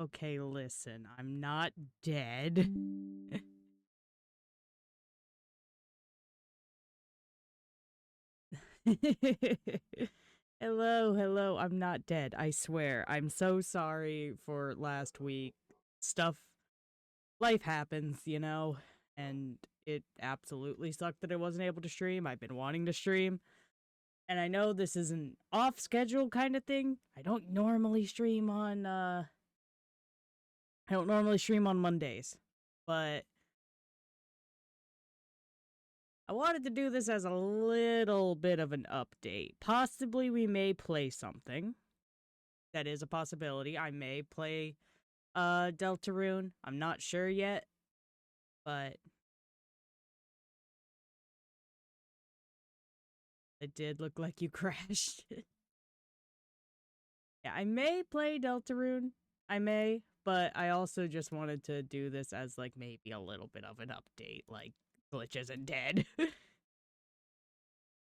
Okay, listen, I'm not dead. Hello, I'm not dead, I swear. I'm so sorry for last week. Life happens, you know? And it absolutely sucked that I wasn't able to stream. I've been wanting to stream. And I know this is an off-schedule kind of thing. I don't normally stream on Mondays. But I wanted to do this as a little bit of an update. Possibly we may play something. That is a possibility. I may play Deltarune. I'm not sure yet. But it did look like you crashed. Yeah, I may play Deltarune. I may, but I also just wanted to do this as like maybe a little bit of an update, like Glitch isn't dead.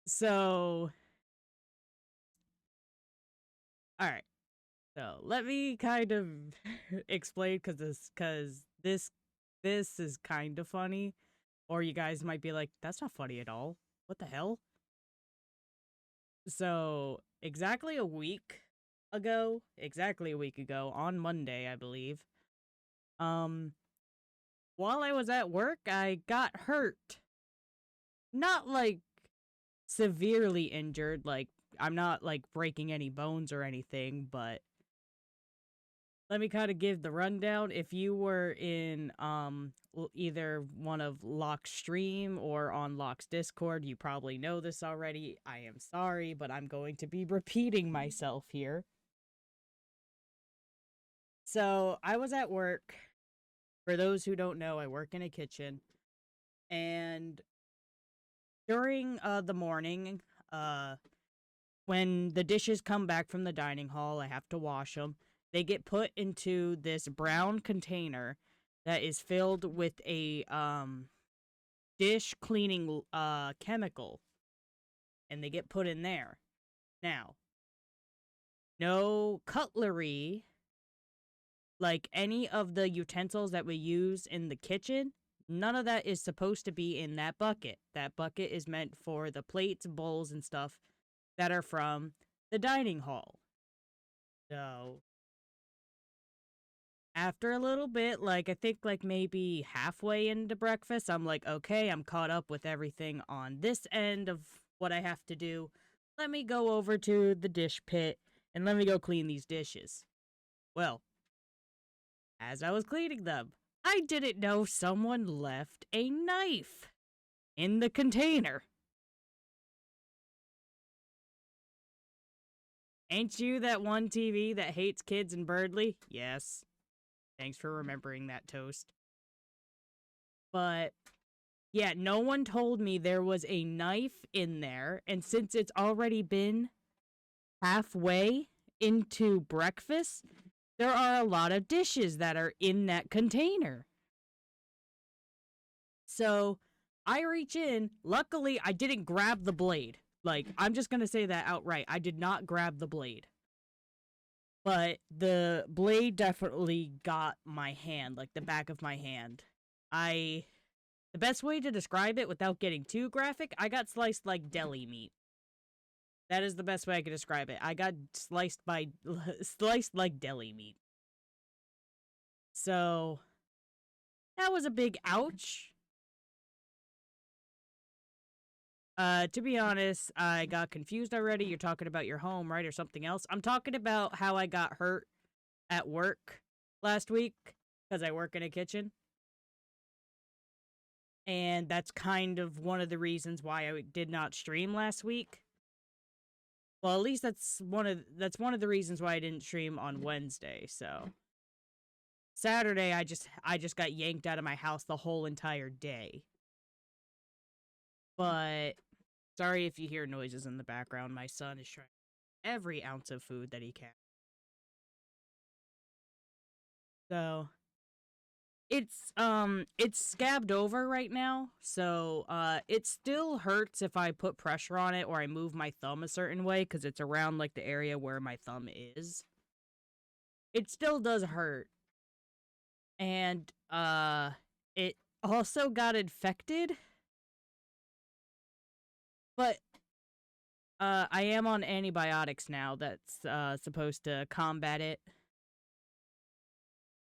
So, alright. So, let me kind of explain because this is kind of funny. Or you guys might be like, that's not funny at all. What the hell? So, exactly a week ago, on Monday, I believe, while I was at work, I got hurt. Not, like, severely injured, like, I'm not, like, breaking any bones or anything, but let me kind of give the rundown. If you were in, either one of Locke's stream or on Locke's Discord, you probably know this already. I am sorry, but I'm going to be repeating myself here. So, I was at work. For those who don't know, I work in a kitchen. And during, the morning, when the dishes come back from the dining hall, I have to wash them. They get put into this brown container that is filled with a dish cleaning chemical, and they get put in there. Now, no cutlery, like any of the utensils that we use in the kitchen, none of that is supposed to be in that bucket. That bucket is meant for the plates, bowls, and stuff that are from the dining hall. So, after a little bit, like, I think, like, maybe halfway into breakfast, I'm like, okay, I'm caught up with everything on this end of what I have to do. Let me go over to the dish pit, and let me go clean these dishes. Well, as I was cleaning them, I didn't know someone left a knife in the container. Ain't you that one TV that hates kids in Birdley? Yes. Thanks for remembering that, Toast. But, yeah, no one told me there was a knife in there, and since it's already been halfway into breakfast, there are a lot of dishes that are in that container. So, I reach in. Luckily, I didn't grab the blade. Like, I'm just gonna say that outright. I did not grab the blade. But the blade definitely got my hand, like the back of my hand. The best way to describe it without getting too graphic, I got sliced like deli meat. That is the best way I could describe it. I got sliced like deli meat. So, that was a big ouch. To be honest, I got confused already. You're talking about your home, right? Or something else? I'm talking about how I got hurt at work last week, because I work in a kitchen. And that's kind of one of the reasons why I did not stream last week. Well, at least that's one of the reasons why I didn't stream on Wednesday. So Saturday, I just got yanked out of my house the whole entire day. But sorry if you hear noises in the background. My son is trying every ounce of food that he can. So it's scabbed over right now, so it still hurts if I put pressure on it or I move my thumb a certain way, because it's around like the area where my thumb is. it still does hurt. And, it also got infected. But, I am on antibiotics now that's, supposed to combat it.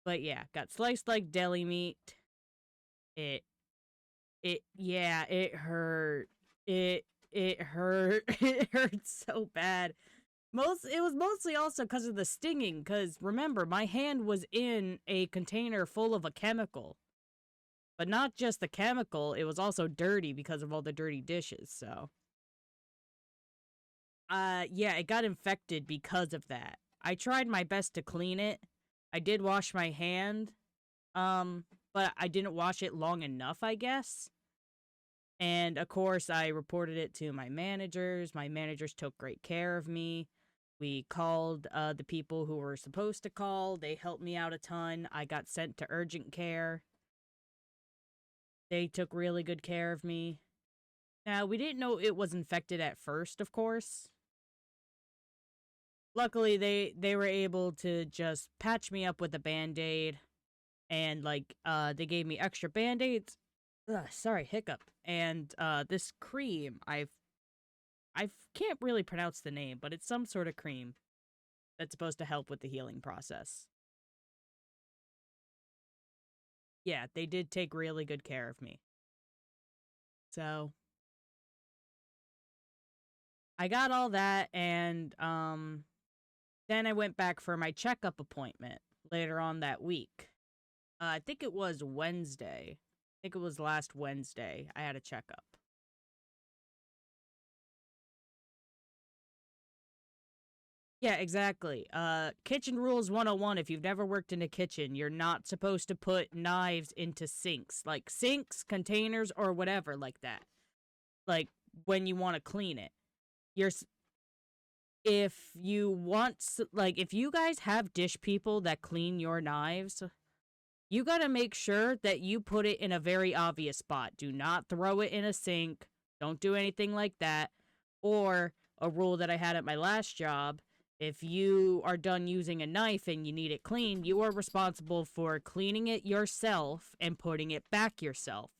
But yeah, got sliced like deli meat. Yeah, it hurt. It hurt. It hurt so bad. It was mostly also because of the stinging, because remember, my hand was in a container full of a chemical. But not just the chemical, it was also dirty because of all the dirty dishes, so. Yeah, it got infected because of that. I tried my best to clean it. I did wash my hand, but I didn't wash it long enough, I guess. And, of course, I reported it to my managers. My managers took great care of me. We called the people who were supposed to call. They helped me out a ton. I got sent to urgent care. They took really good care of me. Now, we didn't know it was infected at first, of course. Luckily, they were able to just patch me up with a Band-Aid. And, like, they gave me extra Band-Aids. Sorry, hiccup. And, this cream, I can't really pronounce the name, but it's some sort of cream that's supposed to help with the healing process. Yeah, they did take really good care of me. So, I got all that, and, then I went back for my checkup appointment later on that week. I think it was Wednesday. I think it was last Wednesday I had a checkup. Yeah, exactly. Kitchen rules 101. If you've never worked in a kitchen, you're not supposed to put knives into sinks. Like sinks, containers, or whatever like that. Like when you want to clean it. If you want, like, if you guys have dish people that clean your knives, you gotta make sure that you put it in a very obvious spot. Do not throw it in a sink. Don't do anything like that. Or a rule that I had at my last job, if you are done using a knife and you need it cleaned, you are responsible for cleaning it yourself and putting it back yourself.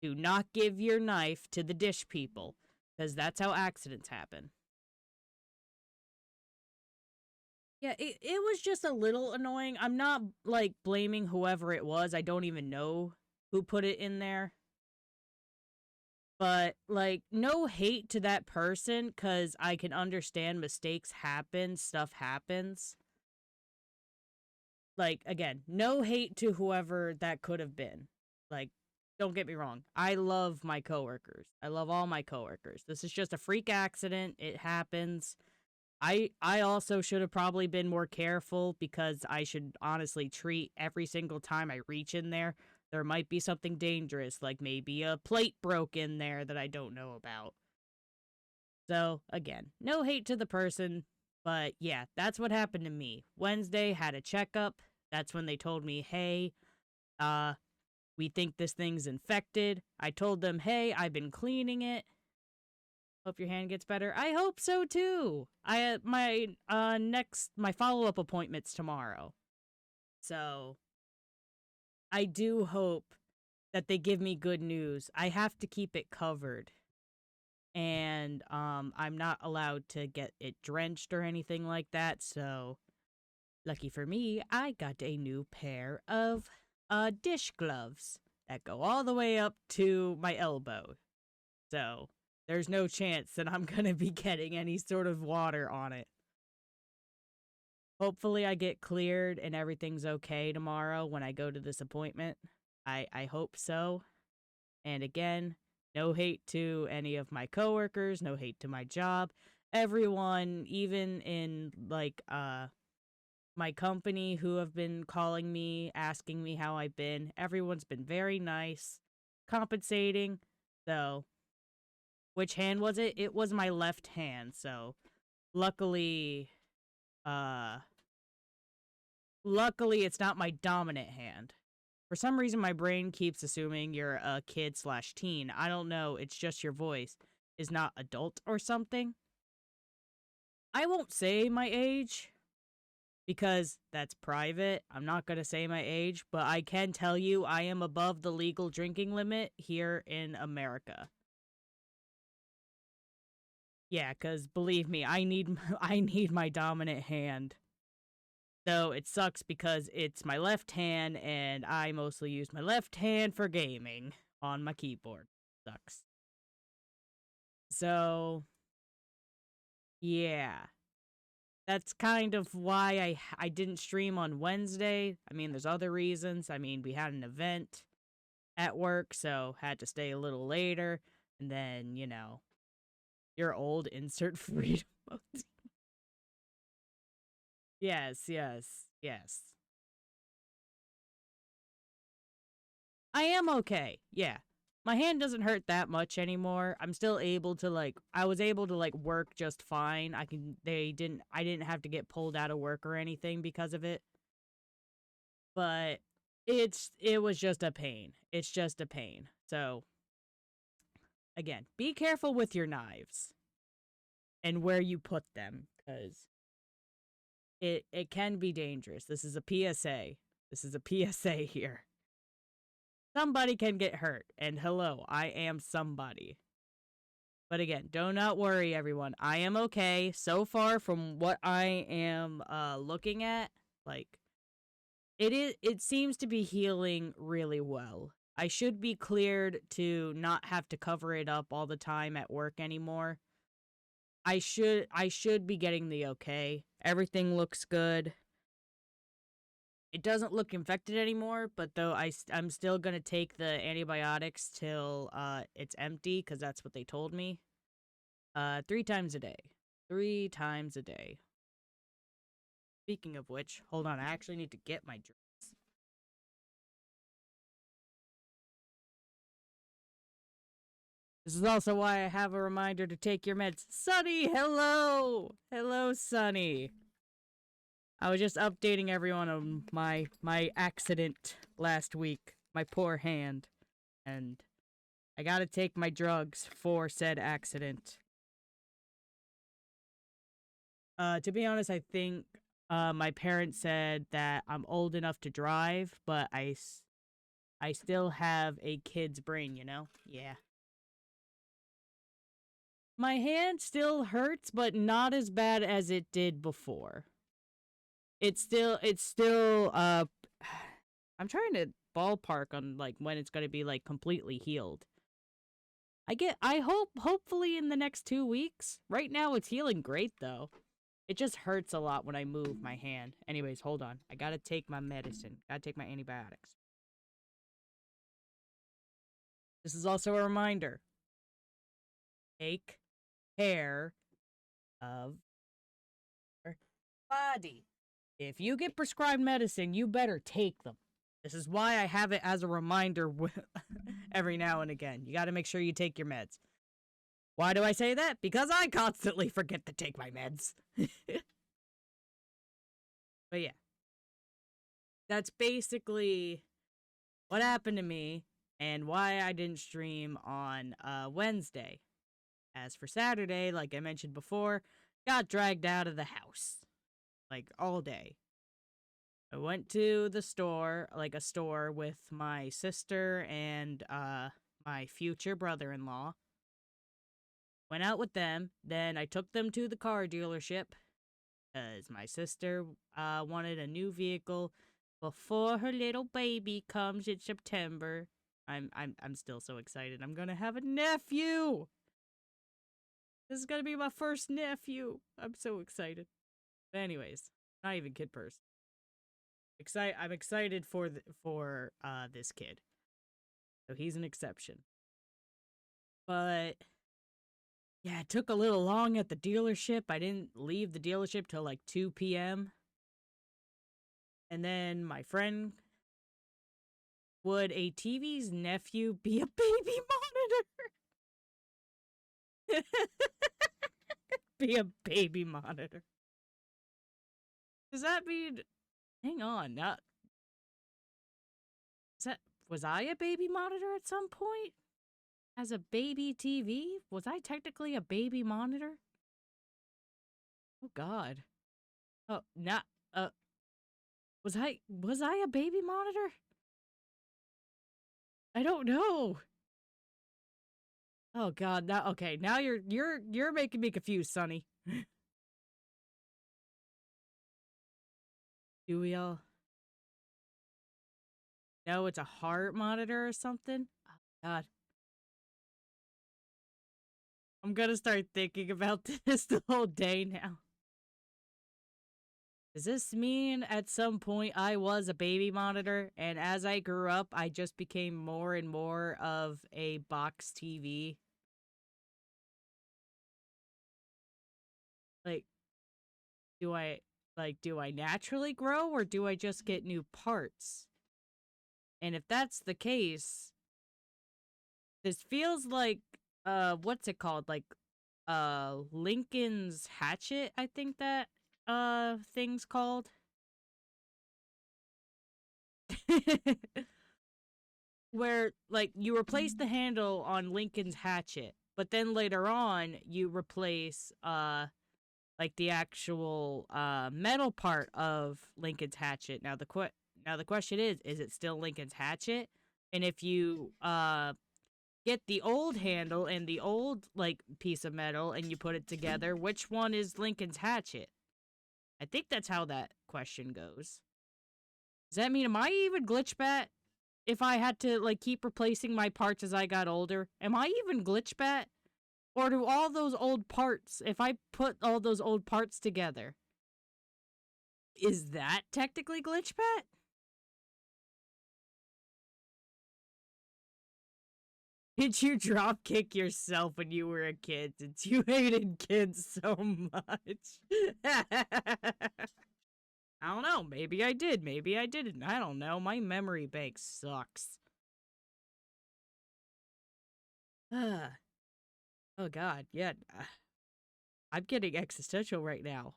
Do not give your knife to the dish people, because that's how accidents happen. Yeah, it was just a little annoying. I'm not, like, blaming whoever it was. I don't even know who put it in there. But, like, no hate to that person, because I can understand mistakes happen, stuff happens. Like, again, no hate to whoever that could have been. Like, don't get me wrong. I love my coworkers. I love all my coworkers. This is just a freak accident. It happens. I also should have probably been more careful, because I should honestly treat every single time I reach in there. There might be something dangerous, like maybe a plate broke in there that I don't know about. So, again, no hate to the person, but yeah, that's what happened to me. Wednesday, had a checkup. That's when they told me, hey, we think this thing's infected. I told them, hey, I've been cleaning it. Hope your hand gets better. I hope so too. My follow-up appointment's tomorrow. So I do hope that they give me good news. I have to keep it covered. And I'm not allowed to get it drenched or anything like that, so lucky for me, I got a new pair of dish gloves that go all the way up to my elbow. So there's no chance that I'm going to be getting any sort of water on it. Hopefully I get cleared and everything's okay tomorrow when I go to this appointment. I hope so. And again, no hate to any of my coworkers, no hate to my job. Everyone, even in, like, my company who have been calling me, asking me how I've been, everyone's been very nice, compensating. So, which hand was it? It was my left hand, so luckily it's not my dominant hand. For some reason, my brain keeps assuming you're a kid/teen. I don't know, it's just your voice is not adult or something. I won't say my age, because that's private. I'm not going to say my age, but I can tell you I am above the legal drinking limit here in America. Yeah, because believe me, I need my dominant hand. Though it sucks because it's my left hand, and I mostly use my left hand for gaming on my keyboard. Sucks. So, yeah. That's kind of why I didn't stream on Wednesday. I mean, there's other reasons. I mean, we had an event at work, so had to stay a little later. And then, you know, your old insert freedom emoji. Yes, yes, yes. I am okay. Yeah. My hand doesn't hurt that much anymore. I'm still able to I was able to work just fine. I didn't have to get pulled out of work or anything because of it. But it was just a pain. It's just a pain. So again, be careful with your knives and where you put them, cuz it can be dangerous. This is a PSA. This is a PSA here. Somebody can get hurt, and hello, I am somebody. But again, do not worry, everyone. I am okay. So far from what I am looking at, it seems to be healing really well. I should be cleared to not have to cover it up all the time at work anymore. I should be getting the okay. Everything looks good. It doesn't look infected anymore, but though I'm still going to take the antibiotics till it's empty, because that's what they told me. 3 times a day. 3 times a day. Speaking of which, hold on, I actually need to get my drugs. This is also why I have a reminder to take your meds. Sunny, hello! Hello, Sunny. I was just updating everyone on my accident last week. My poor hand. And I gotta take my drugs for said accident. To be honest, I think my parents said that I'm old enough to drive, but I still have a kid's brain, you know? Yeah. My hand still hurts, but not as bad as it did before. It's still I'm trying to ballpark on when it's going to be completely healed. Hopefully in the next 2 weeks. Right now it's healing great though. It just hurts a lot when I move my hand. Anyways, hold on. I got to take my medicine. Got to take my antibiotics. This is also a reminder. Take care of your body. If you get prescribed medicine, you better take them. This is why I have it as a reminder every now and again. You gotta make sure you take your meds. Why do I say that? Because I constantly forget to take my meds. But yeah. That's basically what happened to me and why I didn't stream on Wednesday. As for Saturday, like I mentioned before, got dragged out of the house. All day. I went to the store, a store with my sister and my future brother-in-law. Went out with them, then I took them to the car dealership because my sister wanted a new vehicle before her little baby comes in September. I'm still so excited. I'm gonna have a nephew. This is gonna be my first nephew. I'm so excited. But anyways, not even kid person. I'm excited for this kid. So he's an exception. But yeah, it took a little long at the dealership. I didn't leave the dealership till 2 p.m. And then my friend, would a TV's nephew be a baby monitor? Be a baby monitor. Does that mean... Hang on, was I a baby monitor at some point? As a baby TV? Was I technically a baby monitor? Oh god. Oh, Was I a baby monitor? I don't know. Oh god, now okay, now you're making me confused, Sonny. Do we all know it's a heart monitor or something? Oh god. I'm gonna start thinking about this the whole day now. Does this mean at some point I was a baby monitor, and as I grew up, I just became more and more of a box TV? Like, do I naturally grow, or do I just get new parts? And if that's the case, this feels like, what's it called? Like, Lincoln's Hatchet, I think that, thing's called. Where, like, you replace the handle on Lincoln's Hatchet, but then later on, you replace, like, the actual, metal part of Lincoln's Hatchet. Now, the question is it still Lincoln's Hatchet? And if you, get the old handle and the old, like, piece of metal and you put it together, which one is Lincoln's Hatchet? I think that's how that question goes. Does that mean, am I even GlitchBat? If I had to, like, keep replacing my parts as I got older, am I even GlitchBat? Or do all those old parts, if I put all those old parts together, is that technically GlitchBat? Did you drop kick yourself when you were a kid since you hated kids so much? I don't know. Maybe I did. Maybe I didn't. I don't know. My memory bank sucks. Oh, God. Yeah. I'm getting existential right now.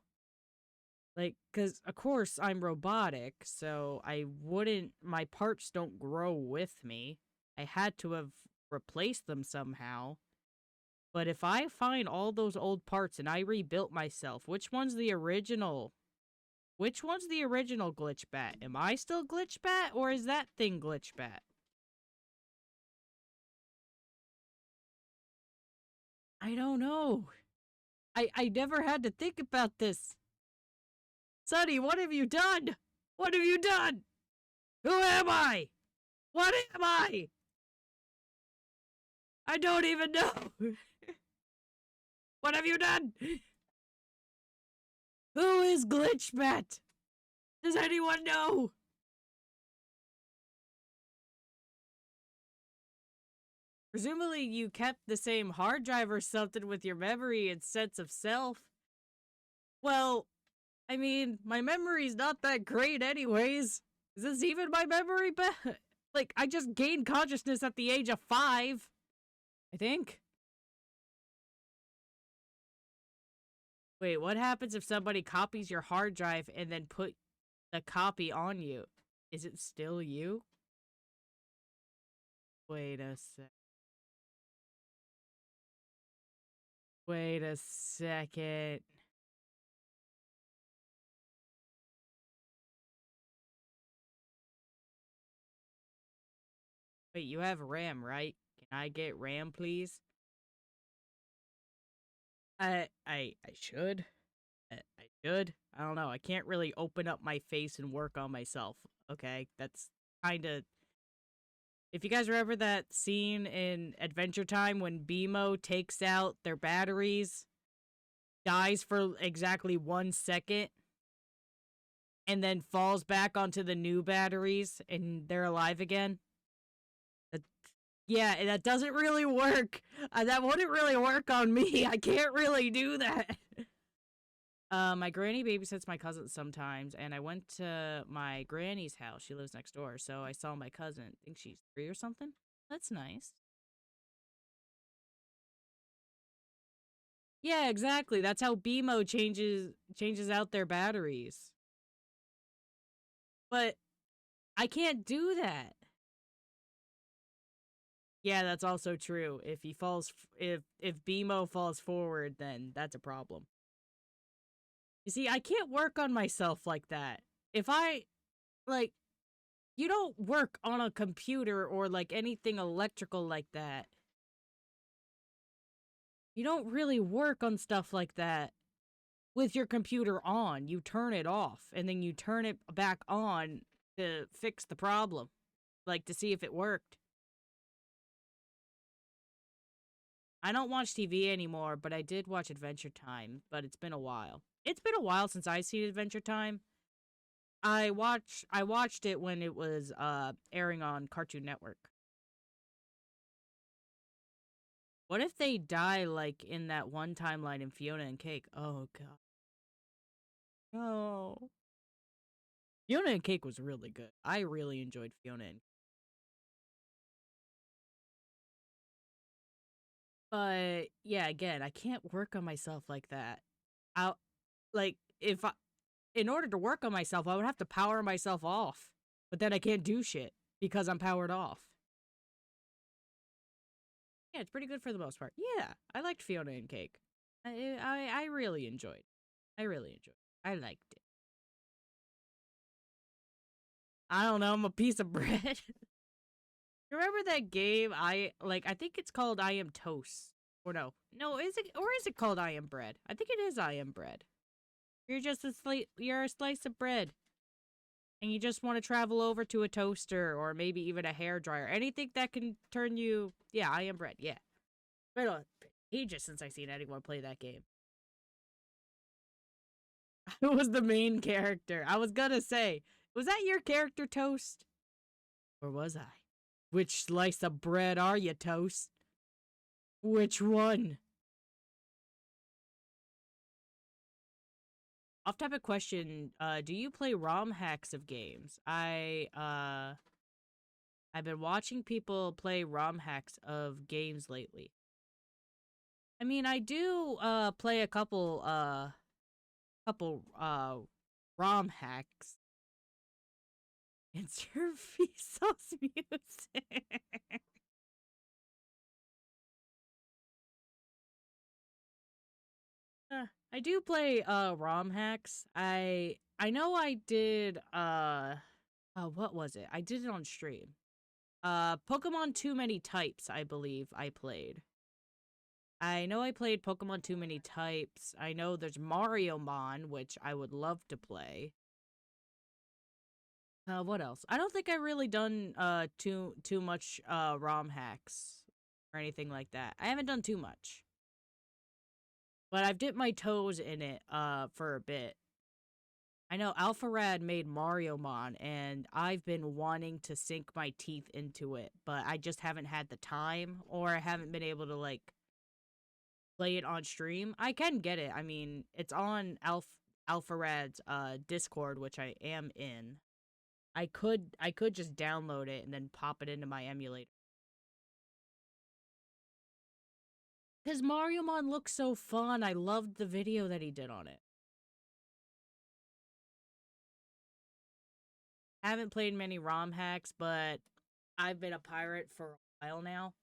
Like, because, of course, I'm robotic, so my parts don't grow with me. I had to have replaced them somehow. But if I find all those old parts and I rebuilt myself, which one's the original? Which one's the original GlitchBat? Am I still GlitchBat, or is that thing GlitchBat? I don't know. I never had to think about this. Sonny, what have you done? What have you done? Who am I? What am I? I don't even know. What have you done? Who is GlitchBat? Does anyone know? Presumably you kept the same hard drive or something with your memory and sense of self. Well, I mean, my memory's not that great anyways. Is this even my memory? Like, I just gained consciousness at the age of 5. I think. Wait, what happens if somebody copies your hard drive and then put the copy on you? Is it still you? Wait a sec. Wait a second. Wait, you have RAM, right? Can I get RAM, please? I should. I should. I don't know. I can't really open up my face and work on myself. Okay, that's kind of. If you guys remember that scene in Adventure Time when BMO takes out their batteries, dies for exactly 1 second, and then falls back onto the new batteries, and they're alive again. Yeah, that doesn't really work. That wouldn't really work on me. I can't really do that. My granny babysits my cousin sometimes, and I went to my granny's house. She lives next door, so I saw my cousin. I think she's 3 or something. That's nice. Yeah, exactly. That's how BMO changes out their batteries. But I can't do that. Yeah, that's also true. If BMO falls forward, then that's a problem. You see, I can't work on myself like that. If I like, you don't work on a computer or, like, anything electrical like that. You don't really work on stuff like that with your computer on. You turn it off, and then you turn it back on to fix the problem. Like, to see if it worked. I don't watch TV anymore, but I did watch Adventure Time, but it's been a while. It's been a while since I've seen Adventure Time. I watched it when it was airing on Cartoon Network. What if they die like in that one timeline in Fiona and Cake? Oh god. Oh. Fiona and Cake was really good. I really enjoyed Fiona and But yeah, again, I can't work on myself like that. I like if I in order to work on myself, I would have to power myself off. But then I can't do shit because I'm powered off. Yeah, it's pretty good for the most part. Yeah, I liked Fiona and Cake. I really enjoyed. I really enjoyed. I liked it. I don't know. I'm a piece of bread. Remember that game? I think it's called I Am Toast. Or no, is it called I Am Bread? I think it is I Am Bread. You're a slice of bread. And you just want to travel over to a toaster or maybe even a hairdryer. Anything that can turn you... Yeah, I Am Bread, yeah. Been ages since I've seen anyone play that game. I was the main character. I was gonna say, was that your character, Toast? Or was I? Which slice of bread are you, Toast? Which one? Off topic question, do you play ROM hacks of games? I've been watching people play ROM hacks of games lately. I mean, I do play a couple ROM hacks. It's your Vsauce music. I do play ROM hacks. I know I did what was it? I did it on stream. Pokemon Too Many Types, I believe I played. I know I played Pokemon Too Many Types. I know there's Mario Mon, which I would love to play. What else? I don't think I really done too much ROM hacks or anything like that. I haven't done too much. But I've dipped my toes in it for a bit. I know Alpharad made Mario Mon, and I've been wanting to sink my teeth into it, but I just haven't had the time, or I haven't been able to, like, play it on stream. I can get it. I mean, it's on Alpharad's Discord, which I am in. I could just download it and then pop it into my emulator. Because Mario Mon looks so fun. I loved the video that he did on it. I haven't played many ROM hacks, but I've been a pirate for a while now.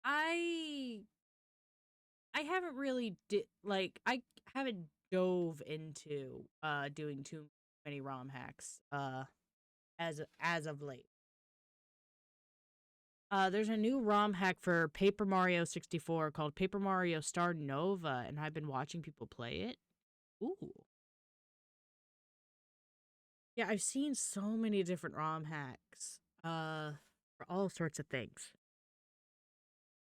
I haven't really I haven't dove into doing too many ROM hacks as of late. There's a new ROM hack for Paper Mario 64 called Paper Mario Star Nova, and I've been watching people play it. Ooh. Yeah, I've seen so many different ROM hacks for all sorts of things.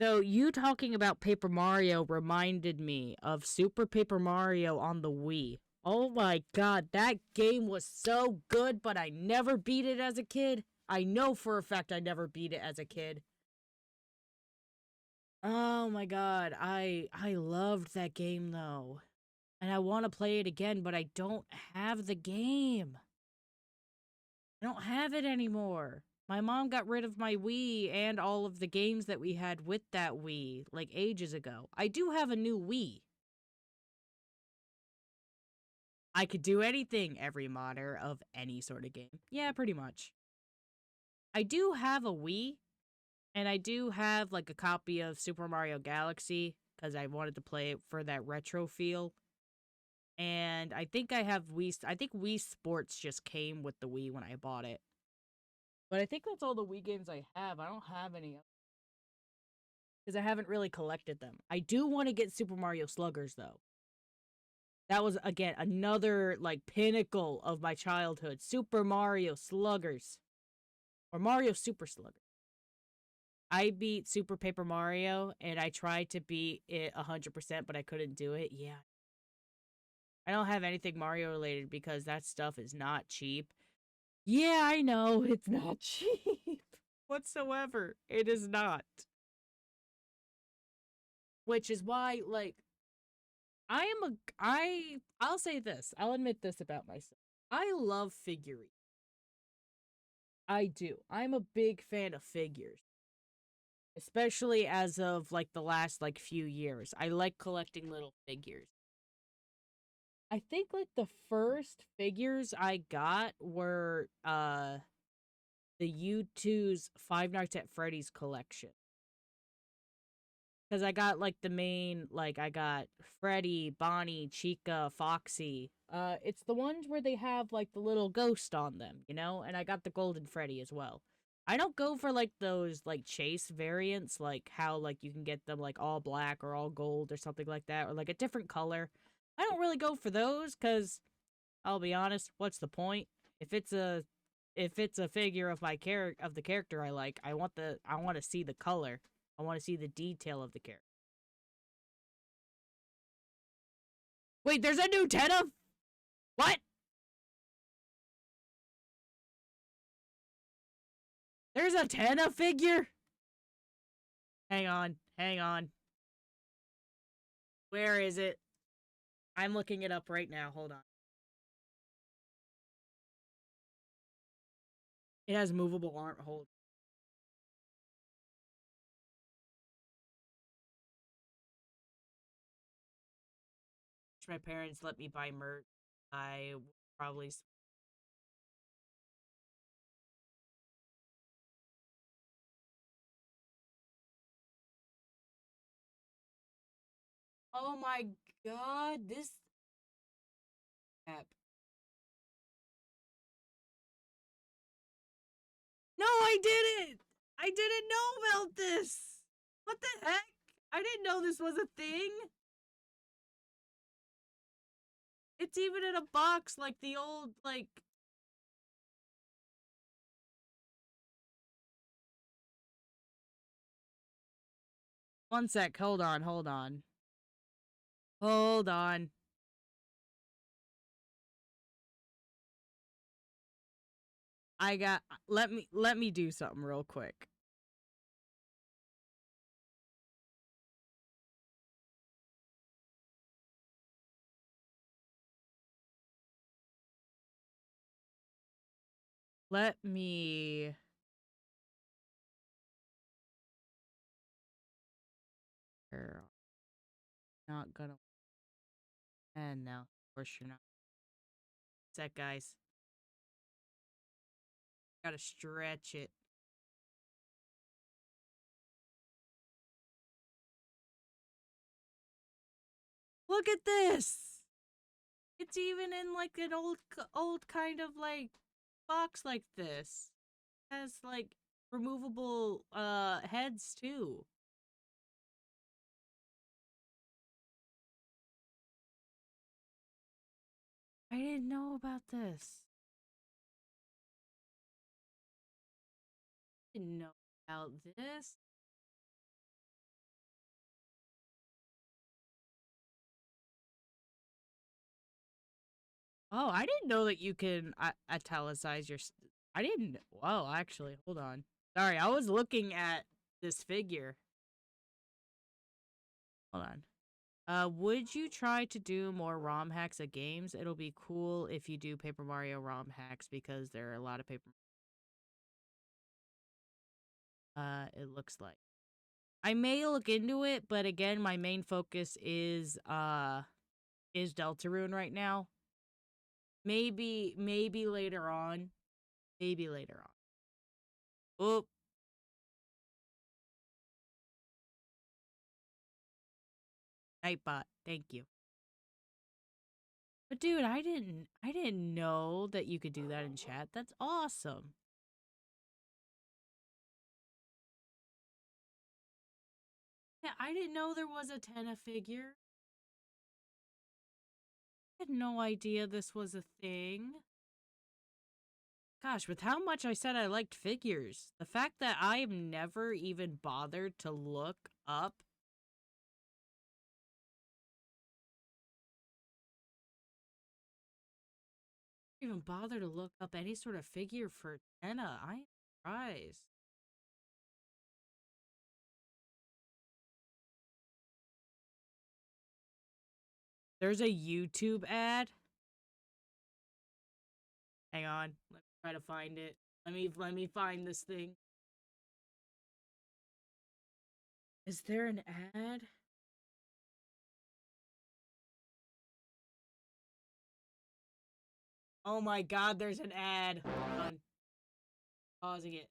So you talking about Paper Mario reminded me of Super Paper Mario on the Wii. Oh my god, that game was so good, but I never beat it as a kid. I know for a fact I never beat it as a kid. Oh my god, I loved that game though. And I want to play it again, but I don't have the game. I don't have it anymore. My mom got rid of my Wii and all of the games that we had with that Wii, like ages ago. I do have a new Wii. I could do anything, every modder of any sort of game. Yeah, pretty much. I do have a Wii, and I do have, like, a copy of Super Mario Galaxy, because I wanted to play it for that retro feel. And I think I have Wii. I think Wii Sports just came with the Wii when I bought it. But I think that's all the Wii games I have. I don't have any because I haven't really collected them. I do want to get Super Mario Sluggers though. That was again another like pinnacle of my childhood. Super Mario Sluggers or Mario Super Sluggers. I beat Super Paper Mario and I tried to beat it 100%, but I couldn't do it. Yeah. I don't have anything Mario related because that stuff is not cheap. Yeah, I know it's not cheap whatsoever. It is not. Which is why, like, I'll say this. I'll admit this about myself. I love figurines. I do. I'm a big fan of figures. Especially as of like the last like few years. I like collecting little figures. I think like the first figures I got were the U2's Five Nights at Freddy's collection. Because I got like the main, like I got Freddy, Bonnie, Chica, Foxy. It's the ones where they have like the little ghost on them, you know? And I got the Golden Freddy as well. I don't go for like those like chase variants, like how like you can get them like all black or all gold or something like that, or like a different color. I don't really go for those because I'll be honest, what's the point? If it's a figure of my of the character I like, I want to see the color. I want to see the detail of the character. Wait, there's a new Tenna? What? There's a Tenna figure? Hang on, hang on. Where is it? I'm looking it up right now. Hold on. It has movable arm. Hold. My parents let me buy merch. I probably. Oh my god, this app. No, I didn't! I didn't know about this! What the heck? I didn't know this was a thing! It's even in a box like the old, like... One sec, hold on, hold on. Hold on. I got... Let me do something real quick. Let me... Not gonna... And no, of course you're not. Sec, guys. Gotta stretch it. Look at this! It's even in like an old kind of like box like this. It has like removable heads too. I didn't know about this. I didn't know about this. Oh, I didn't know that you can italicize your. I didn't. Whoa, actually, hold on. Sorry, I was looking at this figure. Hold on. Would you try to do more ROM hacks of games? It'll be cool if you do Paper Mario ROM hacks because there are a lot of paper. It looks like I may look into it, but again, my main focus is Deltarune right now. Maybe later on. Maybe later on. Oop. Nightbot. Thank you. But dude, I didn't know that you could do that in chat. That's awesome. Yeah, I didn't know there was a Tenna figure. I had no idea this was a thing. Gosh, with how much I said I liked figures, the fact that I've never even bothered to look up any sort of figure for Tenna. I am surprised. There's a YouTube ad. Hang on, let me try to find it. Let me find this thing. Is there an ad? Oh my god, there's an ad. Hold on. Pausing it.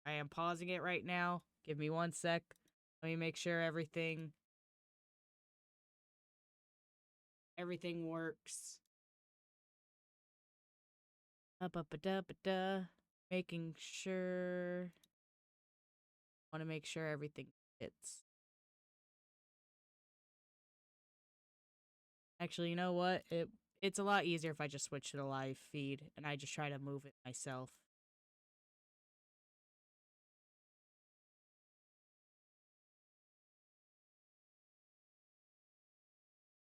I am pausing it right now. Give me 1 sec. Let me make sure everything works. Up-up-a-da-ba-da. Making sure. Want to make sure everything fits. Actually, you know what? It's a lot easier if I just switch to the live feed and I just try to move it myself.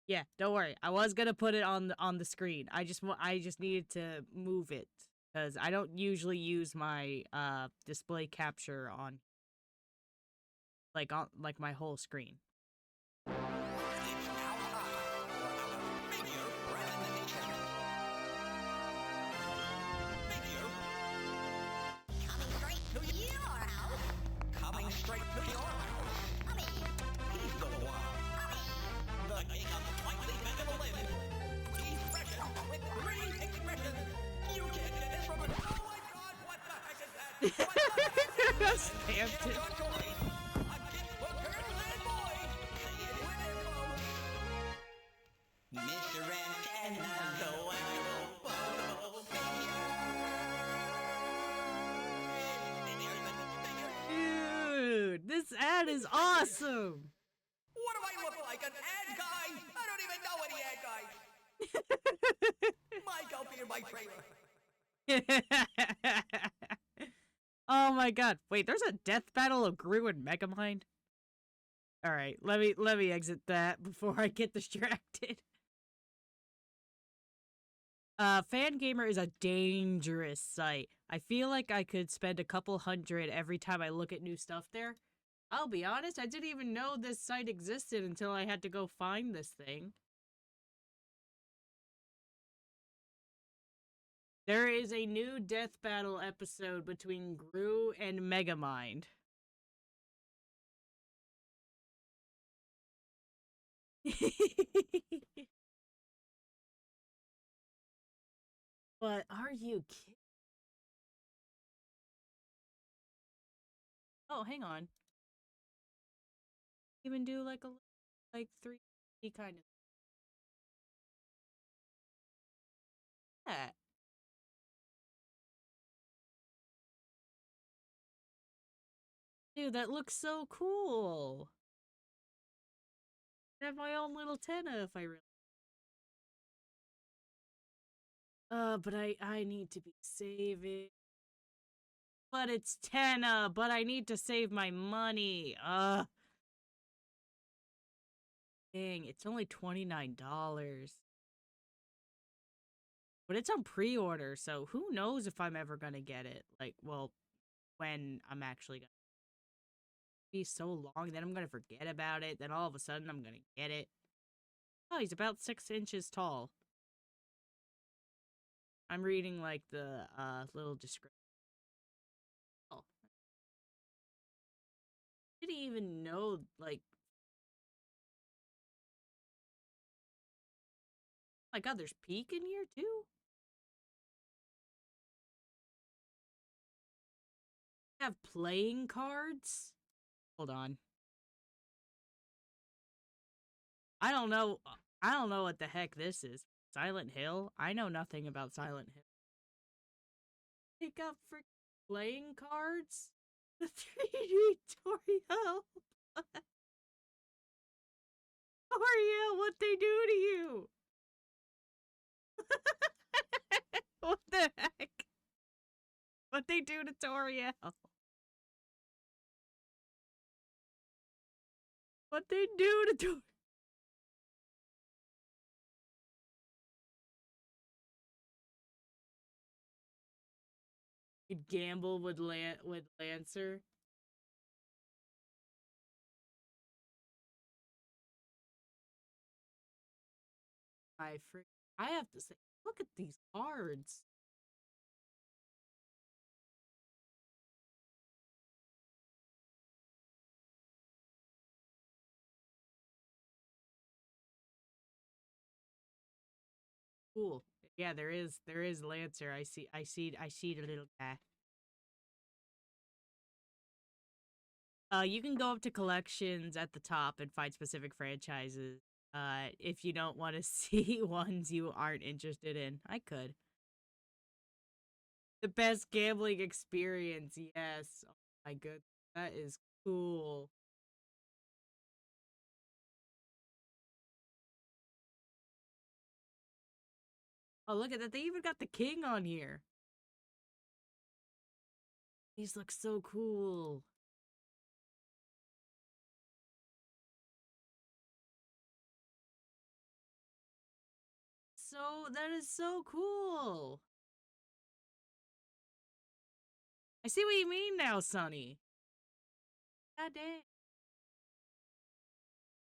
Yeah, don't worry. I was gonna put it on the screen. I just needed to move it because I don't usually use my display capture on like my whole screen. Stamped it. Dude, this ad is awesome. What do I look like? An ad guy? I don't even know any ad guys. Mike, I'll be in my trailer. Oh my god. Wait, there's a death battle of Gru and Megamind? Alright, let me exit that before I get distracted. Fangamer is a dangerous site. I feel like I could spend a couple hundred every time I look at new stuff there. I'll be honest, I didn't even know this site existed until I had to go find this thing. There is a new death battle episode between Gru and Megamind. But are you kidding? Oh, hang on. Even do like a 3D kind of that. Dude, that looks so cool. I have my own little Tenna if I really. But I need to be saving. But it's Tenna, but I need to save my money. Dang, it's only $29. But it's on pre-order, so who knows if I'm ever gonna get it. Like, well, when I'm actually gonna be so long, then I'm gonna forget about it, then all of a sudden I'm gonna get it. Oh, he's about 6 inches tall. I'm reading, like, the, little description. Oh. I didn't even know, like... Oh my god, there's Peek in here, too? I have playing cards? Hold on. I don't know what the heck this is. Silent Hill? I know nothing about Silent Hill. Pick up for playing cards? The 3D Toriel. Toriel, what they do to you? What the heck? What they do to Toriel? What they do to Toriel? You'd gamble with Lancer. I have to say, look at these cards. Cool. Yeah, there is Lancer. I see the little guy. You can go up to collections at the top and find specific franchises. If you don't want to see ones you aren't interested in. I could. The best gambling experience, yes. Oh my goodness. That is cool. Oh, look at that. They even got the king on here. These look so cool. That is so cool. I see what you mean now, Sonny. God dang.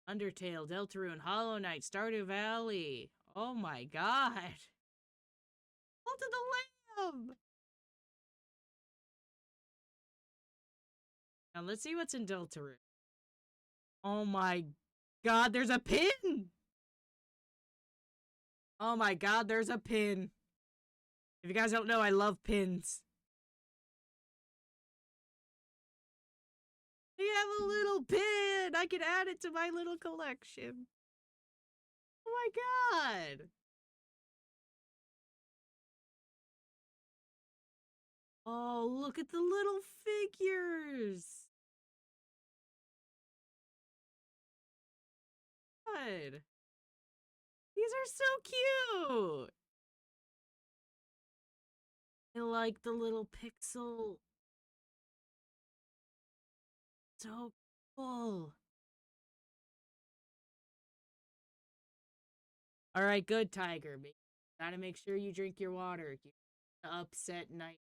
Undertale, Deltarune, Hollow Knight, Stardew Valley. Oh my god. Cult of the Lamb. Now let's see what's in Deltarune. Oh my god, there's a pin! Oh my god, there's a pin. If you guys don't know, I love pins. We have a little pin! I can add it to my little collection. Oh my god! Oh, look at the little figures! God. These are so cute! I like the little pixel. So cool. Alright, good, Tiger. Gotta make sure you drink your water. You're upset night.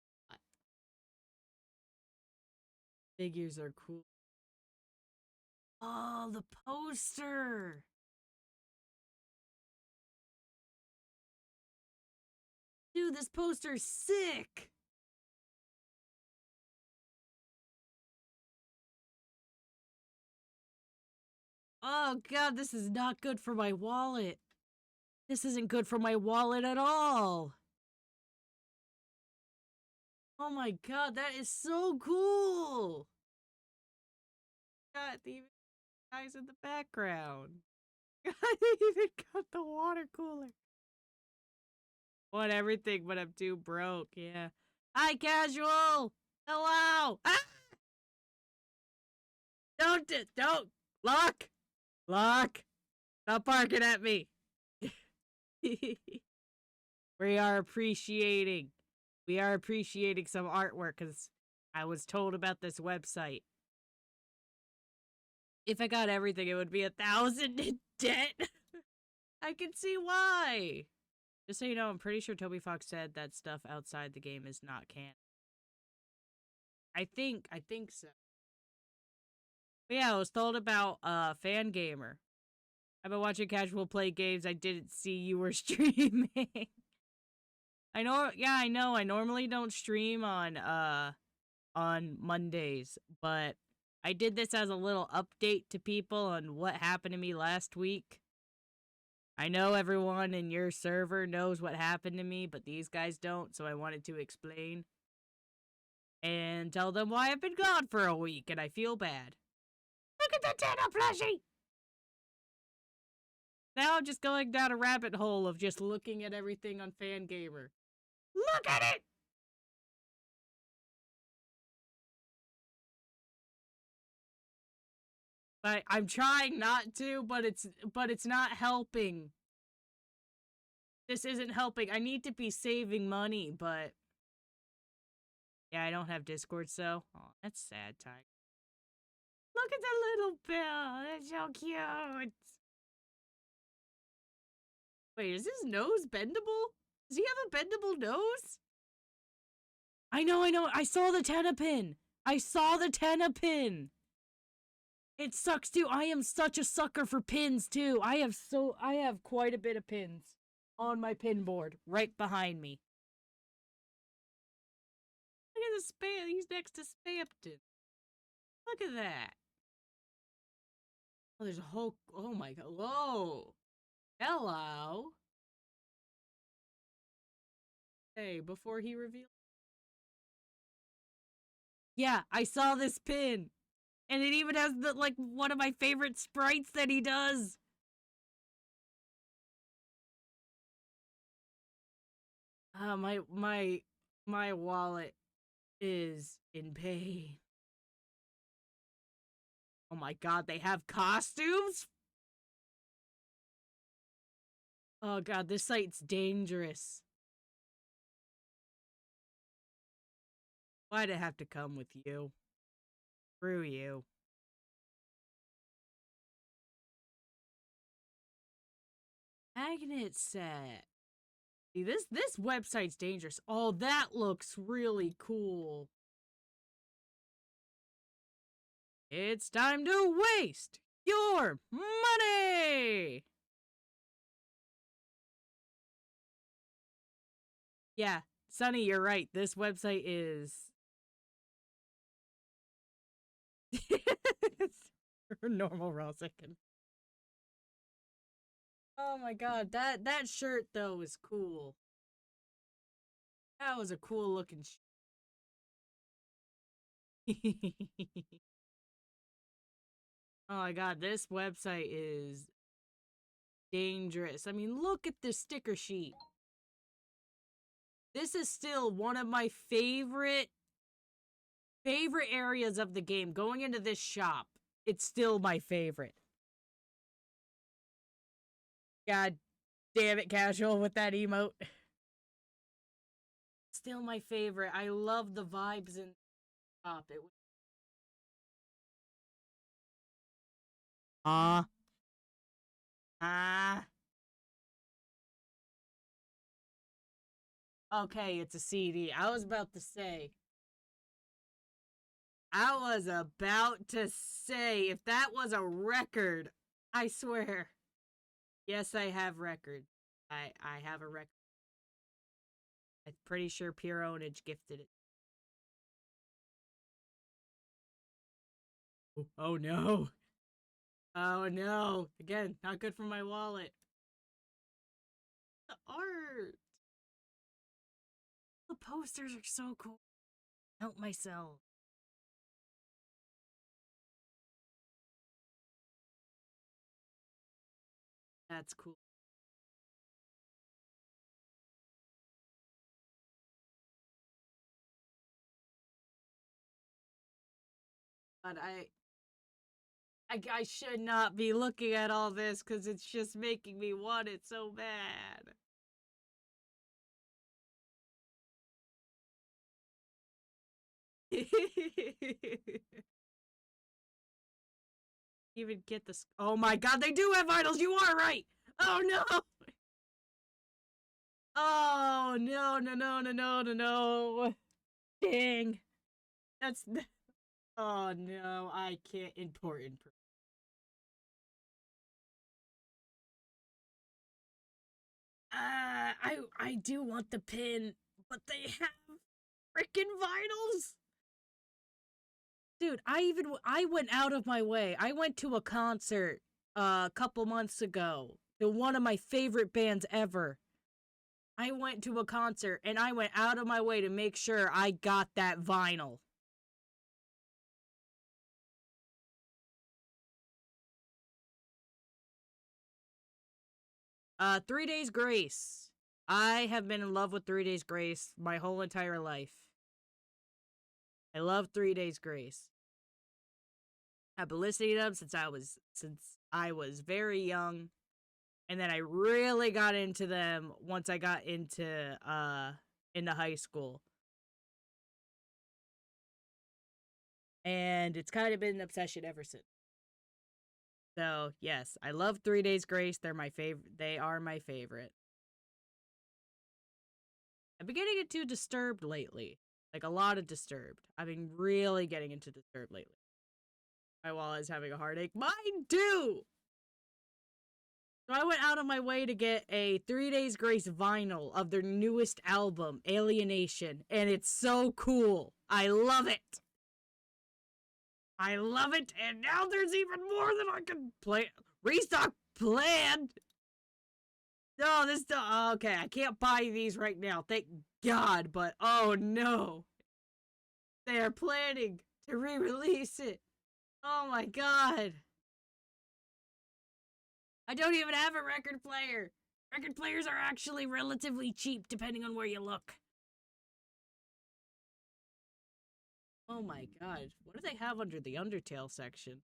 Figures are cool. Oh, the poster! Dude, this poster's sick! Oh god, this is not good for my wallet. This isn't good for my wallet at all. Oh my god, that is so cool! Got the guys in the background. I even got the water cooler. Want everything, but I'm too broke, yeah. Hi, casual! Hello! Ah! Don't! Lock! Stop barking at me! We are appreciating some artwork, because I was told about this website. If I got everything, it would be 1,000 in debt. I can see why. Just so you know, I'm pretty sure Toby Fox said that stuff outside the game is not canon. I think so. But yeah, I was told about Fan Gamer. I've been watching casual play games. I didn't see you were streaming. I know. Yeah, I know. I normally don't stream on Mondays, but I did this as a little update to people on what happened to me last week. I know everyone in your server knows what happened to me, but these guys don't, so I wanted to explain and tell them why I've been gone for a week, and I feel bad. Look at the Tana plushie! Now I'm just going down a rabbit hole of just looking at everything on Fangamer. Look at it! I'm trying not to, but it's not helping. This isn't helping. I need to be saving money, but yeah, I don't have Discord, so oh, that's sad, Tiger. Look at the little bill. That's so cute. Wait, is his nose bendable? Does he have a bendable nose? I know. I saw the Tenapin. It sucks too. I am such a sucker for pins too. I have quite a bit of pins on my pin board right behind me. Look at the Spam. He's next to Spampton. Look at that. Oh, there's a whole. Oh my god. Whoa. Hello. Hey, before he revealed. Yeah, I saw this pin. And it even has the like one of my favorite sprites that he does. My wallet is in pain. Oh my god, they have costumes? Oh god, this site's dangerous. Why'd it have to come with you? Screw you. Magnet set. See, this website's dangerous. Oh, that looks really cool. It's time to waste your money! Yeah, Sonny, you're right. This website is... normal raw second. Oh my god, that shirt though is cool. That was a cool looking Oh my god, this website is dangerous. I mean, look at this sticker sheet. This is still one of my favorite areas of the game. Going into this shop, it's still my favorite. God damn it, Casual, with that emote. Still my favorite. I love the vibes in the shop. It was okay, it's a CD. I was about to say, if that was a record, I swear. Yes, I have record. I have a record. I'm pretty sure Pure Ownage gifted it. Oh no. Oh no. Again, not good for my wallet. The art. The posters are so cool. Help myself. That's cool. But I should not be looking at all this because it's just making me want it so bad. Even get this. Oh my god, they do have idols! You are right! Oh no! Oh no. Dang. That's. Oh no, I can't. Important. I do want the pin, but they have freaking vinyls. Dude, I went out of my way. I went to a concert a couple months ago to one of my favorite bands ever. I went to a concert and I went out of my way to make sure I got that vinyl. 3 Days Grace. I have been in love with 3 Days Grace my whole entire life. I love 3 Days Grace. I've been listening to them since I was very young. And then I really got into them once I got into high school. And it's kind of been an obsession ever since. So, yes, I love 3 Days Grace. They're my favorite. They are my favorite. I've been getting into Disturbed lately. Like, a lot of Disturbed. I've been really getting into Disturbed lately. My wallet is having a heartache. Mine too! So I went out of my way to get a 3 Days Grace vinyl of their newest album, Alienation. And it's so cool. I love it. I love it. And now there's even more than I can play. Restock planned. No, okay, I can't buy these right now. Thank God, but oh no. They are planning to re-release it. Oh my God. I don't even have a record player. Record players are actually relatively cheap depending on where you look. Oh my God. What do they have under the Undertale section?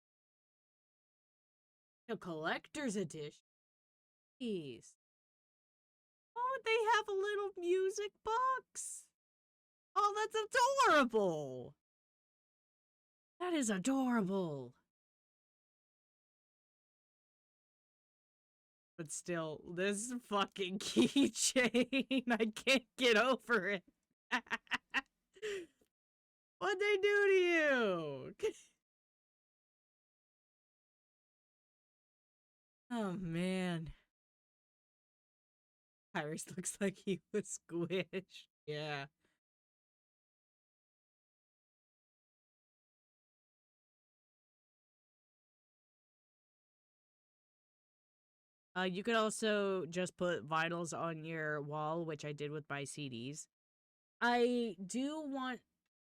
The collector's edition. Jeez. Oh, they have a little music box. Oh, that's adorable. That is adorable. But still, this fucking keychain, I can't get over it. What'd they do to you? Oh, man. Iris looks like he was squished. Yeah. You could also just put vinyls on your wall, which I did with my CDs. I do want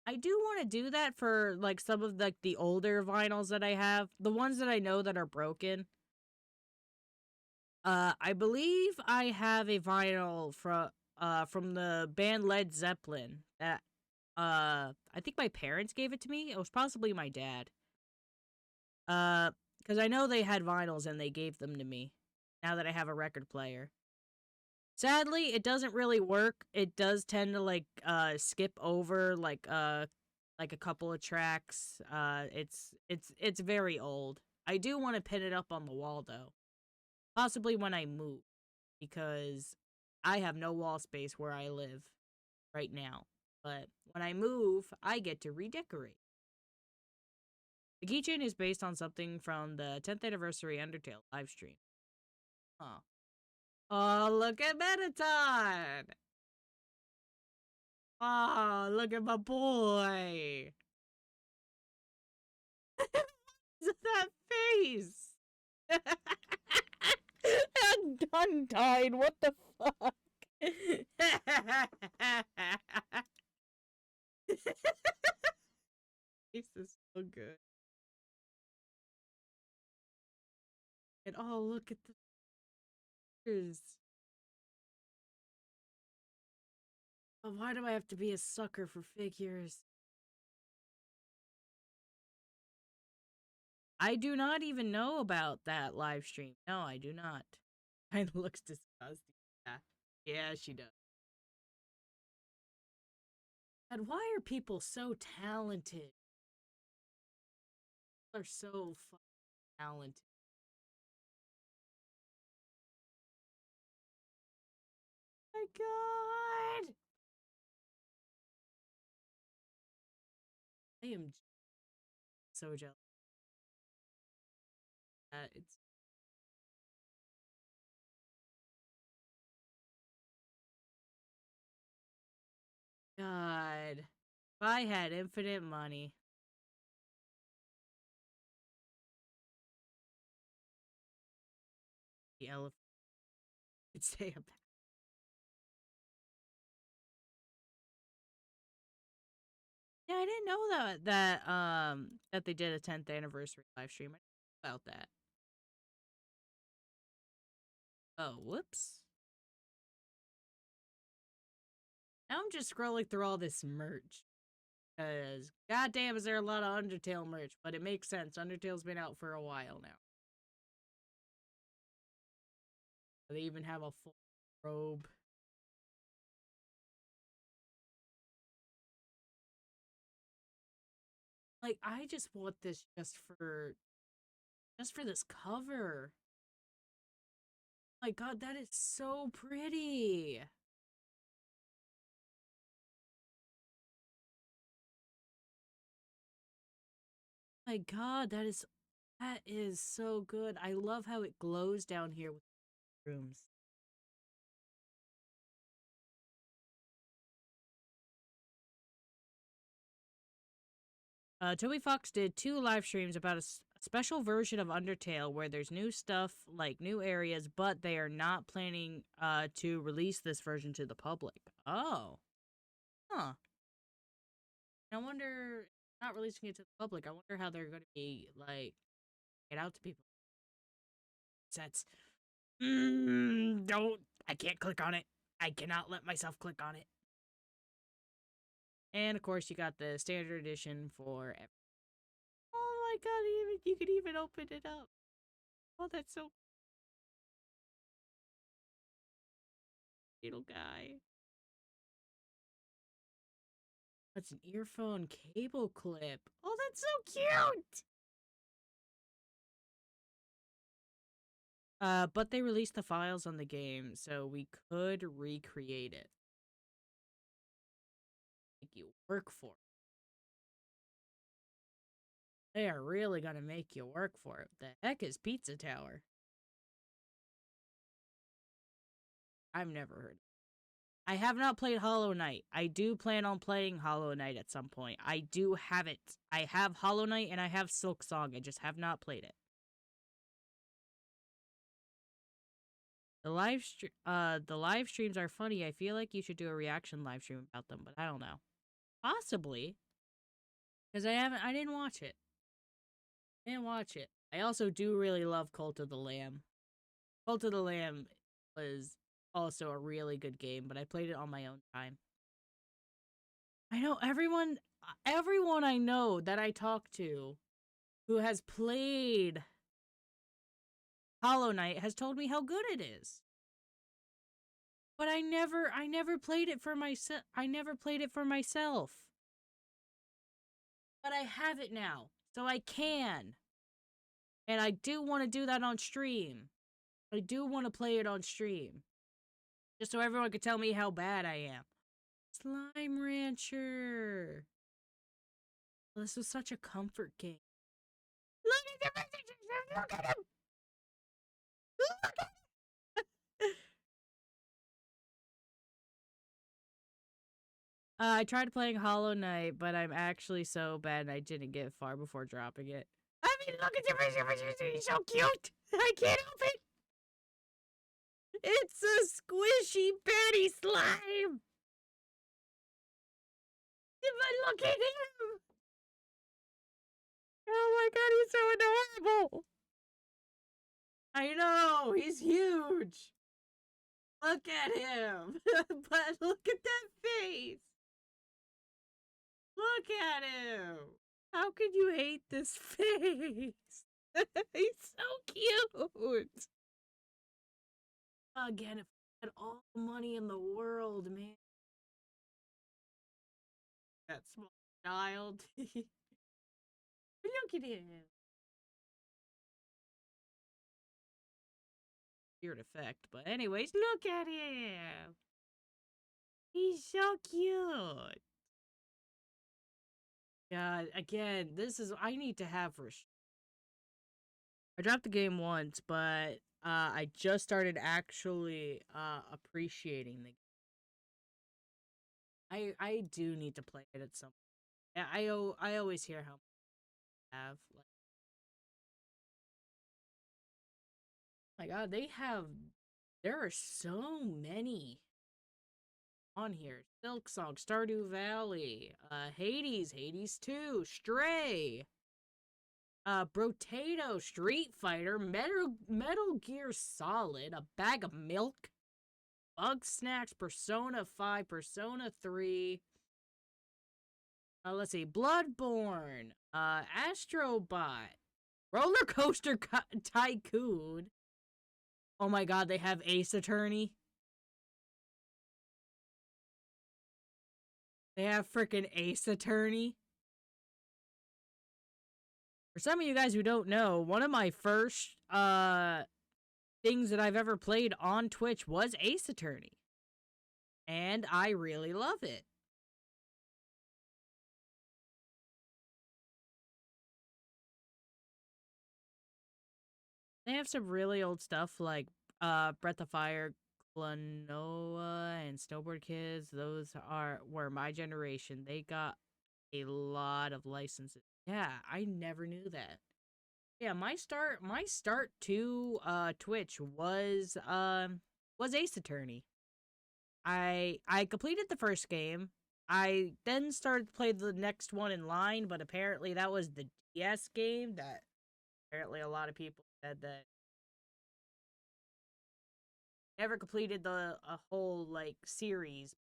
to do that for like some of the older vinyls that I have, the ones that I know that are broken. I believe I have a vinyl from the band Led Zeppelin that I think my parents gave it to me. It was possibly my dad. Because I know they had vinyls and they gave them to me. Now that I have a record player. Sadly, it doesn't really work. It does tend to like skip over like a couple of tracks. It's very old. I do want to pin it up on the wall though. Possibly when I move because I have no wall space where I live right now. But when I move, I get to redecorate. The keychain is based on something from the 10th anniversary Undertale livestream. Huh. Oh, look at Mettaton! Oh, look at my boy! That face! And Undyne, what the fuck? This is so good. And oh, look at the figures. Oh, why do I have to be a sucker for figures? I do not even know about that live stream. No, I do not. It looks disgusting. Yeah, yeah, she does. And why are people so talented? People are so fucking talented. My God! I am so jealous. It's God. If I had infinite money. The elephant could say about. Yeah, I didn't know that they did a 10th anniversary live stream. I didn't know about that. Oh, whoops. Now I'm just scrolling through all this merch. Because, goddamn, is there a lot of Undertale merch. But it makes sense. Undertale's been out for a while now. They even have a full robe. Like, I just want this just for this cover. My god, that is so pretty. My god, that is so good. I love how it glows down here with rooms. Toby Fox did 2 live streams about a special version of Undertale where there's new stuff, like new areas, but they are not planning to release this version to the public. Oh. Huh. I wonder, not releasing it to the public, I wonder how they're going to be, like, get out to people. Sets. Don't. I can't click on it. I cannot let myself click on it. And of course, you got the standard edition for. Oh my god! You can even open it up. Oh, that's so. Little guy. That's an earphone cable clip. Oh, that's so cute. But they released the files on the game, so we could recreate it. Make you work for it. They are really gonna make you work for it. The heck is Pizza Tower? I've never heard. I have not played Hollow Knight. I do plan on playing Hollow Knight at some point. I do have it. I have Hollow Knight and I have Silk Song. I just have not played it. The live streams are funny. I feel like you should do a reaction live stream about them, but I don't know. Possibly. Because I didn't watch it. I didn't watch it. I also do really love Cult of the Lamb. Cult of the Lamb was also a really good game, but I played it on my own time. I know everyone I know that I talk to who has played Hollow Knight has told me how good it is. But I never played it for myself. I never played it for myself. But I have it now, so I can. And I do want to do that on stream. I do want to play it on stream. Just so everyone could tell me how bad I am. Slime Rancher. This was such a comfort game. Look at the messages! Look at him! Look at him! I tried playing Hollow Knight, but I'm actually so bad I didn't get far before dropping it. I mean, look at the messages! He's so cute! I can't help it! It's a squishy Betty slime! If I look at him! Oh my god, he's so adorable! I know, he's huge! Look at him! But look at that face! Look at him! How could you hate this face? He's so cute! Again, if I had all the money in the world, man. That small child. Look at him. Weird effect, but anyways, look at him. He's so cute. God, again, this is I need to have for. I dropped the game once, but I just started actually appreciating the game. I do need to play it at some. Yeah, I always hear how much I have. Like, oh my God, there are so many on here. Silk Song, Stardew Valley, Hades 2, Stray. Brotato, Street Fighter, Metal Gear Solid, a bag of milk, Bug Snacks, Persona 5, Persona 3. Let's see, Bloodborne, Astrobot, Roller Coaster Tycoon. Oh my god, they have Ace Attorney. They have freaking Ace Attorney. For some of you guys who don't know, one of my first things that I've ever played on Twitch was Ace Attorney. And I really love it. They have some really old stuff like Breath of Fire, Klonoa, and Snowboard Kids. Those were my generation. They got a lot of licenses. Yeah, I never knew that. Yeah, my start to Twitch was Ace Attorney. I completed the first game. I then started to play the next one in line, but apparently that was the DS game that apparently a lot of people said that never completed the a whole like series.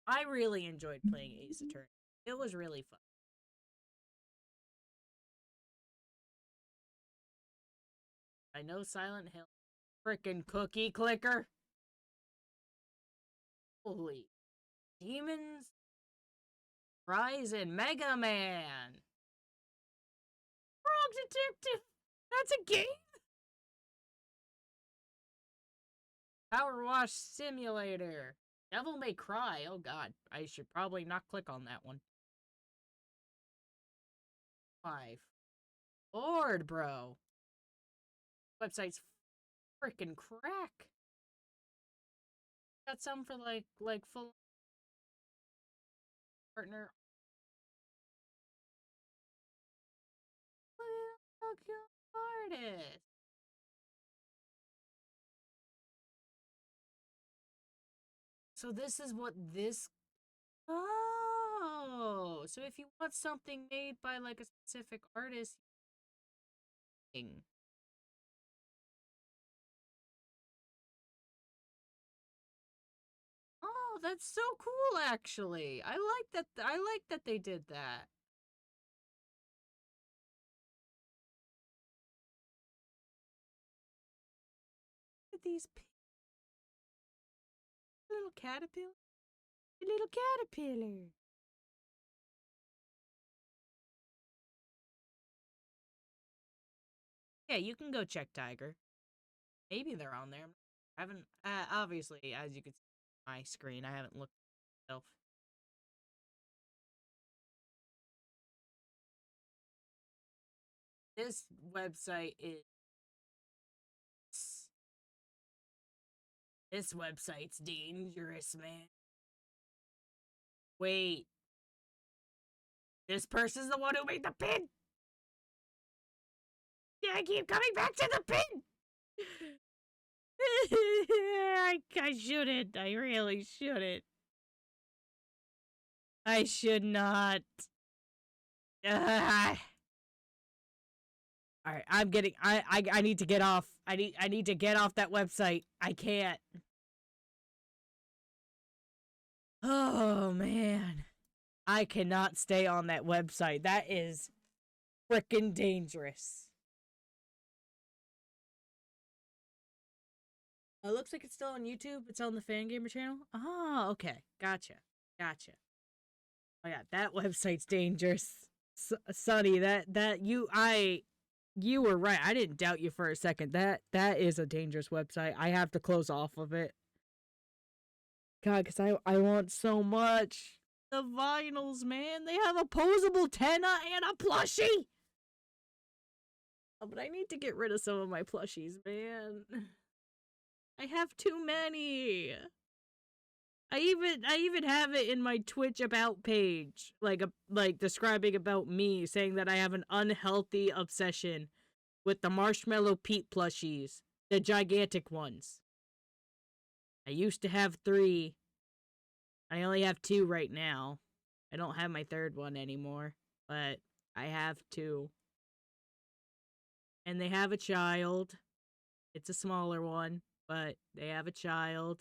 I really enjoyed playing Ace Attorney. It was really fun. I know Silent Hill. Frickin' cookie clicker. Holy demons. Rise in Mega Man. Frog Detective. That's a game. Power Wash Simulator. Devil May Cry. Oh god, I should probably not click on that one. 5. Lord, bro. Website's freaking crack. Got some for like full partner. Artist. So this is what this. Oh, so if you want something made by like a specific artist. Oh, that's so cool actually. I like that they did that. Look at these little caterpillar. A little caterpillar. Yeah, you can go check Tiger. Maybe they're on there. I haven't obviously, as you can see on my screen, I haven't looked myself. This website is This website's dangerous, man. Wait. This person's the one who made the pin? Yeah, I keep coming back to the pin! I shouldn't. I really shouldn't. I should not. Alright, I'm getting I need to get off. I need to get off that website. I can't. Oh man. I cannot stay on that website. That is freaking dangerous. It looks like it's still on YouTube. It's on the Fangamer channel. Oh, okay. Gotcha. Gotcha. Oh yeah, that website's dangerous. Sonny, you were right. I didn't doubt you for a second. That is a dangerous website. I have to close off of it. God, because I want so much. The vinyls, man. They have a posable Tenna and a plushie. Oh, but I need to get rid of some of my plushies, man. I have too many. I even have it in my Twitch about page, like describing about me, saying that I have an unhealthy obsession with the Marshmallow Pete plushies, the gigantic ones. I used to have 3. I only have 2 right now. I don't have my third one anymore, but I have 2. And they have a child. It's a smaller one, but they have a child.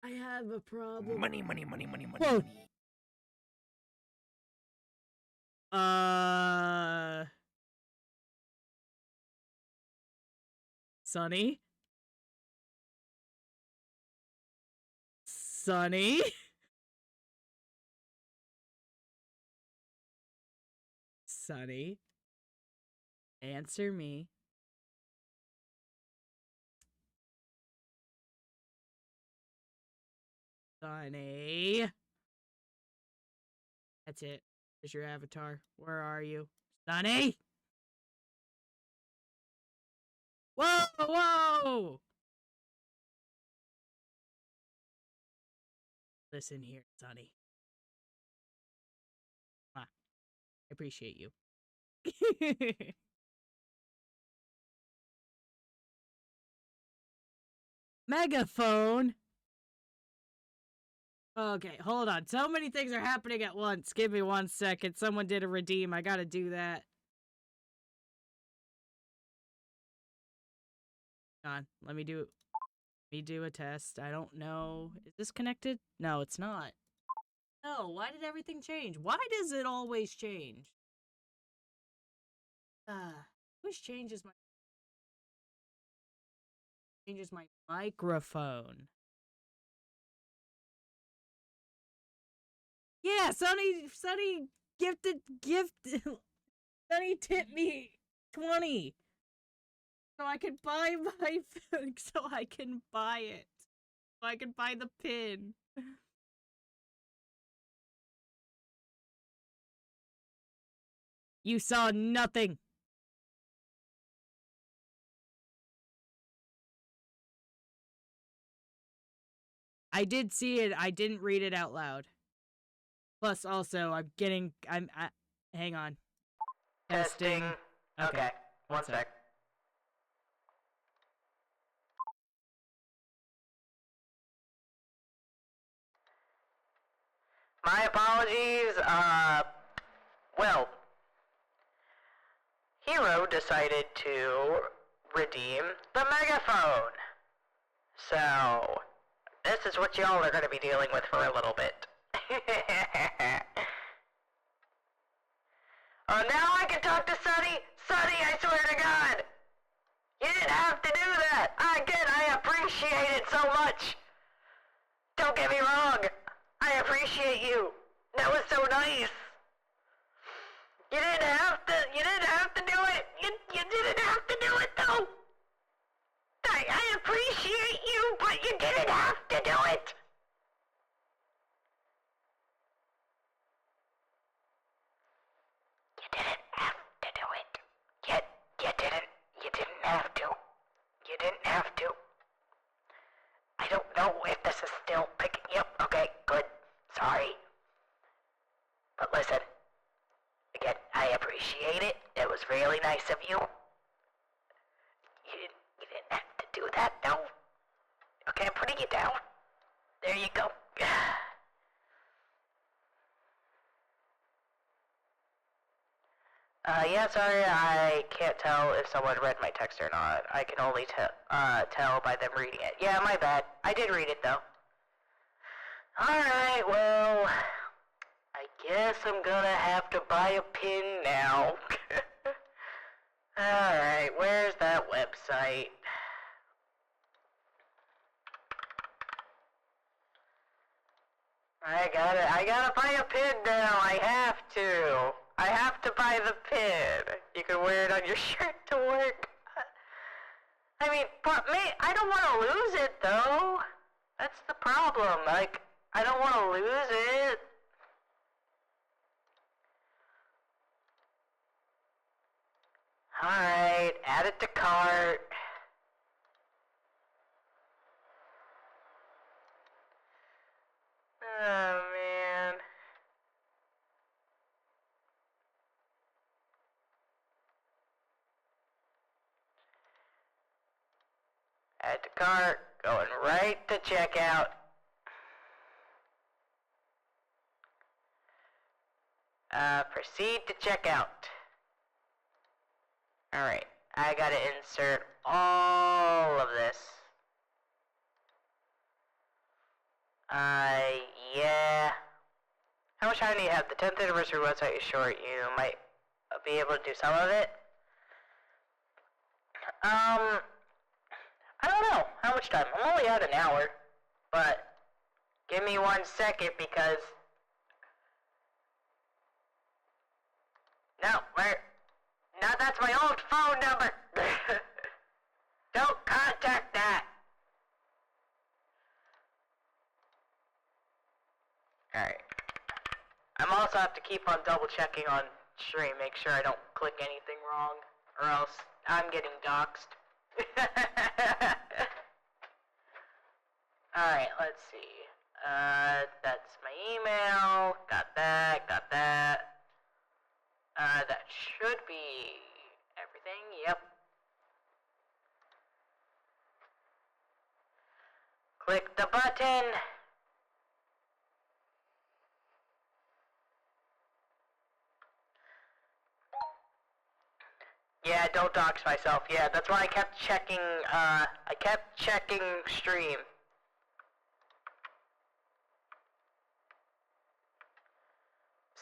I have a problem. Money, money, money, money, money, Whoa. money. Sonny? Sonny? Sonny? Answer me. Sonny? That's it. There's your avatar. Where are you? Sonny? Whoa! Whoa! Listen here, Sonny. I appreciate you. Megaphone? Okay, hold on. So many things are happening at once. Give me 1 second. Someone did a redeem. I gotta do that. Hang on. Let me do a test. I don't know. Is this connected? No, it's not. No, why did everything change? Why does it always change? Which changes my microphone. Yeah, Sonny Sonny tipped me 20 so I could buy my so I can buy it. So I can buy the pin. You saw nothing. I did see it. I didn't read it out loud. Plus, also, hang on. Testing. Okay, 1 sec. My apologies, well, Hero decided to redeem the megaphone. So, this is what y'all are going to be dealing with for a little bit. Oh, now I can talk to Sonny. Sonny, I swear to God. You didn't have to do that. I appreciate it so much. Don't get me wrong. I appreciate you. That was so nice. You didn't have to do it. You didn't have to do it, though. I appreciate you, but you didn't have to do it. You didn't have to do it. You didn't have to. You didn't have to. I don't know if this is still picking you up. Okay, good. Sorry. But listen, again, I appreciate it. It was really nice of you. You didn't have to do that, no. Okay, I'm putting you down. There you go. Yeah, sorry, I can't tell if someone read my text or not. I can only tell by them reading it. Yeah, my bad. I did read it, though. Alright, well, I guess I'm gonna have to buy a pin now. Alright, where's that website? I gotta buy a pin now. I have to buy the pin. You can wear it on your shirt to work. I mean, but me, I don't want to lose it though. That's the problem. Like, I don't want to lose it. Alright, add it to cart. Oh, man. Add to cart, going right to checkout. Proceed to checkout. Alright, I gotta insert all of this. Yeah. How much time do you have? The 10th anniversary website is short. You might be able to do some of it. I don't know. How much time? I'm only at an hour. But, give me 1 second because... No, that's my old phone number. Don't contact that. Alright. I'm also have to keep on double checking on stream, make sure I don't click anything wrong, or else I'm getting doxxed. Alright, let's see. That's my email. Got that, got that. That should be everything. Yep. Click the button. Yeah, don't dox myself. Yeah, that's why I kept checking, stream.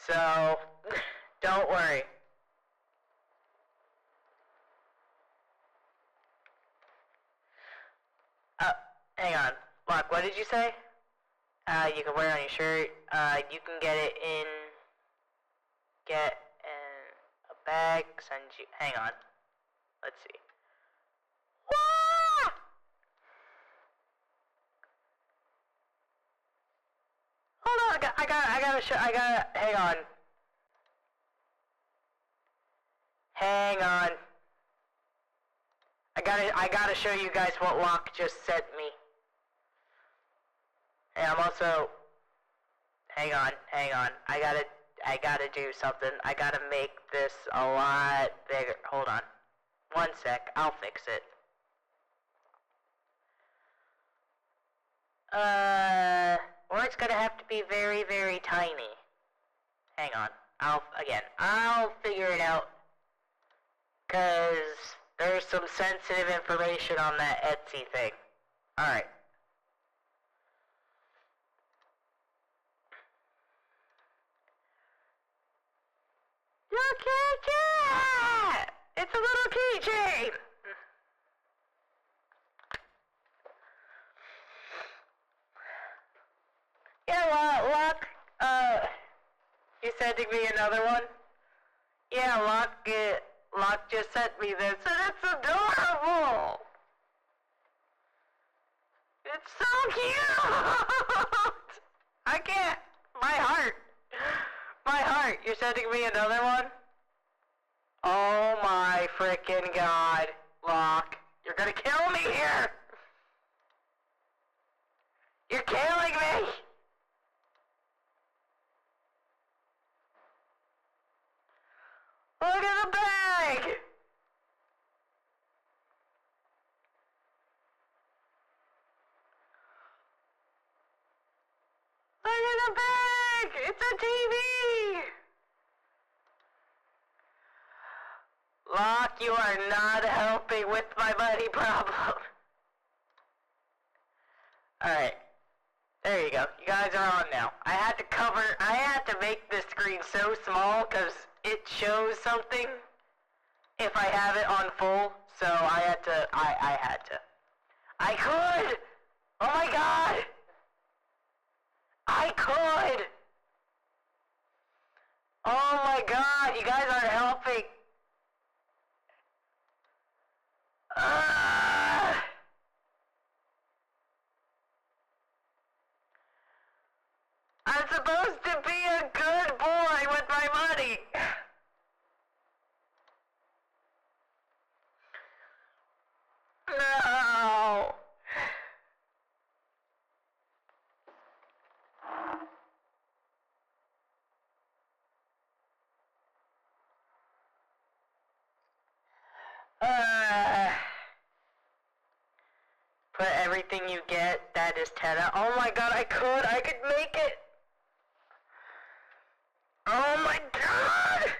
So, don't worry. Hang on. Look, what did you say? You can wear it on your shirt. You can get it in... Get in a bag, send you... Hang on. Let's see. Wah! Hold on, hang on. Hang on. I gotta show you guys what Locke just sent me. And I'm also... Hang on. I gotta do something. I gotta make this a lot bigger. Hold on. 1 sec. I'll fix it. Or it's gonna have to be very, very tiny. Hang on. I'll figure it out. 'Cause there's some sensitive information on that Etsy thing. Alright. Look at that! It's a little keychain! Yeah, Locke, you sending me another one? Yeah, Locke just sent me this, and it's adorable! It's so cute! I can't, my heart, you're sending me another one? Oh my frickin' god, Locke, you're gonna kill me here! You're killing me! Look at the bag! Look at the bag! It's a TV! Locke, you are not helping with my money problem. Alright. There you go. You guys are on now. I had to make this screen so small because it shows something if I have it on full, so I had to. I could! Oh my god! I could! Oh my god, you guys aren't helping. I'm supposed to be a good boy with my money. No. Put everything you get, that is 10. Oh my god, I could make it. Oh my god!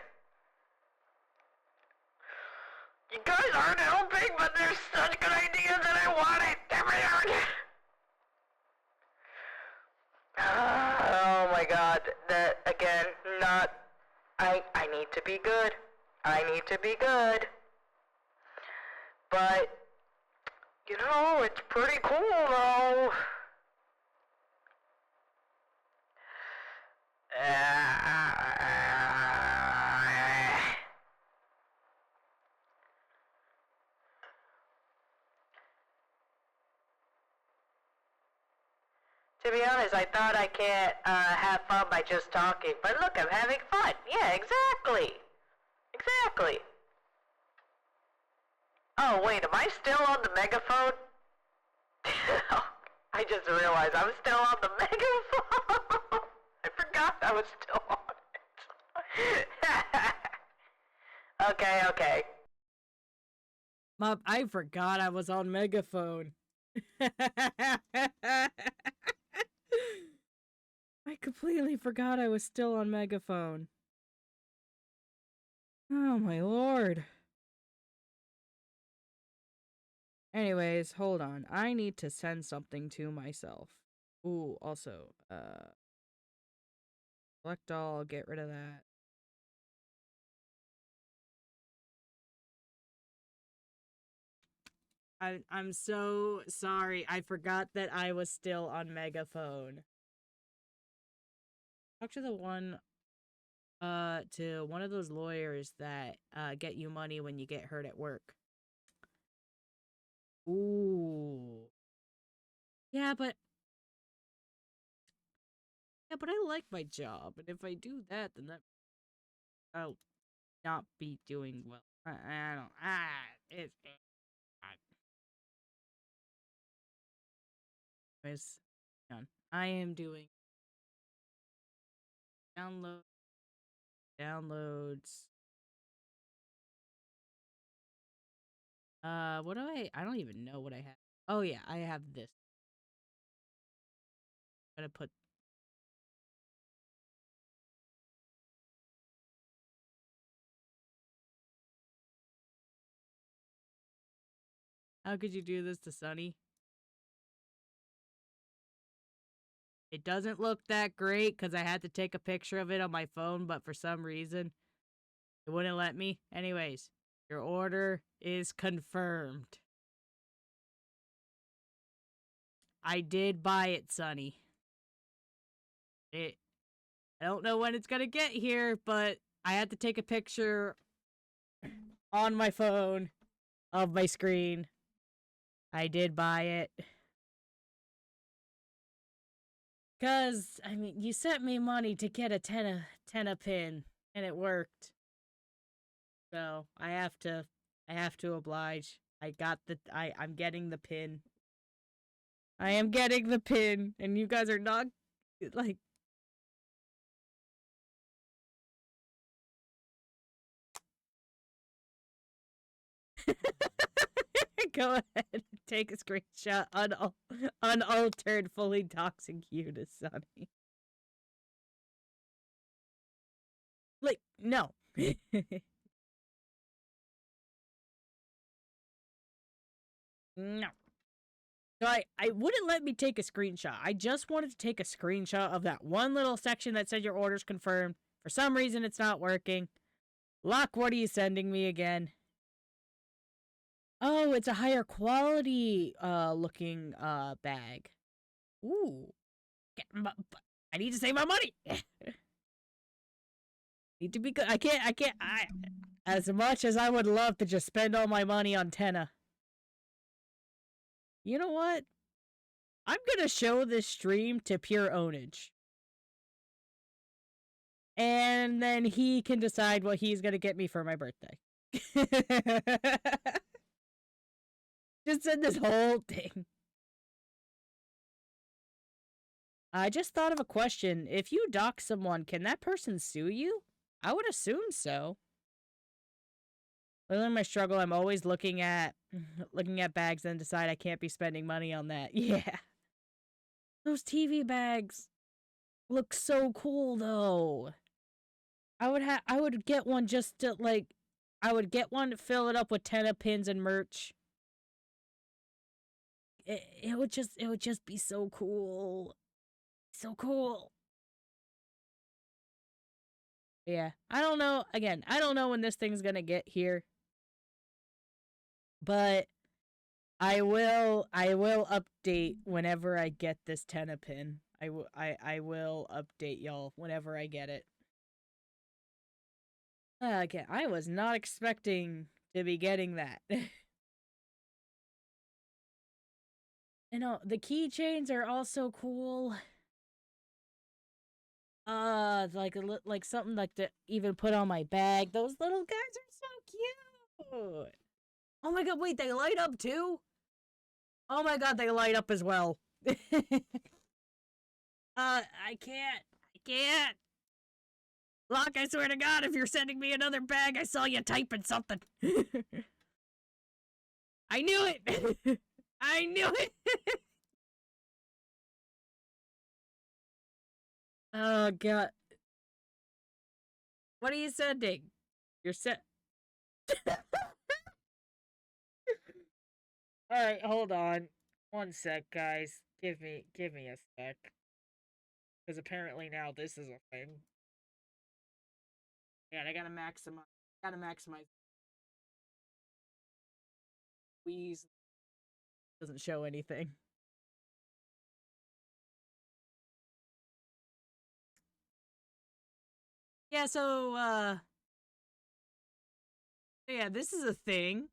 god, that again, not, I need to be good. I need to be good. But, you know, it's pretty cool though. To be honest, I thought I can't have fun by just talking, but look, I'm having fun. Yeah, exactly. Exactly. Oh, wait, am I still on the megaphone? I just realized I'm still on the megaphone. I forgot I was still on it. Okay. Mom, I forgot I was on megaphone. I completely forgot I was still on megaphone. Oh my lord. Anyways, hold on. I need to send something to myself. Ooh, also, select all, get rid of that. I'm so sorry. I forgot that I was still on megaphone. Talk to one of those lawyers that get you money when you get hurt at work. Ooh. Yeah, but I like my job, and if I do that, then I'll not be doing well. I don't. It's. Anyways, hang on. I am doing downloads. What do I don't even know what I have. Oh yeah, I have this. I'm gonna put. How could you do this to Sunny? It doesn't look that great because I had to take a picture of it on my phone, but for some reason, it wouldn't let me. Anyways, your order is confirmed. I did buy it, Sunny. I don't know when it's gonna get here, but I had to take a picture on my phone of my screen. I did buy it. Cause, I mean, you sent me money to get a 10 pin, and it worked. So, I have to oblige. I'm getting the pin. I am getting the pin, and you guys are not, like... Go ahead, take a screenshot, unaltered, fully doxing you to Sunny. Like, no. No. So I wouldn't let me take a screenshot. I just wanted to take a screenshot of that one little section that said your order's confirmed. For some reason, it's not working. Locke, what are you sending me again? Oh, it's a higher quality looking bag. Ooh. I need to save my money. Need to be good. As much as I would love to just spend all my money on Tenna. You know what? I'm gonna show this stream to Pure Ownage. And then he can decide what he's gonna get me for my birthday. Just send this whole thing. I just thought of a question. If you dox someone, can that person sue you? I would assume so. Literally my struggle, I'm always looking at bags and decide I can't be spending money on that. Yeah. Those TV bags look so cool though. I would get one just to I would get one to fill it up with Tenna pins and merch. It would just be so cool. So cool. Yeah, I don't know. Again, I don't know when this thing's gonna get here, but I will update whenever I get this Tenapin. I will update y'all whenever I get it. Okay, I was not expecting to be getting that. You know, the keychains are also cool. Like something like to even put on my bag. Those little guys are so cute. Oh my god, wait, they light up too? Oh my god, they light up as well. I can't. I can't. Locke, I swear to god, if you're sending me another bag, I saw you typing something. I knew it! I knew it! Oh god. What are you sending? You're set. Alright, hold on. One sec, guys. Give me a sec. Because apparently now this is a thing. Yeah, I gotta maximize. Please. Doesn't show anything. Yeah, so, yeah, this is a thing.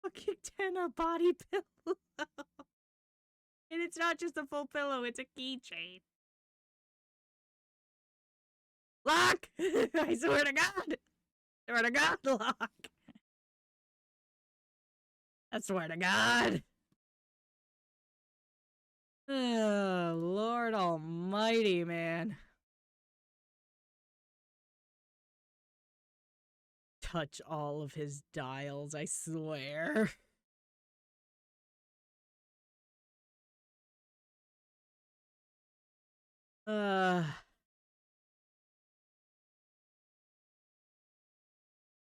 Fucking 10 a body pillow. And it's not just a full pillow, it's a keychain. Lock! I swear to God! Swear to God, Lock! I swear to God! Oh, Lord almighty, man. Touch all of his dials, I swear. I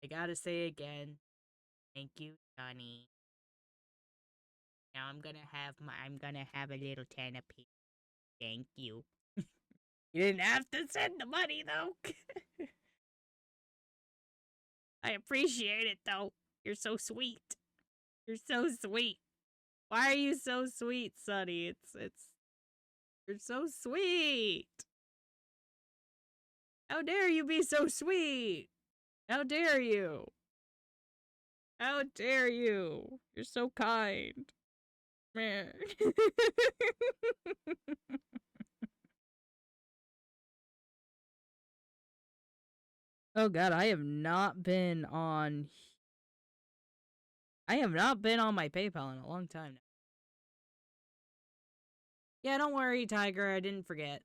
gotta say again, thank you, Johnny. Now I'm gonna have a little Tenapin. Thank you. You didn't have to send the money, though. I appreciate it, though. You're so sweet. You're so sweet. Why are you so sweet, Sonny? You're so sweet. How dare you be so sweet? How dare you? How dare you? You're so kind. Man. Oh god, I have not been on my PayPal in a long time now. Yeah, don't worry, Tiger, I didn't forget.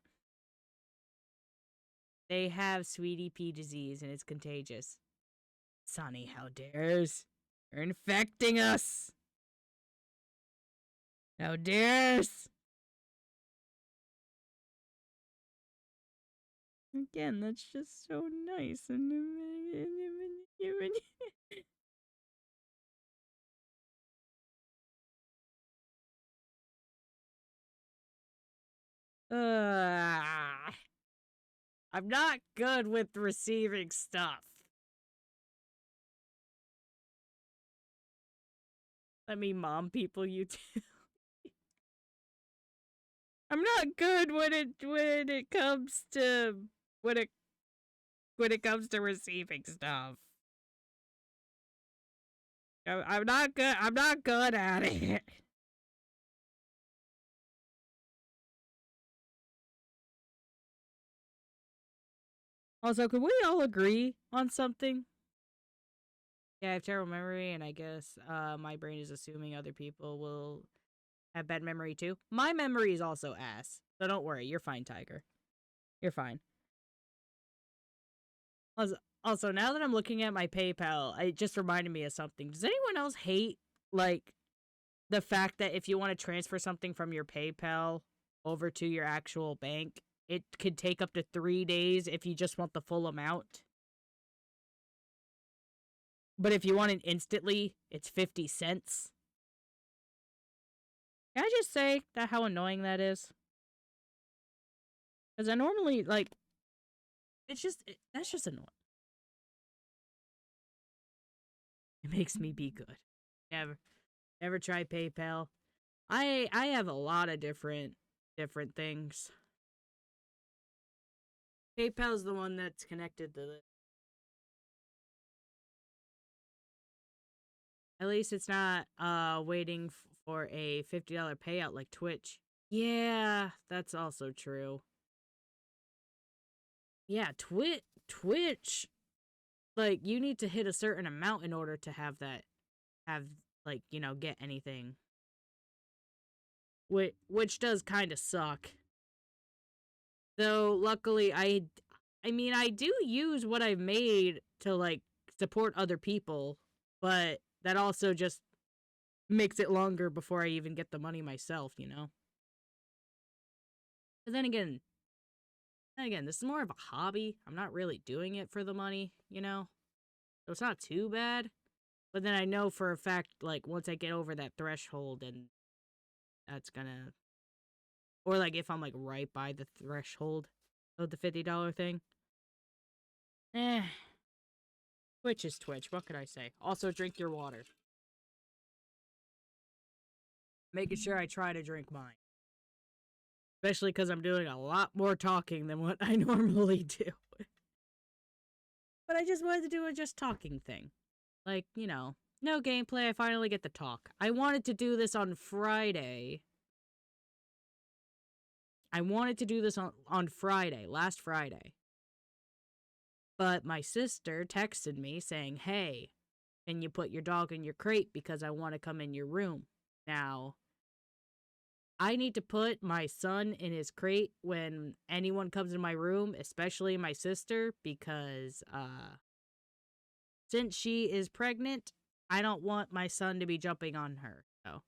They have Sweetie Pea disease and it's contagious. Sonny, how dares? You're infecting us! How dares? Again, that's just so nice. I'm not good with receiving stuff. Let me mom people you too. I'm not good when it comes to when it comes to receiving stuff. I'm not good. I'm not good at it. Also, could we all agree on something? Yeah, I have terrible memory, and I guess my brain is assuming other people will have bad memory too. My memory is also ass, so don't worry. You're fine, Tiger. You're fine. Also, now that I'm looking at my PayPal, it just reminded me of something. Does anyone else hate, like, the fact that if you want to transfer something from your PayPal over to your actual bank, it could take up to 3 days if you just want the full amount? But if you want it instantly, it's 50 cents. Can I just say that how annoying that is? Because I normally, like, it's just, that's just annoying. It makes me be good. Never try PayPal. I have a lot of different things. PayPal's the one that's connected to this. At least it's not waiting for a $50 payout like Twitch. Yeah, that's also true. Yeah, Twitch, like, you need to hit a certain amount in order to have that, like, you know, get anything. Which does kind of suck. Though, luckily, I mean, I do use what I've made to, like, support other people, but that also just makes it longer before I even get the money myself, you know? But then again, this is more of a hobby. I'm not really doing it for the money, you know? So it's not too bad. But then I know for a fact, like, once I get over that threshold, and that's gonna... Or, like, if I'm, like, right by the threshold of the $50 thing. Twitch is Twitch. What could I say? Also, drink your water. Making sure I try to drink mine. Especially because I'm doing a lot more talking than what I normally do. But I just wanted to do a just talking thing. Like, you know, no gameplay, I finally get to talk. I wanted to do this on Friday. On Friday, last Friday. But my sister texted me saying, hey, can you put your dog in your crate because I want to come in your room? Now, I need to put my son in his crate when anyone comes in my room, especially my sister, because since she is pregnant, I don't want my son to be jumping on her. So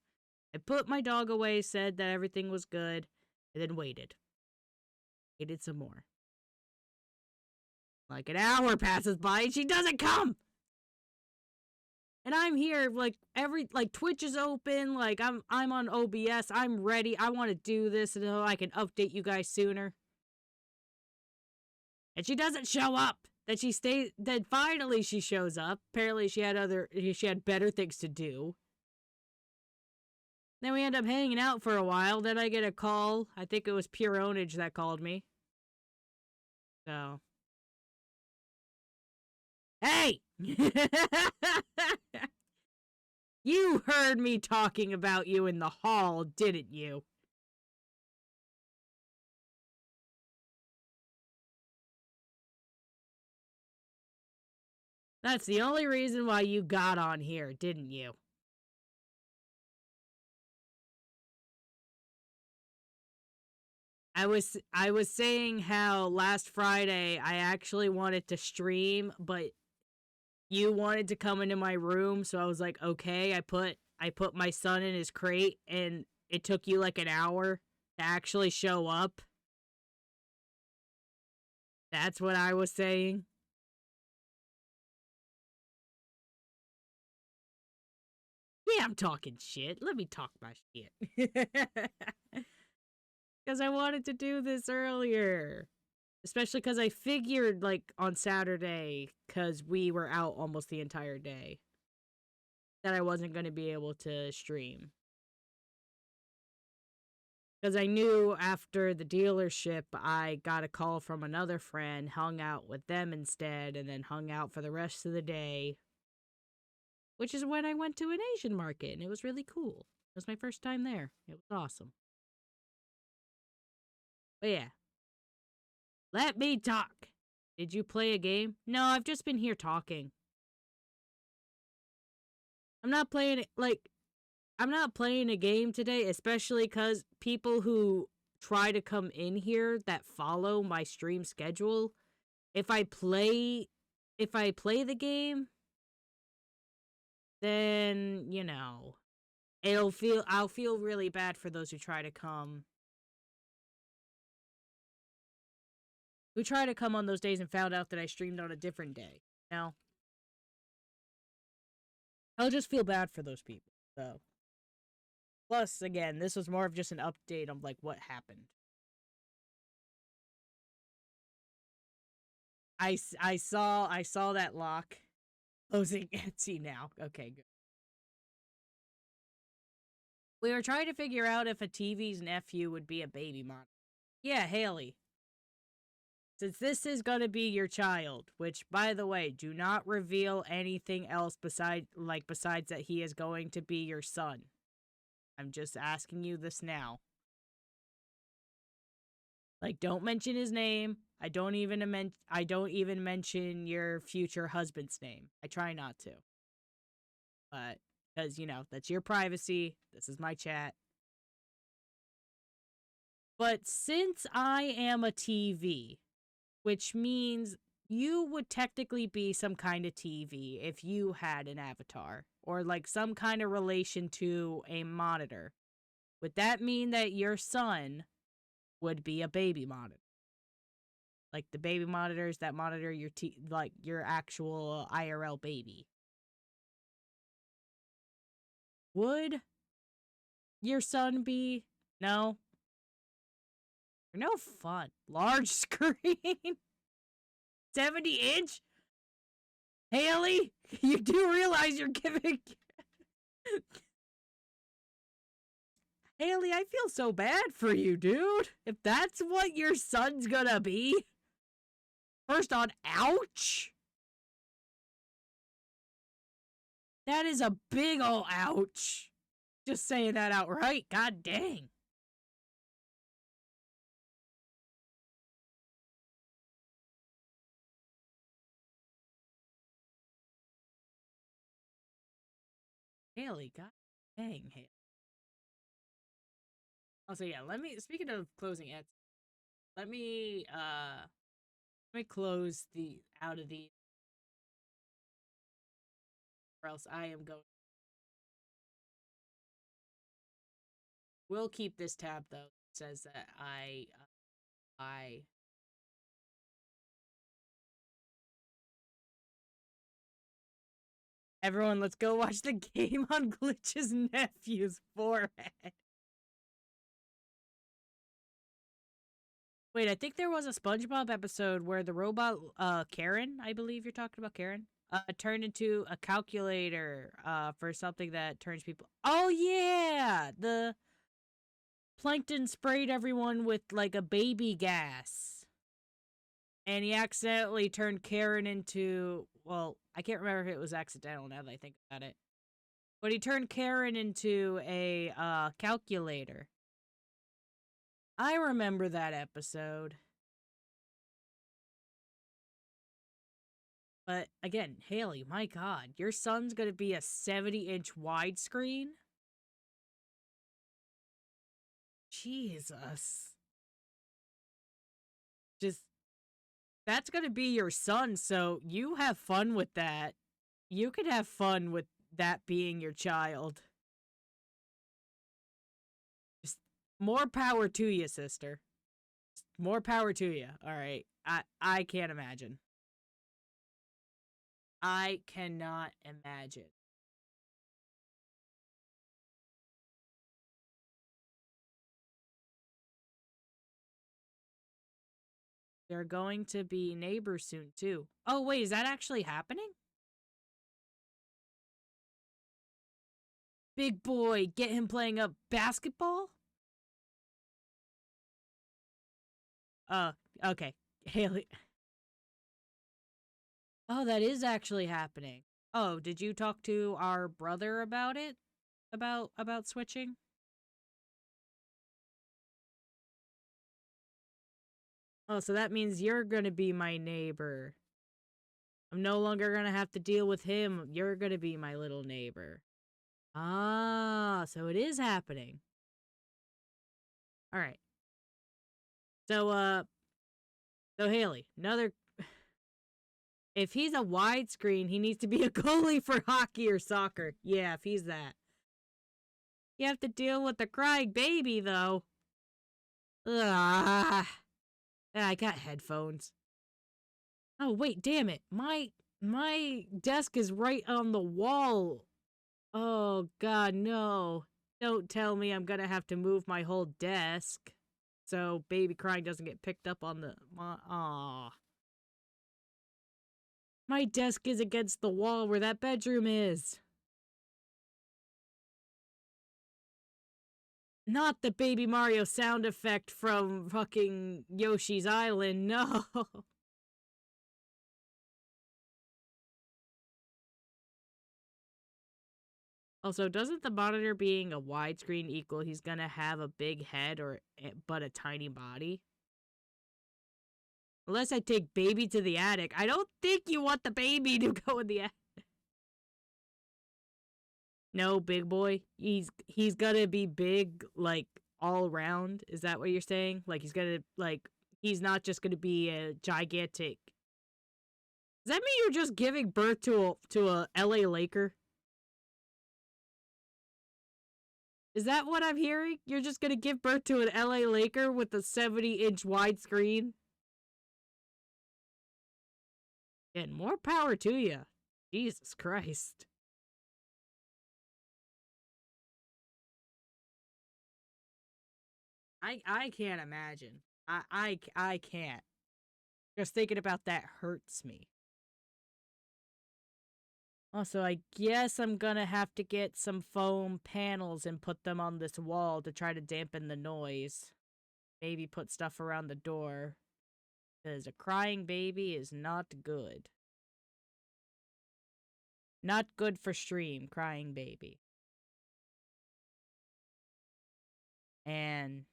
I put my dog away, said that everything was good, and then waited. Waited some more. Like an hour passes by and she doesn't come! And I'm here, like, Twitch is open, like, I'm on OBS, I'm ready, I want to do this so I can update you guys sooner. And she doesn't show up! Then finally she shows up. Apparently she had better things to do. Then we end up hanging out for a while, then I get a call. I think it was Pure Ownage that called me. So. Hey! You heard me talking about you in the hall, didn't you? That's the only reason why you got on here, didn't you? I was saying how last Friday I actually wanted to stream, but you wanted to come into my room, so I was like, okay, I put my son in his crate, and it took you like an hour to actually show up. That's what I was saying. Yeah, I'm talking shit. Let me talk my shit. Because I wanted to do this earlier. Especially because I figured, like, on Saturday, because we were out almost the entire day, that I wasn't going to be able to stream. Because I knew after the dealership, I got a call from another friend, hung out with them instead, and then hung out for the rest of the day. Which is when I went to an Asian market, and it was really cool. It was my first time there. It was awesome. But yeah. Let me talk. Did you play a game? No, I've just been here talking. I'm not playing it, like, I'm not playing a game today, especially because people who try to come in here that follow my stream schedule, if I play the game, then, you know, I'll feel really bad for those who try to come. Who try to come on those days and found out that I streamed on a different day, you know? I'll just feel bad for those people. So, plus, again, this was more of just an update of like what happened. I saw that lock closing Etsy now. Okay, good. We were trying to figure out if a TV's nephew would be a baby monitor. Yeah, Haley. Since this is going to be your child, which, by the way, do not reveal anything else besides that he is going to be your son. I'm just asking you this now. Like, don't mention his name. I don't even mention your future husband's name. I try not to. But, because, you know, that's your privacy. This is my chat. But since I am a TV, which means you would technically be some kind of TV if you had an avatar, or like some kind of relation to a monitor. Would that mean that your son would be a baby monitor? Like the baby monitors that monitor your like your actual IRL baby. Would your son be? No. No fun. Large screen. 70-inch? Haley, you do realize you're giving... Haley, I feel so bad for you, dude. If that's what your son's gonna be. First on, ouch. That is a big ol' ouch. Just saying that outright. God dang. Haley, god dang, Haley. Also, yeah, speaking of closing ads, let me close out of the, or else I am going. We'll keep this tab, though. It says that I Everyone, let's go watch the game on Glitch's nephew's forehead. Wait, I think there was a SpongeBob episode where the robot, Karen, I believe you're talking about Karen, turned into a calculator, for something that turns people... Oh, yeah! The Plankton sprayed everyone with, like, a baby gas. And he accidentally turned Karen into... Well, I can't remember if it was accidental now that I think about it. But he turned Karen into a, calculator. I remember that episode. But again, Haley, my god, your son's gonna be a 70-inch widescreen? Jesus. Just, that's gonna be your son, so you have fun with that. You can have fun with that being your child. Just more power to you, sister. More power to you. Alright. I can't imagine. I cannot imagine. They're going to be neighbors soon, too. Oh, wait, is that actually happening? Big boy, get him playing up basketball? Okay. Haley. Oh, that is actually happening. Oh, did you talk to our brother about it? About switching? Oh, so that means you're gonna be my neighbor. I'm no longer gonna have to deal with him. You're gonna be my little neighbor. Ah, so it is happening. Alright. So Haley, if he's a widescreen, he needs to be a goalie for hockey or soccer. Yeah, if he's that. You have to deal with the crying baby, though. Ah, I got headphones. Oh, wait, damn it. My desk is right on the wall Oh, God, no. Don't tell me I'm gonna have to move my whole desk so baby crying doesn't get picked up on the... Aw. My desk is against the wall where that bedroom is. Not the Baby Mario sound effect from fucking Yoshi's Island, no. Also, doesn't the monitor being a widescreen equal he's gonna have a big head but a tiny body? Unless I take baby to the attic. I don't think you want the baby to go in the attic. No, big boy. He's gonna be big, like, all around. Is that what you're saying? Like, he's not just gonna be a gigantic... Does that mean you're just giving birth to a LA Laker? Is that what I'm hearing? You're just gonna give birth to an LA Laker with a 70-inch widescreen? And more power to you. Jesus Christ. I can't imagine. I can't. Just thinking about that hurts me. Also, I guess I'm gonna have to get some foam panels and put them on this wall to try to dampen the noise. Maybe put stuff around the door. Because a crying baby is not good. Not good for stream, crying baby. And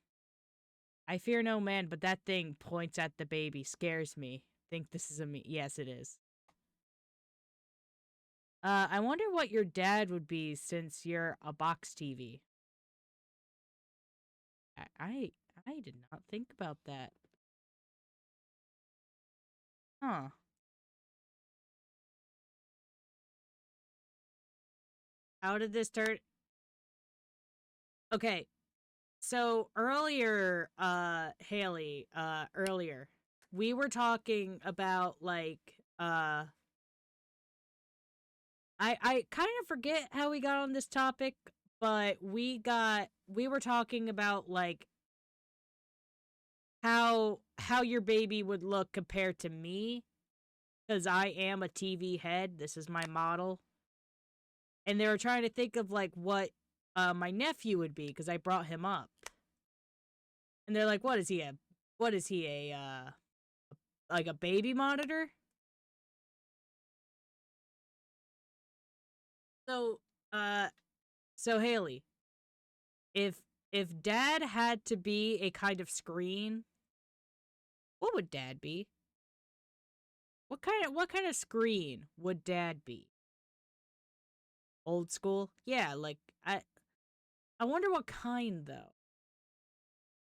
I fear no man, but that thing points at the baby, scares me. Think this is a me? Yes, it is. I wonder what your dad would be since you're a box TV. I did not think about that. Huh. How did this turn? Okay. So earlier, Haley, earlier, we were talking about, like, I kind of forget how we got on this topic, but we were talking about, like, how your baby would look compared to me, because I am a TV head. This is my model. And they were trying to think of, like, what my nephew would be, because I brought him up. And they're like, what is he, like a baby monitor? So, so Haley, if dad had to be a kind of screen, what would dad be? What kind of screen would dad be? Old school? Yeah, like, I wonder what kind, though.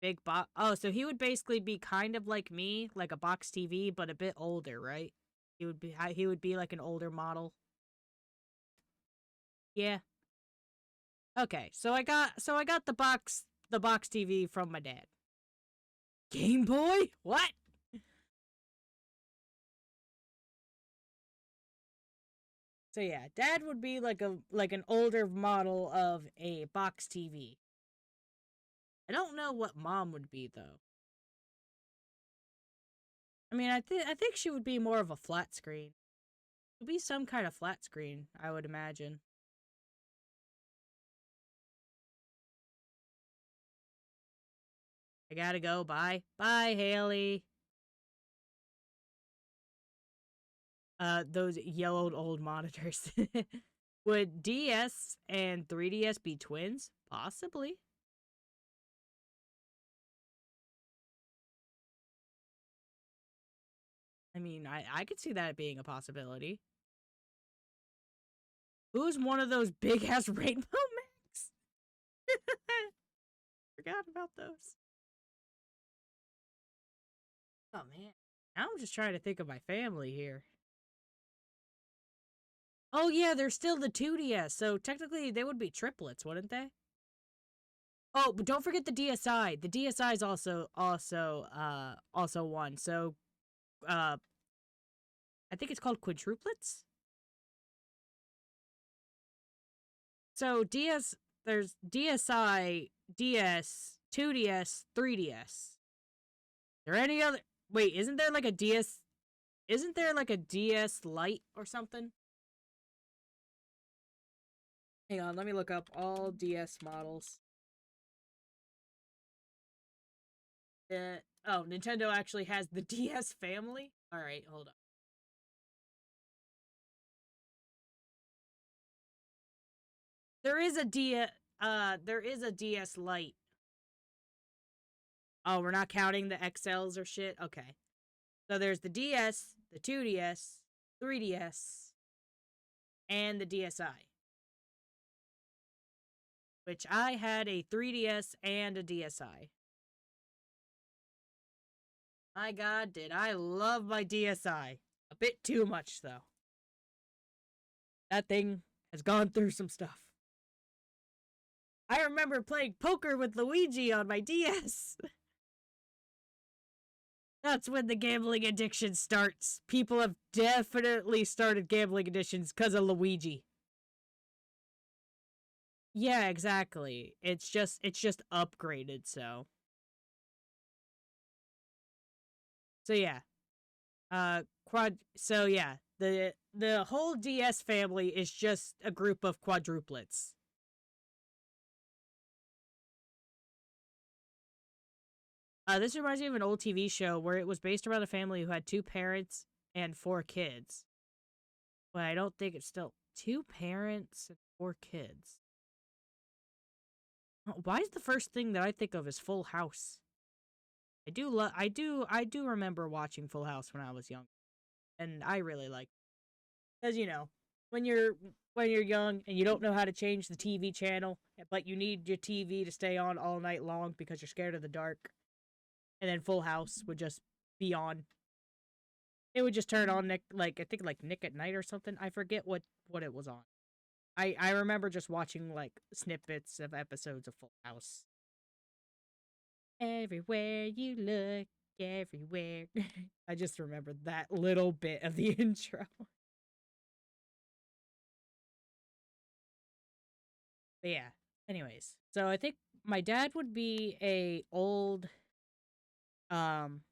Big box. Oh, so he would basically be kind of like me, like a box TV, but a bit older, right? He would be like an older model. Yeah. Okay, so I got the box TV from my dad. Game Boy? What? So yeah, dad would be like an older model of a box TV. I don't know what mom would be, though. I mean, I think she would be more of a flat screen. It would be some kind of flat screen, I would imagine. I gotta go. Bye. Bye, Haley. Those yellowed old monitors. Would DS and 3DS be twins? Possibly. I mean, I could see that being a possibility. Who's one of those big-ass Rainbow Max? Forgot about those. Oh, man. Now I'm just trying to think of my family here. Oh, yeah, they're still the 2DS, so technically they would be triplets, wouldn't they? Oh, but don't forget the DSi. The DSi is also one. So, I think it's called quadruplets? So there's DSi, DS, 2DS, 3DS. There any other? Wait, isn't there like a DS? Isn't there like a DS Lite or something? Hang on, let me look up all DS models. Oh, Nintendo actually has the DS family? Alright, hold on. There is a DS Lite. Oh, we're not counting the XLs or shit? Okay. So there's the DS, the 2DS, 3DS, and the DSi. Which I had a 3DS and a DSi. My god, did I love my DSi. A bit too much, though. That thing has gone through some stuff. I remember playing poker with Luigi on my DS. That's when the gambling addiction starts. People have definitely started gambling addictions because of Luigi. Yeah, exactly. It's just upgraded, so. So yeah. So yeah, the whole DS family is just a group of quadruplets. This reminds me of an old TV show where it was based around a family who had 2 parents and 4 kids. But I don't think it's still 2 parents and 4 kids. Why is the first thing that I think of is Full House? I do remember watching Full House when I was young, and I really liked it. Because, you know, when you're young and you don't know how to change the TV channel, but you need your TV to stay on all night long because you're scared of the dark, and then Full House would just be on. It would just turn on I think Nick at Night or something. I forget what it was on. I remember just watching like snippets of episodes of Full House. Everywhere you look, everywhere. I just remembered that little bit of the intro. But yeah. Anyways, so I think my dad would be um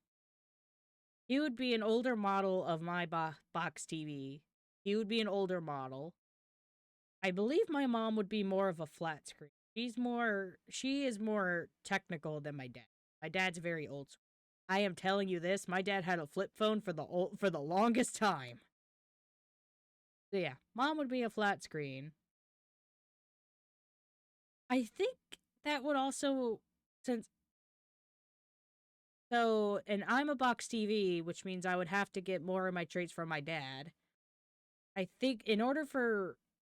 he would be an older model of my box TV. He would be an older model. I believe my mom would be more of a flat screen. She is more technical than my dad. My dad's very old school. I am telling you this, my dad had a flip phone for the longest time. So yeah, mom would be a flat screen. I think that would also and I'm a box TV, which means I would have to get more of my traits from my dad. I think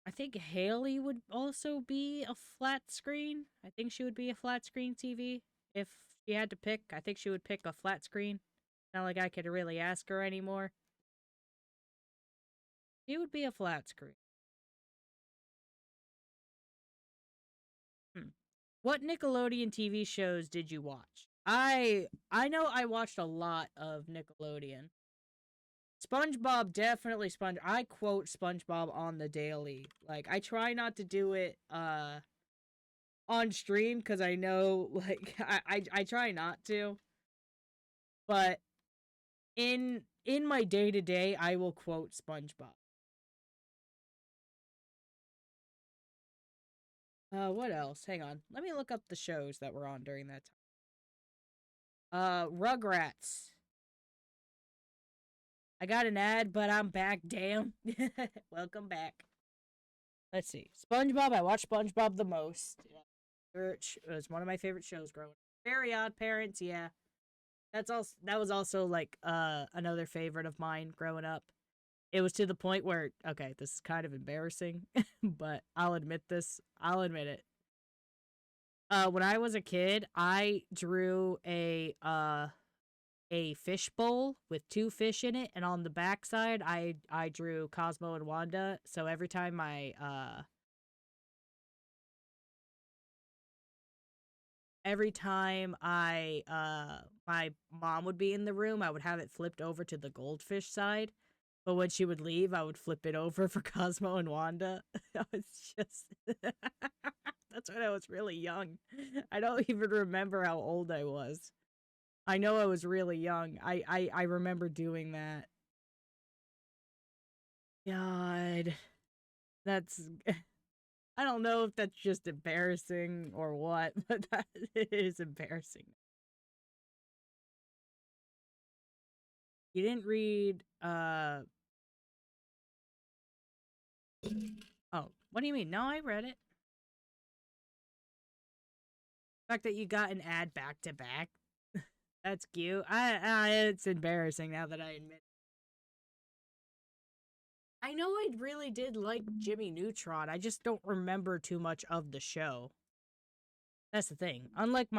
I think Haley would also be a flat screen. I think she would be a flat screen TV if she had to pick. I think she would pick a flat screen. Not like I could really ask her anymore. She would be a flat screen. What Nickelodeon TV shows did you watch? I know I watched a lot of Nickelodeon. SpongeBob, definitely I quote SpongeBob on the daily. Like, I try not to do it on stream because I know, like, I try not to. But in my day-to-day, I will quote SpongeBob. What else? Hang on. Let me look up the shows that were on during that time. Rugrats. I got an ad, but I'm back. Damn. Welcome back. Let's see. SpongeBob. I watched SpongeBob the most. It was one of my favorite shows growing up. Very Odd Parents. Yeah. That was also like another favorite of mine growing up. It was to the point where, okay, this is kind of embarrassing, but I'll admit this. I'll admit it. When I was a kid, I drew a fish bowl with 2 fish in it, and on the backside, I drew Cosmo and Wanda. So every time my my mom would be in the room, I would have it flipped over to the goldfish side. But when she would leave, I would flip it over for Cosmo and Wanda. I was just that's when I was really young. I don't even remember how old I was. I know I was really young. I remember doing that. God. That's I don't know if that's just embarrassing or what, but that is embarrassing. You didn't read oh, what do you mean? No, I read it. The fact that you got an ad back to back. That's cute. It's embarrassing now that I admit. I know I really did like Jimmy Neutron. I just don't remember too much of the show. That's the thing. Unlike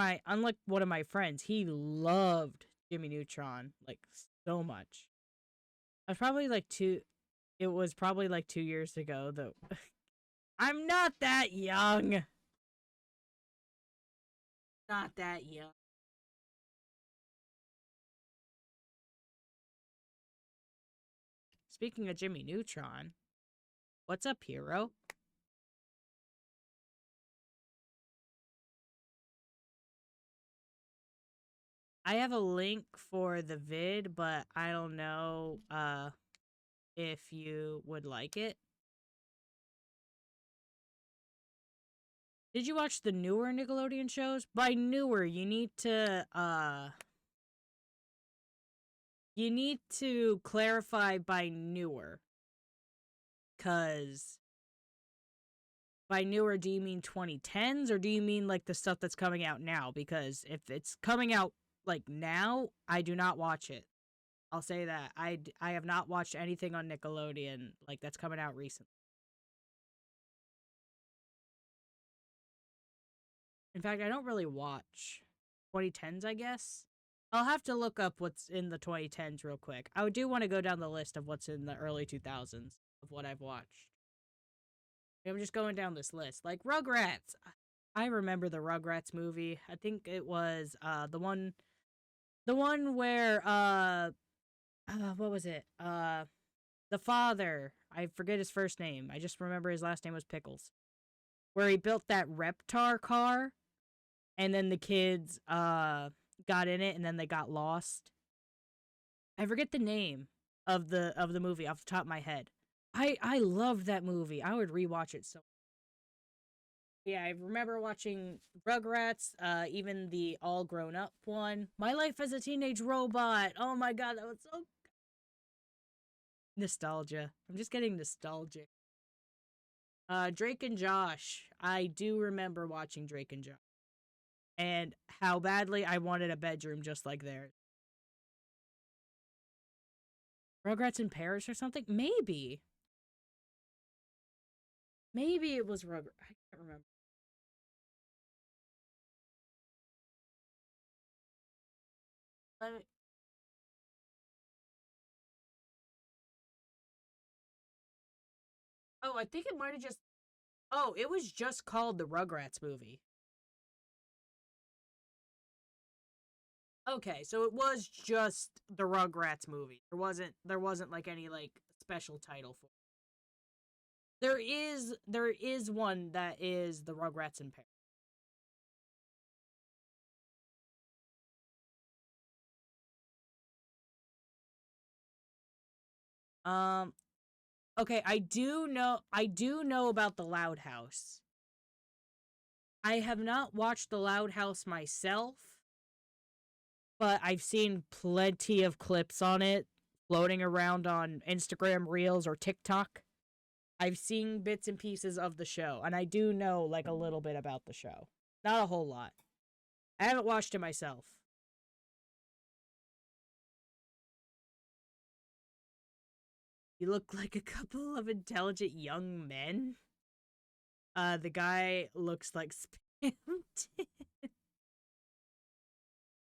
one of my friends, he loved Jimmy Neutron like so much. I was probably like it was probably like 2 years ago though. I'm not that young. Not that young. Speaking of Jimmy Neutron, what's up, hero? I have a link for the vid, but I don't know if you would like it. Did you watch the newer Nickelodeon shows? By newer, you need to clarify by newer. 'Cause by newer, do you mean 2010s or do you mean like the stuff that's coming out now? Because if it's coming out like now, I do not watch it. I'll say that. I have not watched anything on Nickelodeon like that's coming out recently. In fact, I don't really watch 2010s, I guess. I'll have to look up what's in the 2010s real quick. I do want to go down the list of what's in the early 2000s of what I've watched. I'm just going down this list. Like Rugrats. I remember the Rugrats movie. I think it was the one where what was it? The father. I forget his first name. I just remember his last name was Pickles. Where he built that Reptar car and then the kids got in it and then they got lost. I forget the name of the movie off the top of my head. I loved that movie. I would rewatch it so. Yeah, I remember watching Rugrats, even the all grown up one. My Life as a Teenage Robot. Oh my god, that was so nostalgia. I'm just getting nostalgic. Drake and Josh. I do remember watching Drake and Josh. And how badly I wanted a bedroom just like theirs. Rugrats in Paris or something? Maybe. Maybe it was Rugrats. I can't remember. Let me... Oh, I think it might have just... Oh, it was just called the Rugrats movie. Okay, so it was just the Rugrats movie. There wasn't like any like special title for it. There is one that is the Rugrats in Paris. Um okay, I do know about the Loud House. I have not watched the Loud House myself, but I've seen plenty of clips on it floating around on Instagram Reels or TikTok. I've seen bits and pieces of the show, and I do know like a little bit about the show. Not a whole lot. I haven't watched it myself. You look like a couple of intelligent young men. The guy looks like Spam.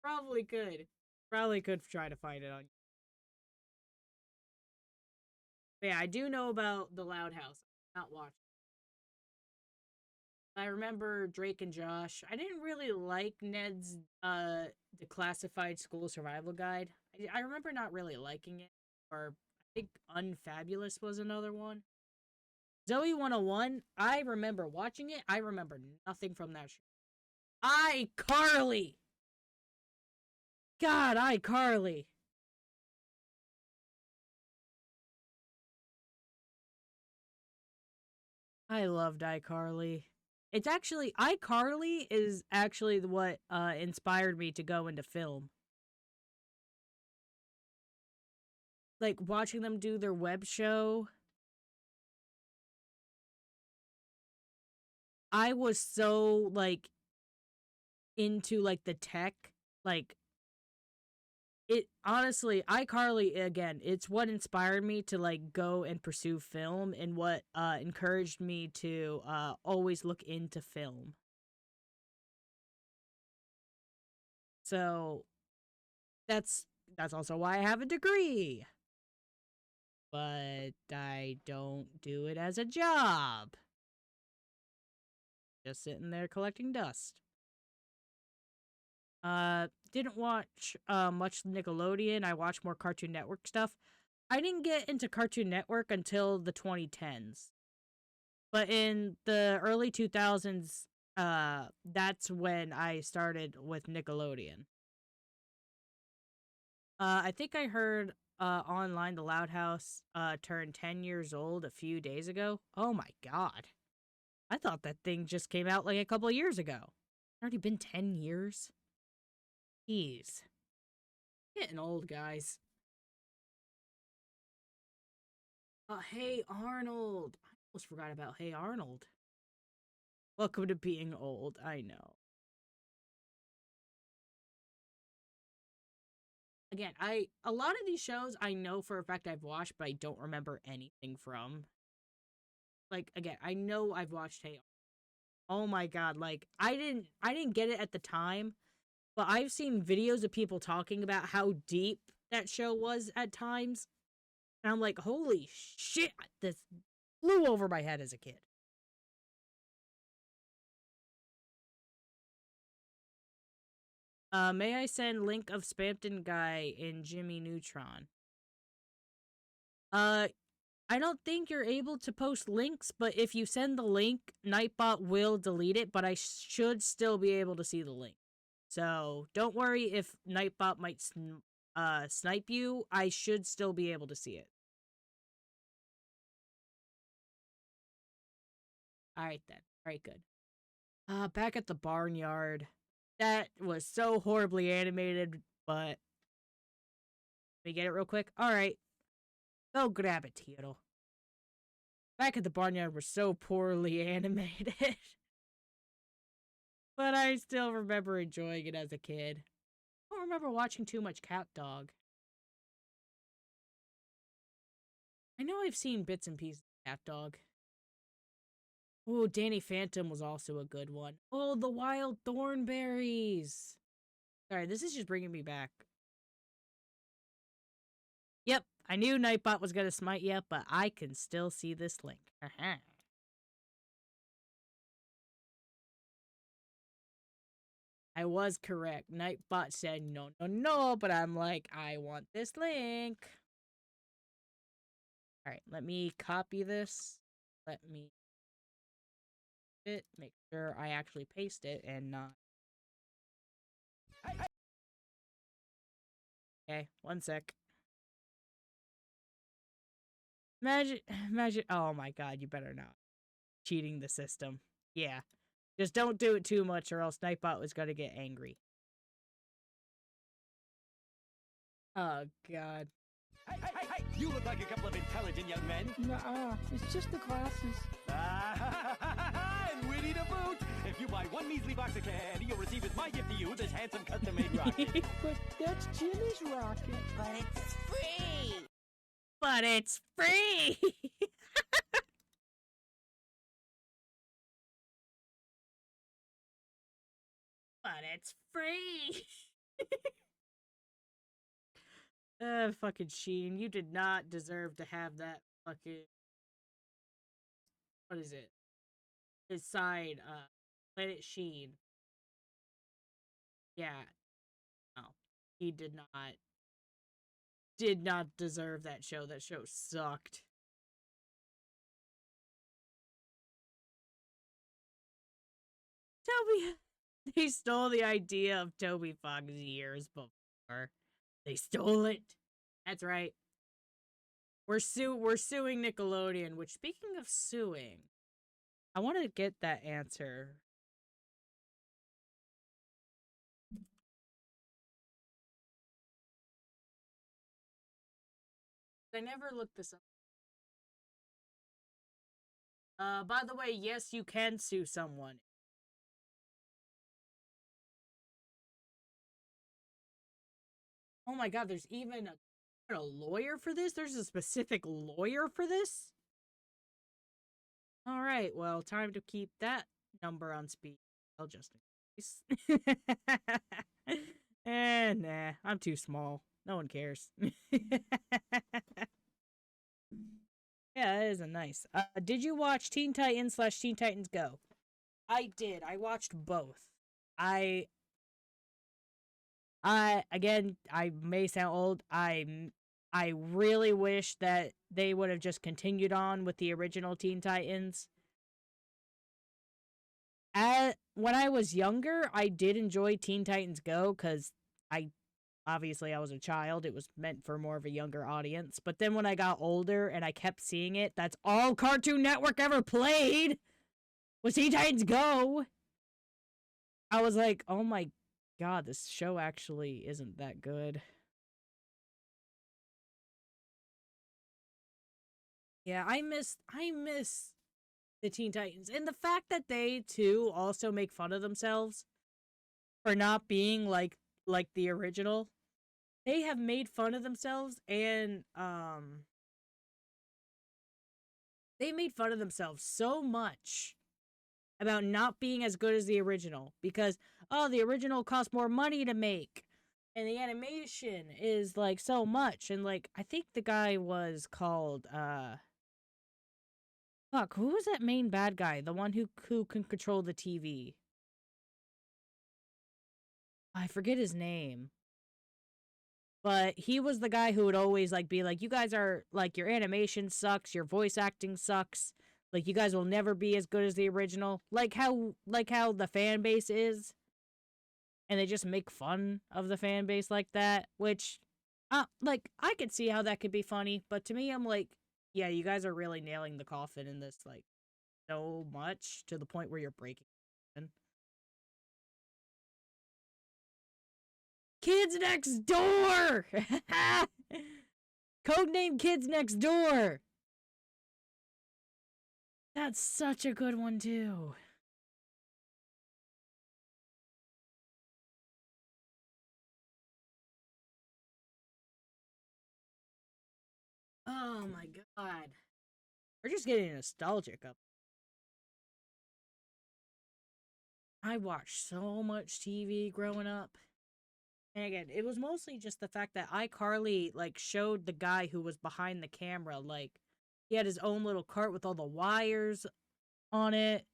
Probably could. Probably could try to find it on. But yeah, I do know about the Loud House. Not watched. I remember Drake and Josh. I didn't really like Ned's declassified school survival guide. I remember not really liking it, or think Unfabulous was another one. Zoe 101, I remember watching it. I remember nothing from that show. iCarly! God, iCarly! I loved iCarly. It's actually, iCarly is actually what inspired me to go into film. Like, watching them do their web show. I was so, like, into, like, the tech. Like, it, honestly, iCarly, again, it's what inspired me to, like, go and pursue film and what encouraged me to always look into film. So, that's also why I have a degree. But I don't do it as a job. Just sitting there collecting dust. Didn't watch much Nickelodeon. I watched more Cartoon Network stuff. I didn't get into Cartoon Network until the 2010s. But in the early 2000s, that's when I started with Nickelodeon. I think I heard online the Loud House turned 10 years old a few days ago. Oh my god. I thought that thing just came out like a couple of years ago. It's already been 10 years? Jeez. Getting old, guys. Hey Arnold. I almost forgot about Hey Arnold. Welcome to being old, I know. Again, a lot of these shows I know for a fact I've watched, but I don't remember anything from. Like, again, I know I've watched Hey. Oh my god, like I didn't get it at the time, but I've seen videos of people talking about how deep that show was at times. And I'm like, holy shit, this flew over my head as a kid. May I send link of Spampton guy in Jimmy Neutron? I don't think you're able to post links, but if you send the link, Nightbot will delete it, but I should still be able to see the link. So don't worry if Nightbot might snipe you. I should still be able to see it. Alright then. Alright, good. Back at the barnyard. That was so horribly animated, but... Let me get it real quick. Alright. Go grab it, Tito. Back at the barnyard was so poorly animated. But I still remember enjoying it as a kid. I don't remember watching too much Cat Dog. I know I've seen bits and pieces of Cat Dog. Oh, Danny Phantom was also a good one. Oh, the Wild Thornberries. Sorry, this is just bringing me back. Yep, I knew Nightbot was gonna smite you, but I can still see this link. I was correct. Nightbot said no, no, no, but I'm like, I want this link. Alright, let me copy this. Let me make sure I actually paste it and not. Okay, one sec. Imagine, oh my god, you better not. Cheating the system. Yeah. Just don't do it too much or else Nightbot was gonna get angry. Oh god. Hey! You look like a couple of intelligent young men. Nuh-uh. It's just the glasses. And witty to boot. If you buy one measly box of candy, you'll receive as my gift to you this handsome custom-made rocket. But that's Jimmy's rocket. But it's free! But it's free! But it's free! Fucking Sheen, you did not deserve to have that fucking... What is it? His side, Planet Sheen. Yeah. No. He did not did not deserve that show. That show sucked. Toby, they stole the idea of Toby Fox years before. They stole it. That's right. We're suing Nickelodeon, which, speaking of suing, I want to get that answer. I never looked this up. By the way, yes, you can sue someone. Oh my god, there's even a lawyer for this? There's a specific lawyer for this? Alright, well, time to keep that number on speed. Well, just in case. Nah, I'm too small. No one cares. Yeah, that isn't nice. Did you watch Teen Titans / Teen Titans Go? I did. I watched both. Again, I may sound old. I really wish that they would have just continued on with the original Teen Titans. When I was younger, I did enjoy Teen Titans Go because obviously I was a child. It was meant for more of a younger audience. But then when I got older and I kept seeing it, that's all Cartoon Network ever played was Teen Titans Go. I was like, oh my god, this show actually isn't that good. Yeah, I miss the Teen Titans. And the fact that they too also make fun of themselves for not being like the original. They have made fun of themselves, and they made fun of themselves so much about not being as good as the original because, oh, the original cost more money to make and the animation is like so much. And like, I think the guy was called fuck, who was that main bad guy, the one who can control the TV? I forget his name, but he was the guy who would always like be like, you guys are like, your animation sucks, your voice acting sucks, like you guys will never be as good as the original, like how the fan base is. And they just make fun of the fan base like that, which like, I could see how that could be funny, but to me, I'm like, yeah, you guys are really nailing the coffin in this, like, so much to the point where you're breaking it. Kids Next Door! Codename Kids Next Door! That's such a good one, too. Oh my god. We're just getting nostalgic up. I watched so much TV growing up. And again, it was mostly just the fact that iCarly, like, showed the guy who was behind the camera, like, he had his own little cart with all the wires on it.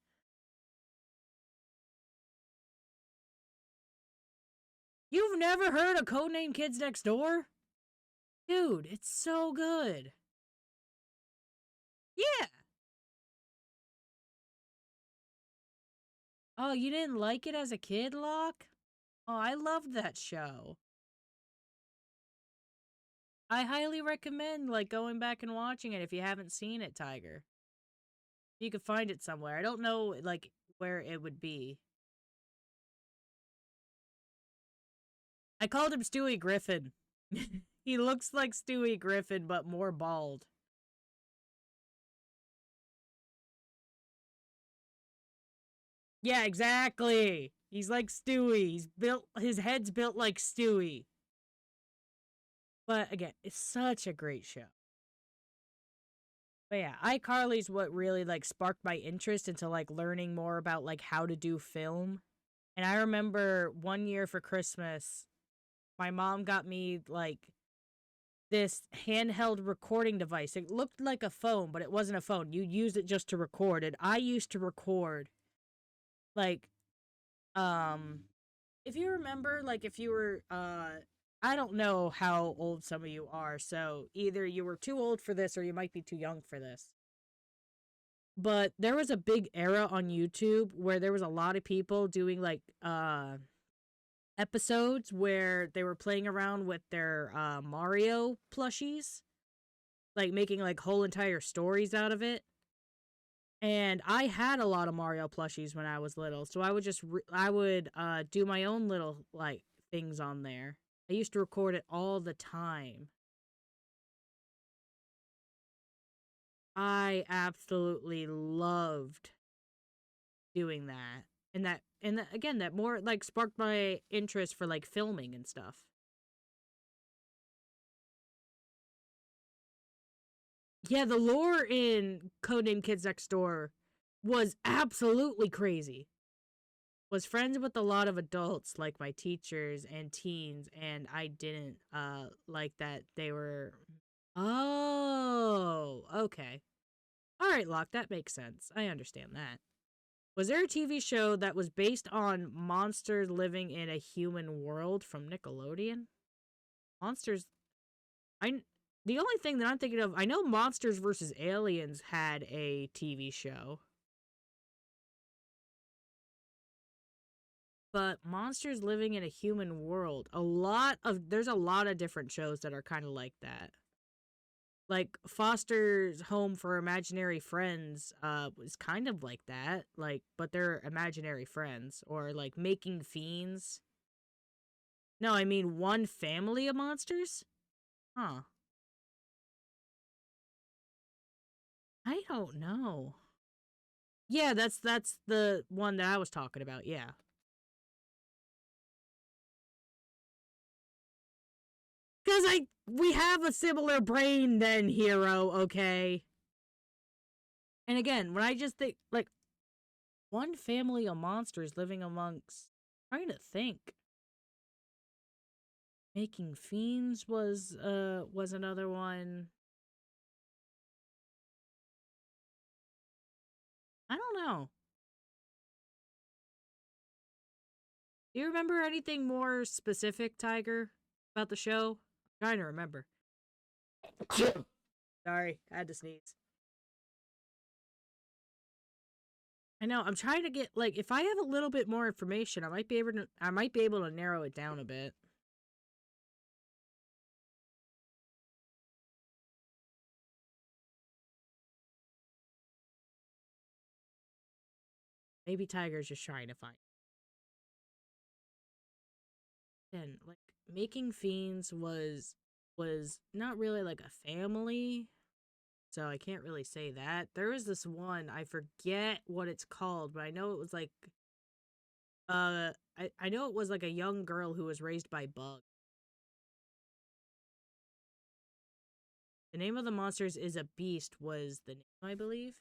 You've never heard of Codename Kids Next Door? Dude, it's so good. Yeah. Oh, you didn't like it as a kid, Locke? Oh, I loved that show. I highly recommend, like, going back and watching it if you haven't seen it, Tiger. You could find it somewhere. I don't know, like, where it would be. I called him Stewie Griffin. He looks like Stewie Griffin, but more bald. Yeah, exactly. He's like Stewie. His head's built like Stewie. But again, it's such a great show. But yeah, iCarly's what really like sparked my interest into like learning more about like how to do film. And I remember one year for Christmas, my mom got me like this handheld recording device. It looked like a phone, but it wasn't a phone. You used it just to record. And I used to record like if you remember, like if you were I don't know how old some of you are, so either you were too old for this or you might be too young for this. But there was a big era on YouTube where there was a lot of people doing like episodes where they were playing around with their Mario plushies, like making like whole entire stories out of it. And I had a lot of Mario plushies when I was little, so I would just do my own little like things on there. I used to record it all the time. I absolutely loved doing that. And that again, that more like sparked my interest for like filming and stuff. Yeah, the lore in Codename Kids Next Door was absolutely crazy. Was friends with a lot of adults like my teachers and teens, and I didn't like that they were. Oh, okay. All right, Locke, that makes sense. I understand that. Was there a TV show that was based on monsters living in a human world from Nickelodeon? Monsters. I. The only thing that I'm thinking of, I know Monsters vs. Aliens had a TV show. But monsters living in a human world, there's a lot of different shows that are kind of like that. Like Foster's Home for Imaginary Friends was kind of like that, like, but they're imaginary friends. Or like Making Fiends. No, I mean One Family of Monsters. Huh. I don't know. Yeah, that's the one that I was talking about. Yeah. Cuz we have a similar brain then, Hero, okay? And again, when I just think like One Family of Monsters living amongst, trying to think. Making Fiends was another one. I don't know. Do you remember anything more specific, Tiger, about the show? I'm trying to remember. Sorry, I had to sneeze. I know, I'm trying to get like if I have a little bit more information, I might be able to narrow it down a bit. Maybe Tiger's just trying to find. And like Making Fiends was not really like a family, so I can't really say that. There was this one, I forget what it's called, but I know it was like I know it was like a young girl who was raised by bugs. The name of the monsters is a beast was the name, I believe.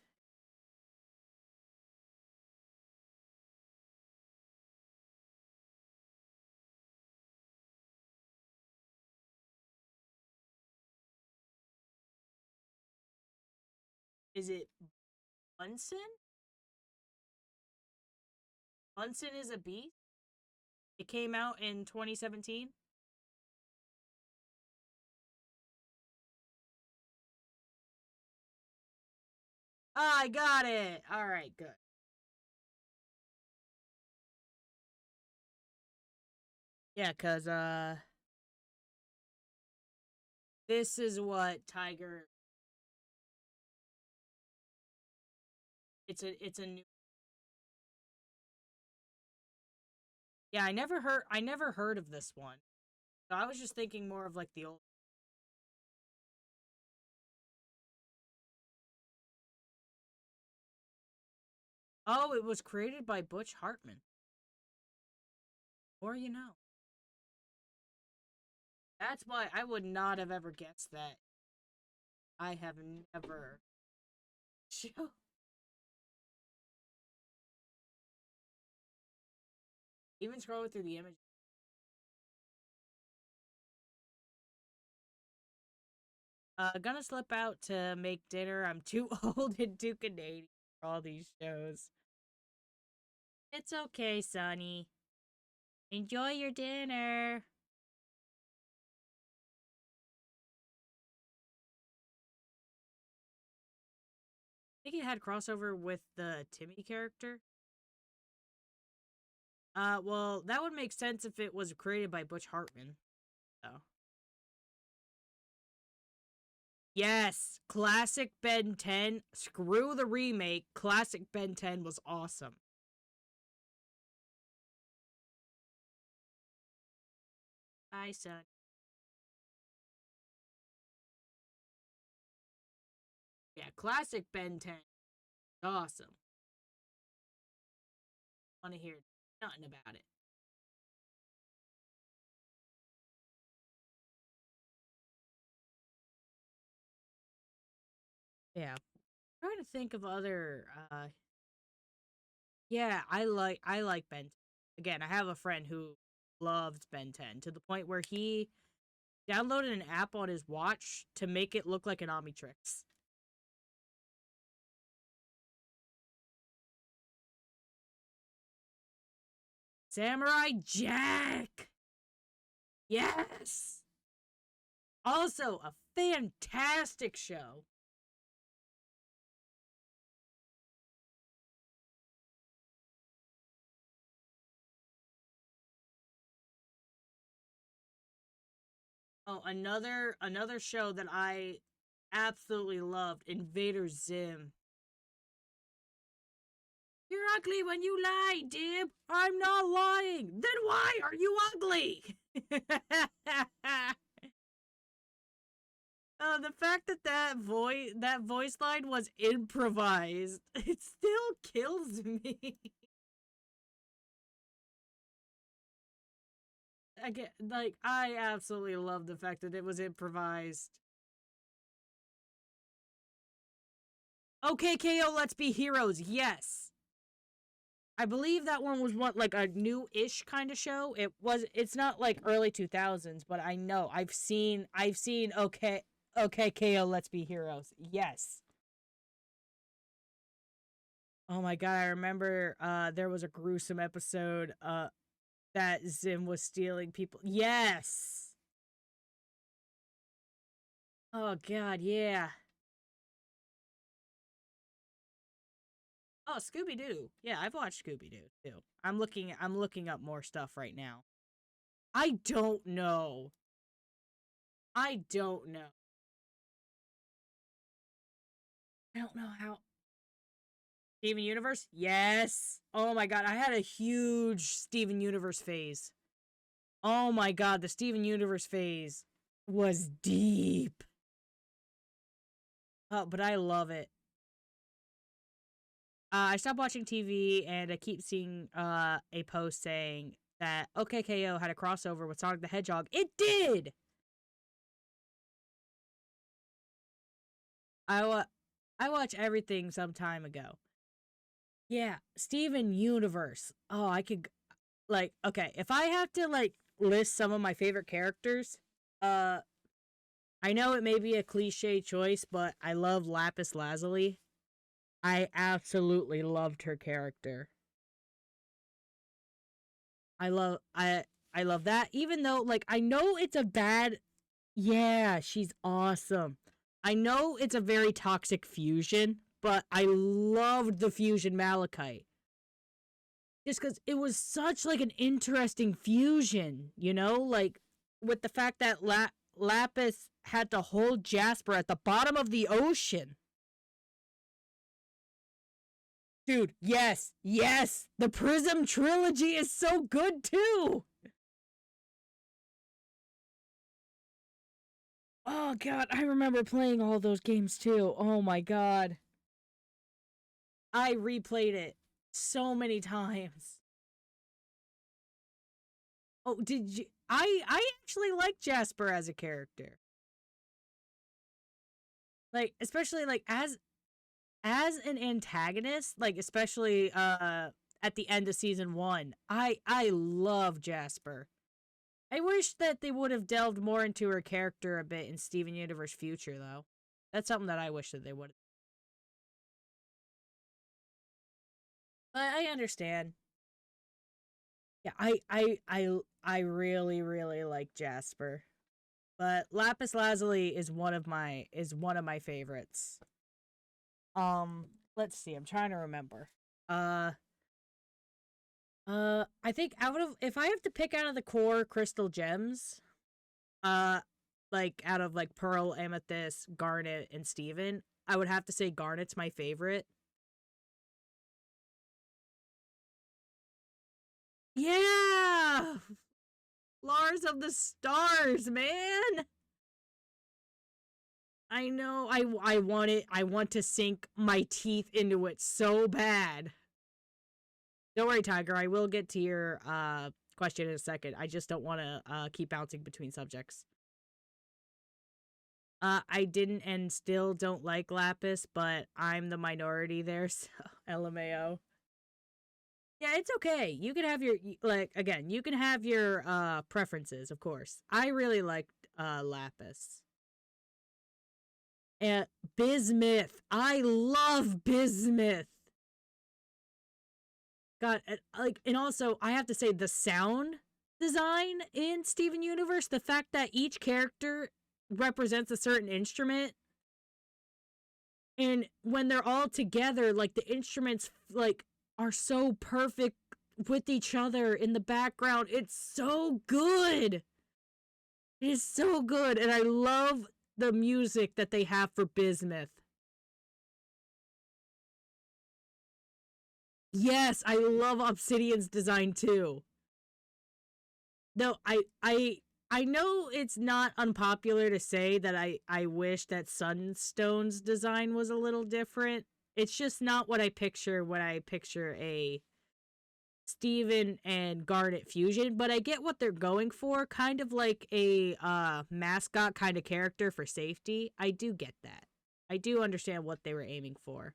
Is it Bunsen? Bunsen is a beast? It came out in 2017? Ah, I got it. All right, good. Yeah, cuz this is what Tiger, it's a new. Yeah, I never heard of this one. So I was just thinking more of like the old. Oh, it was created by Butch Hartman. Or you know. That's why I would not have ever guessed that. I have never. Even scrolling through the image. Gonna slip out to make dinner. I'm too old and too Canadian for all these shows. It's okay, Sonny. Enjoy your dinner. think it had crossover with the Timmy character. Well, that would make sense if it was created by Butch Hartman. So. Yes, classic Ben 10. Screw the remake. Classic Ben 10 was awesome. Hi, son. Yeah, classic Ben 10. Awesome. Want to hear nothing about it. Yeah. I'm trying to think of other yeah, I like Ben 10. Again, I have a friend who loves Ben 10 to the point where he downloaded an app on his watch to make it look like an Omnitrix. Samurai Jack! Yes! Also, a fantastic show. Oh, another show that I absolutely loved, Invader Zim. You're ugly when you lie, Dib. I'm not lying. Then why are you ugly? The fact that that voice line was improvised, it still kills me. Again, like, I absolutely love the fact that it was improvised. Okay, KO, let's be heroes. Yes. I believe that one was like a new-ish kind of show. It's not like early 2000s, but I know I've seen okay KO, let's be heroes. Yes. Oh my god, I remember there was a gruesome episode that Zim was stealing people. Yes. Oh god, yeah. Oh, Scooby-Doo. Yeah, I've watched Scooby-Doo too. I'm looking up more stuff right now. I don't know. I don't know. I don't know how. Steven Universe? Yes. Oh my god, I had a huge Steven Universe phase. Oh my god, the Steven Universe phase was deep. Oh, but I love it. I stopped watching TV and I keep seeing a post saying that OKKO had a crossover with Sonic the Hedgehog. It did! I watch everything some time ago. Yeah, Steven Universe. Oh, I could like okay, if I have to like list some of my favorite characters, I know it may be a cliche choice, but I love Lapis Lazuli. I absolutely loved her character. I love I love that even though like I know it's a bad yeah, she's awesome. I know it's a very toxic fusion, but I loved the fusion Malachite. Just because it was such like an interesting fusion, you know, like with the fact that Lapis had to hold Jasper at the bottom of the ocean. Dude, yes, yes, the Prism trilogy is so good too. Oh god, I remember playing all those games too. Oh my god. I replayed it so many times. Oh, did you I actually like Jasper as a character. Like especially like as an antagonist, like especially at the end of season 1. I love Jasper. I wish that they would have delved more into her character a bit in Steven Universe Future though. That's something that I wish that they would. But I understand. Yeah, I really really like Jasper. But Lapis Lazuli is one of my favorites. let's see. I'm trying to remember. I think if I have to pick out of the core crystal gems, like out of like Pearl, Amethyst, Garnet, and Steven, I would have to say Garnet's my favorite. Yeah! Lars of the Stars, man! I know, I want it, I want to sink my teeth into it so bad. Don't worry, Tiger, I will get to your, question in a second. I just don't want to, keep bouncing between subjects. I didn't and still don't like Lapis, but I'm the minority there, so LMAO. Yeah, it's okay. You can have your, like, again, you can have your, preferences, of course. I really liked, Lapis. And Bismuth. I love Bismuth. God, like, and also, I have to say, the sound design in Steven Universe, the fact that each character represents a certain instrument, and when they're all together, like, the instruments, like, are so perfect with each other in the background. It's so good. It is so good, and I love the music that they have for Bismuth. Yes, I love Obsidian's design too. No, I know it's not unpopular to say that I wish that Sunstone's design was a little different. It's just not what I picture when I picture a Steven and Garnet fusion, but I get what they're going for, kind of like a mascot kind of character for safety. I do get that. I do understand what they were aiming for.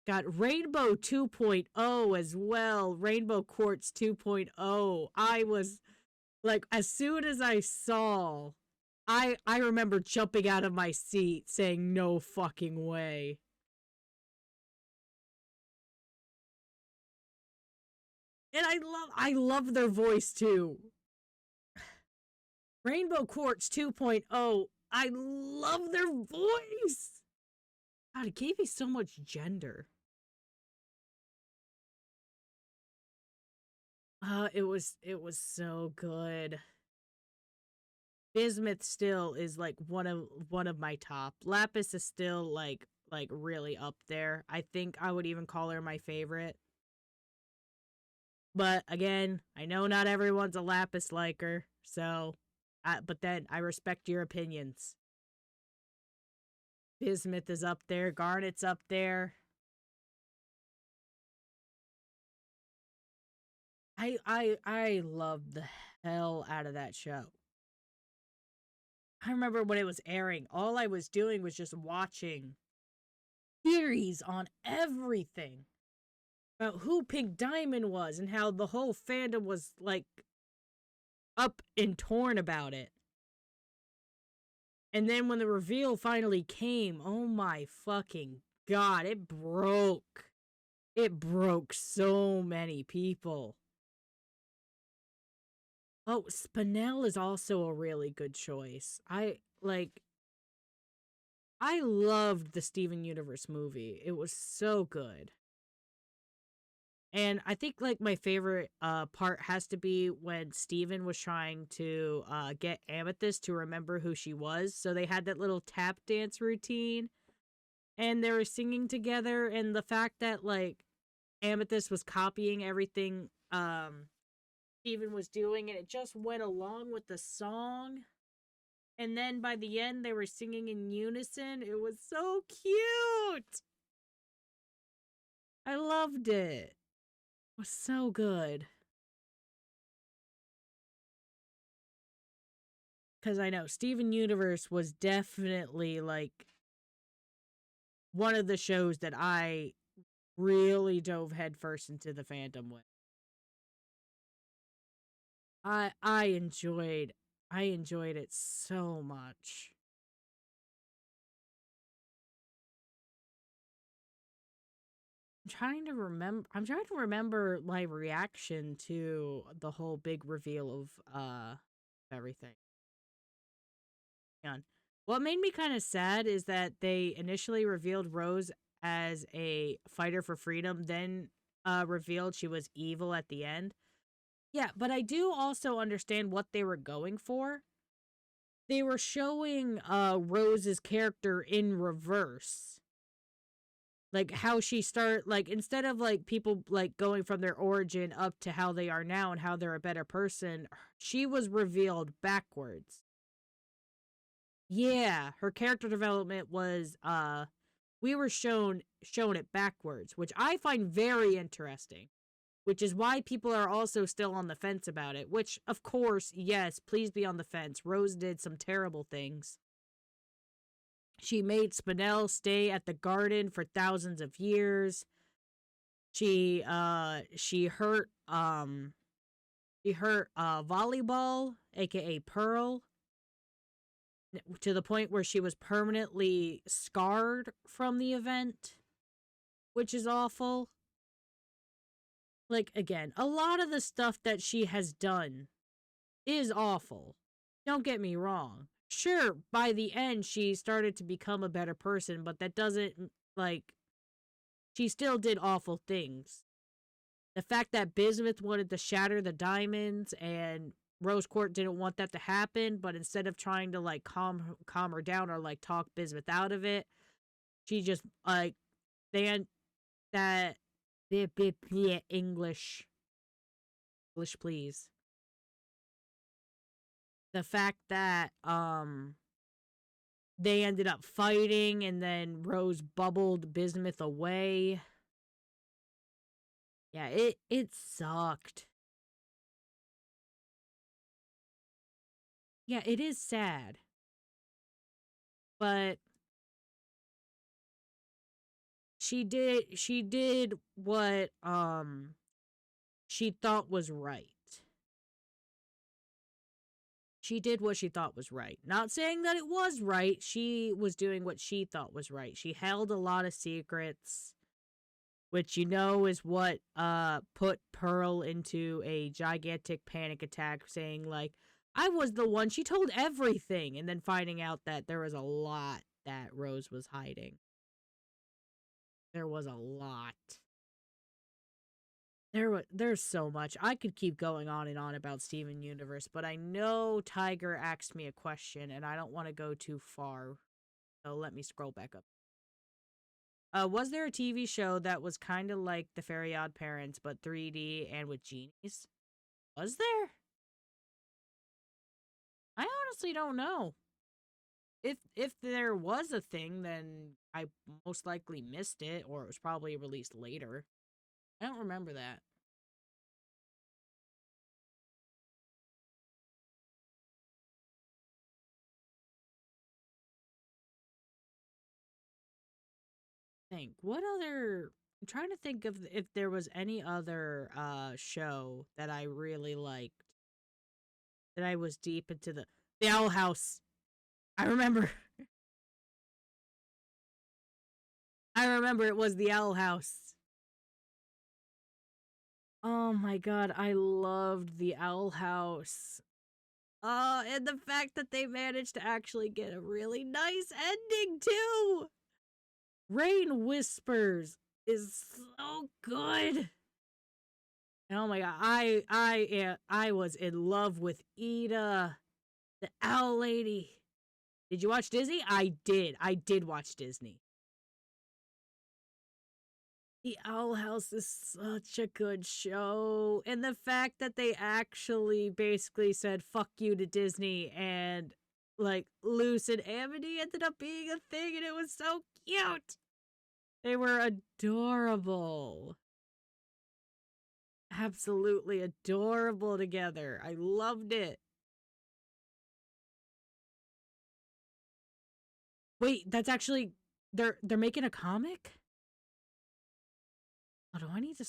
Got Rainbow 2.0 as well. Rainbow Quartz 2.0. I was like, as soon as I saw, I remember jumping out of my seat saying no fucking way. And I love their voice too. Rainbow Quartz 2.0. I love their voice. God, it gave me so much gender. It was so good. Bismuth still is like one of my top. Lapis is still like really up there. I think I would even call her my favorite. But again, I know not everyone's a Lapis liker, so but then I respect your opinions. Bismuth is up there, Garnet's up there. I love the hell out of that show. I remember when it was airing, all I was doing was just watching theories on everything about who Pink Diamond was and how the whole fandom was like up and torn about it. And then when the reveal finally came, oh my fucking god, it broke. It broke so many people. Oh, Spinel is also a really good choice. I loved the Steven Universe movie. It was so good. And I think like my favorite part has to be when Steven was trying to get Amethyst to remember who she was. So they had that little tap dance routine and they were singing together, and the fact that like Amethyst was copying everything Steven was doing, and it just went along with the song. And then by the end, they were singing in unison. It was so cute. I loved it. It was so good. Because I know Steven Universe was definitely like one of the shows that I really dove headfirst into the fandom with. I enjoyed it so much. I'm trying to remember my reaction to the whole big reveal of everything. Hang on. What made me kind of sad is that they initially revealed Rose as a fighter for freedom, then revealed she was evil at the end. Yeah, but I do also understand what they were going for. They were showing Rose's character in reverse. Like how she instead of like people like going from their origin up to how they are now and how they're a better person, she was revealed backwards. Yeah, her character development was we were shown it backwards, which I find very interesting. Which is why people are also still on the fence about it, which of course, yes, please be on the fence. Rose did some terrible things. She made Spinel stay at the garden for thousands of years. She hurt Volleyball, aka Pearl, to the point where she was permanently scarred from the event, which is awful. Like, again, a lot of the stuff that she has done is awful. Don't get me wrong. Sure, by the end, she started to become a better person, but that doesn't, like, she still did awful things. The fact that Bismuth wanted to shatter the diamonds and Rose Court didn't want that to happen, but instead of trying to, like, calm her down or, like, talk Bismuth out of it, she just, like, English, please. The fact that, they ended up fighting and then Rose bubbled Bismuth away. Yeah, it sucked. Yeah, it is sad. But she did what she thought was right. She did what she thought was right. Not saying that it was right. She was doing what she thought was right. She held a lot of secrets, which you know is what put Pearl into a gigantic panic attack, saying like, I was the one. She told everything, and then finding out that there was a lot that Rose was hiding. There was a lot. There's so much. I could keep going on and on about Steven Universe, but I know Tiger asked me a question, and I don't want to go too far. So let me scroll back up. Was there a TV show that was kind of like The Very Odd Parents, but 3D and with genies? Was there? I honestly don't know. If there was a thing, then I most likely missed it, or it was probably released later. I don't remember that. Think what other I'm trying to think of if there was any other show that I really liked, that I was deep into. The Owl House. I remember. I remember it was the Owl House. Oh my god, I loved the Owl House. And the fact that they managed to actually get a really nice ending too. Rain Whispers is so good. Oh my god, I was in love with Ida, the owl lady. Did you watch Disney? I did watch Disney. The Owl House is such a good show. And the fact that they actually basically said fuck you to Disney, and like Luce and Amity ended up being a thing, and it was so cute. They were adorable. Absolutely adorable together. I loved it. Wait, that's actually they're making a comic? Oh, do I need to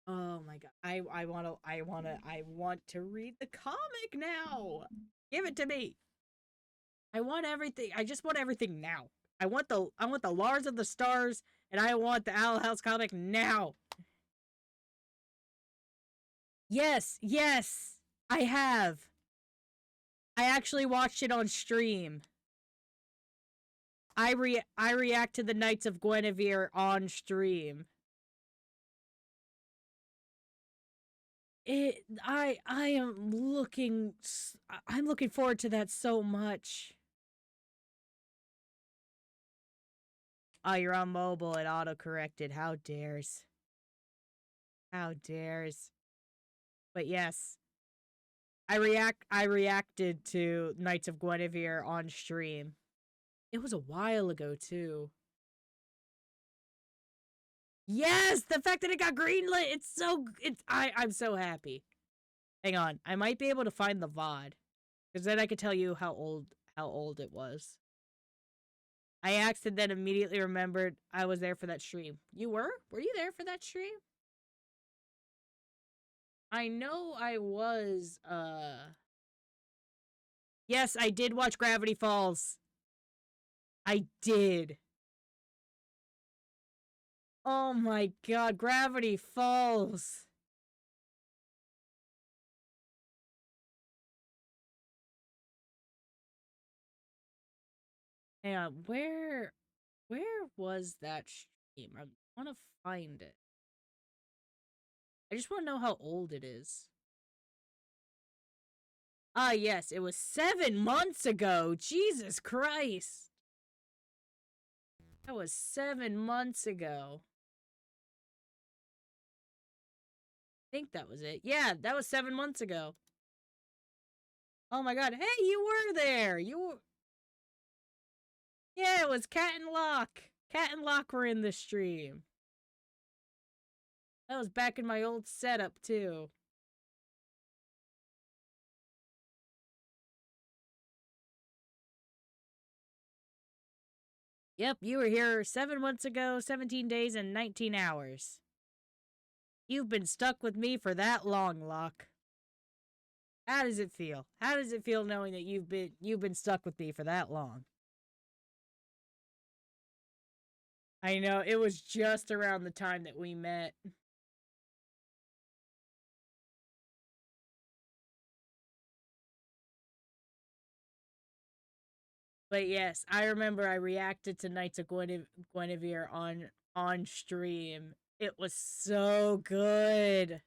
oh my god. I want to read the comic now. Give it to me. I want everything. I just want everything now. I want the Lars of the Stars, and I want the Owl House comic now. Yes, I have. I actually watched it on stream. I react to the Knights of Guinevere on stream. I'm looking forward to that so much. Oh, you're on mobile. It auto-corrected. How dares. How dares. But yes. I reacted to Knights of Guinevere on stream. It was a while ago, too. Yes! The fact that it got greenlit! I'm so happy. Hang on. I might be able to find the VOD. Because then I could tell you how old it was. I asked and then immediately remembered I was there for that stream. You were? Were you there for that stream? I know I was, Yes, I did watch Gravity Falls. I did. Oh my god, Gravity Falls. Hang on, where was that stream? I want to find it. I just want to know how old it is. Ah, yes, it was 7 months ago. Jesus Christ. That was 7 months ago. I think that was it. Yeah, that was 7 months ago. Oh my god. Hey, you were there. You were... Yeah, it was Cat and Locke. Cat and Locke were in the stream. That was back in my old setup, too. Yep, you were here 7 months ago, 17 days, and 19 hours. You've been stuck with me for that long, Locke. How does it feel? How does it feel knowing that you've been stuck with me for that long? I know, it was just around the time that we met. But yes, I remember I reacted to Knights of Guinevere on stream. It was so good.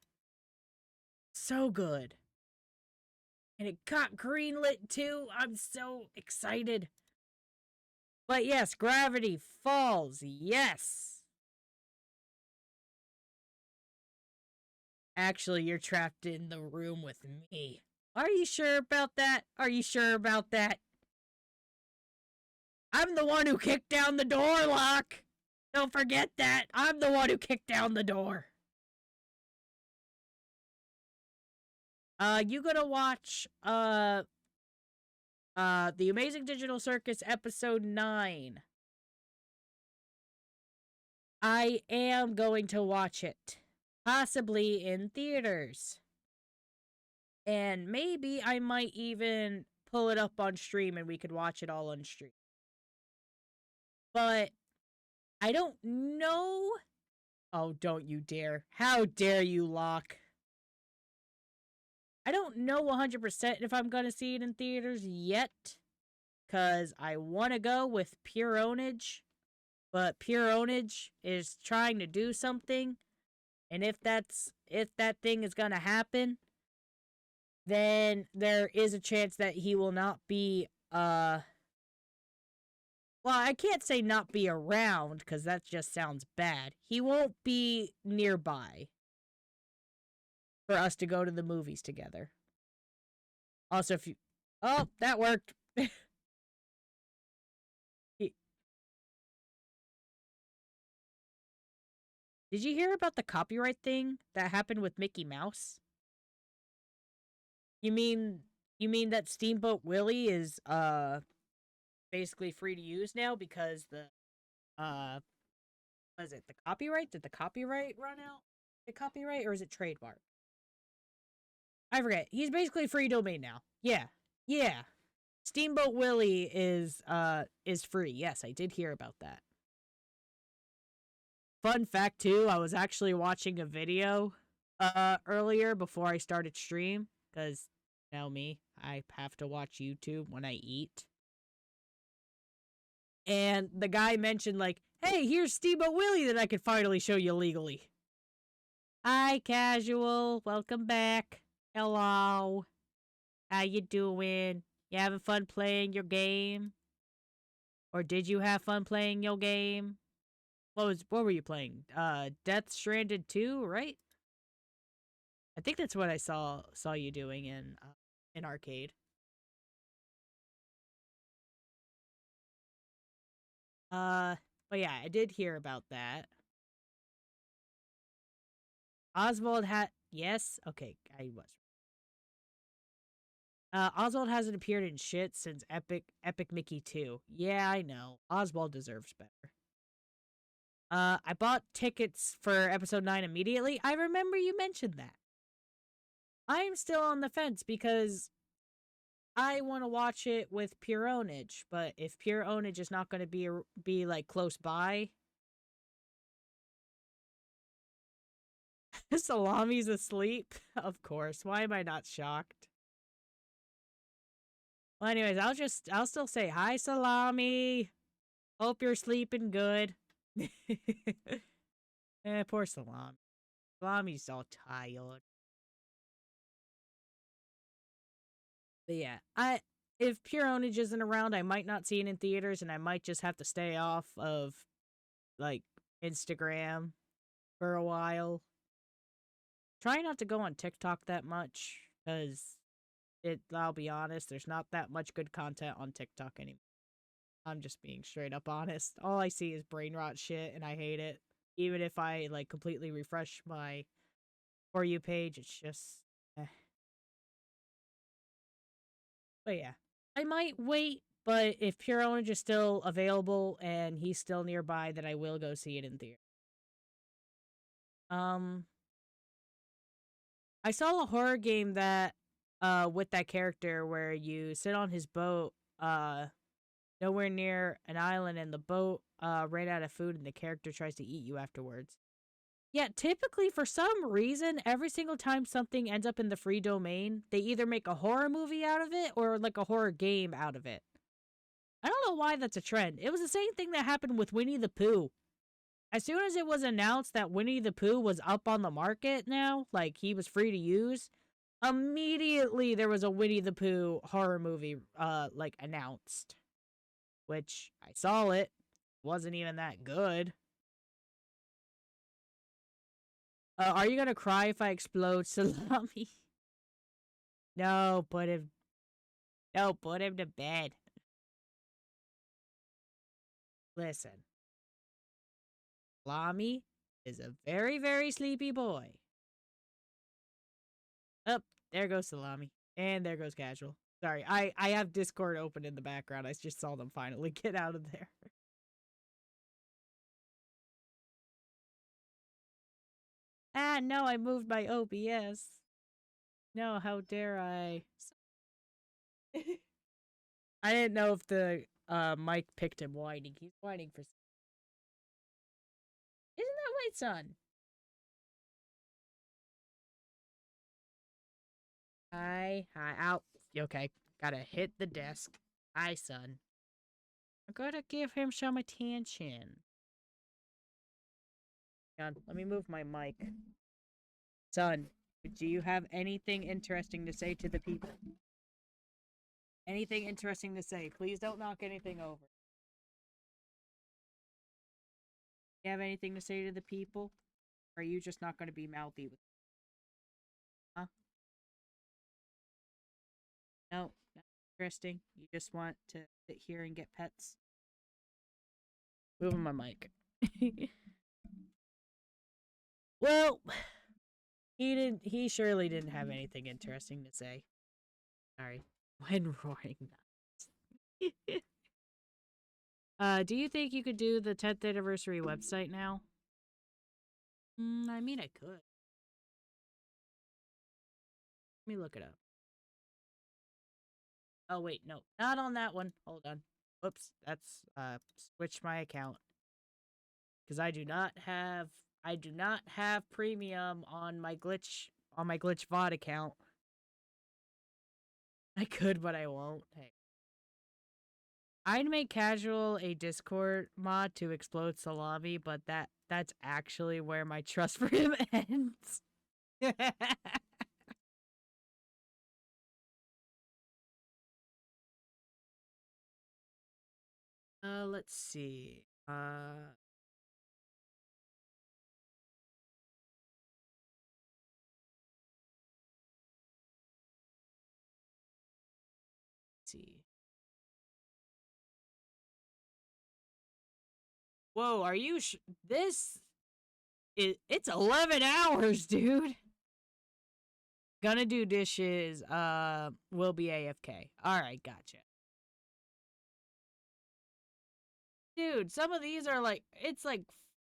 So good. And it got greenlit too. I'm so excited. But yes, Gravity Falls. Yes. Actually, you're trapped in the room with me. Are you sure about that? Are you sure about that? I'm the one who kicked down the door, Locke. Don't forget that. I'm the one who kicked down the door. You gonna watch, The Amazing Digital Circus episode 9. I am going to watch it. Possibly in theaters. And maybe I might even pull it up on stream and we could watch it all on stream. But I don't know. Oh, don't you dare. How dare you, Locke? I don't know 100% if I'm going to see it in theaters yet. Because I want to go with Pure Ownage. But Pure Ownage is trying to do something. And if that thing is going to happen, then there is a chance that he will not be, well, I can't say not be around, because that just sounds bad. He won't be nearby for us to go to the movies together. Also, if you... Oh, that worked. Did you hear about the copyright thing that happened with Mickey Mouse? You mean that Steamboat Willie is, basically free to use now because the, was it the copyright? Did the copyright run out? The copyright, or is it trademark? I forget. He's basically free domain now. Yeah. Yeah. Steamboat Willie is free. Yes, I did hear about that. Fun fact too, I was actually watching a video earlier before I started stream, because you know me, I have to watch YouTube when I eat. And the guy mentioned, like, hey, here's Steamboat Willie that I could finally show you legally. Hi, casual. Welcome back. Hello. How you doing? You having fun playing your game? Or did you have fun playing your game? What were you playing? Death Stranded 2, right? I think that's what I saw you doing in arcade. But yeah, I did hear about that. Oswald had yes, okay, I was. Oswald hasn't appeared in shit since Epic Mickey 2. Yeah, I know. Oswald deserves better. I bought tickets for episode 9 immediately. I remember you mentioned that. I'm still on the fence because I want to watch it with Pure Ownage, but if Pure Ownage is not going to be like close by, Salami's asleep. Of course. Why am I not shocked? Well, anyways, I'll still say hi, Salami. Hope you're sleeping good. Poor Salami. Salami's all tired. But yeah, if Pure Ownage isn't around, I might not see it in theaters, and I might just have to stay off of like Instagram for a while. Try not to go on TikTok that much, because I'll be honest, there's not that much good content on TikTok anymore. I'm just being straight up honest. All I see is brain rot shit, and I hate it. Even if I like completely refresh my For You page, it's just But yeah, I might wait, but if Pure Ownage is still available and he's still nearby, then I will go see it in theater. I saw a horror game that with that character where you sit on his boat nowhere near an island, and the boat ran out of food and the character tries to eat you afterwards. Yeah, typically for some reason, every single time something ends up in the free domain, they either make a horror movie out of it or like a horror game out of it. I don't know why that's a trend. It was the same thing that happened with Winnie the Pooh. As soon as it was announced that Winnie the Pooh was up on the market now, like he was free to use, immediately there was a Winnie the Pooh horror movie like announced. Which I saw it. Wasn't even that good. Are you gonna cry if I explode Salami? No, put him to bed. Listen. Salami is a very, very sleepy boy. Oh, there goes Salami. And there goes Casual. Sorry, I have Discord open in the background. I just saw them finally get out of there. Ah, no, I moved my OBS. No, how dare I? I didn't know if the mic picked him whining. He's whining for... Isn't that my son? Hi, out. Okay, gotta hit the desk. Hi, son. I gotta give him some attention. God, let me move my mic. Son, do you have anything interesting to say to the people? Anything interesting to say? Please don't knock anything over. You have anything to say to the people? Or are you just not going to be mouthy with Huh? No, not interesting. You just want to sit here and get pets? Moving my mic. Well, he surely didn't have anything interesting to say. Sorry. When roaring nuts. Do you think you could do the 10th anniversary website now? I mean, I could. Let me look it up. Oh, wait, no. Not on that one. Hold on. Whoops, that's, switch my account. Because I do not have premium on my GlitchBat VOD account. I could, but I won't. Hey. I'd make casual a Discord mod to explode salami, but that's actually where my trust for him ends. Let's see. See. Whoa, are you it's 11 hours, dude. Gonna do dishes, will be AFK. Alright, gotcha. Dude, some of these are like, it's like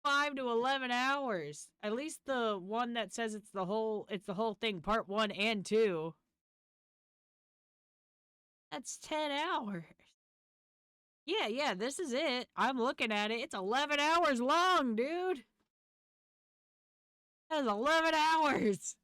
5 to 11 hours. At least the one that says it's the whole thing, part 1 and 2. That's 10 hours. Yeah, this is it. I'm looking at it. It's 11 hours long, dude. That is 11 hours.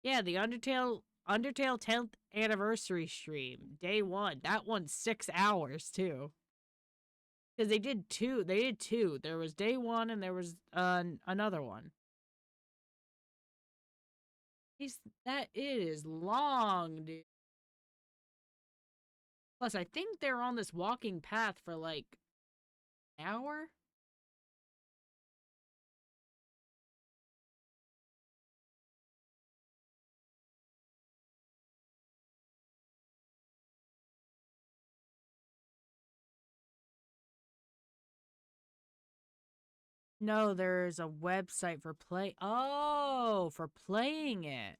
Yeah, the Undertale 10th anniversary stream, day 1. That one's 6 hours too. Because they did two. There was day 1 and there was another one. It is long, dude. Plus, I think they're on this walking path for like an hour. No, there's a website for play. Oh, for playing it.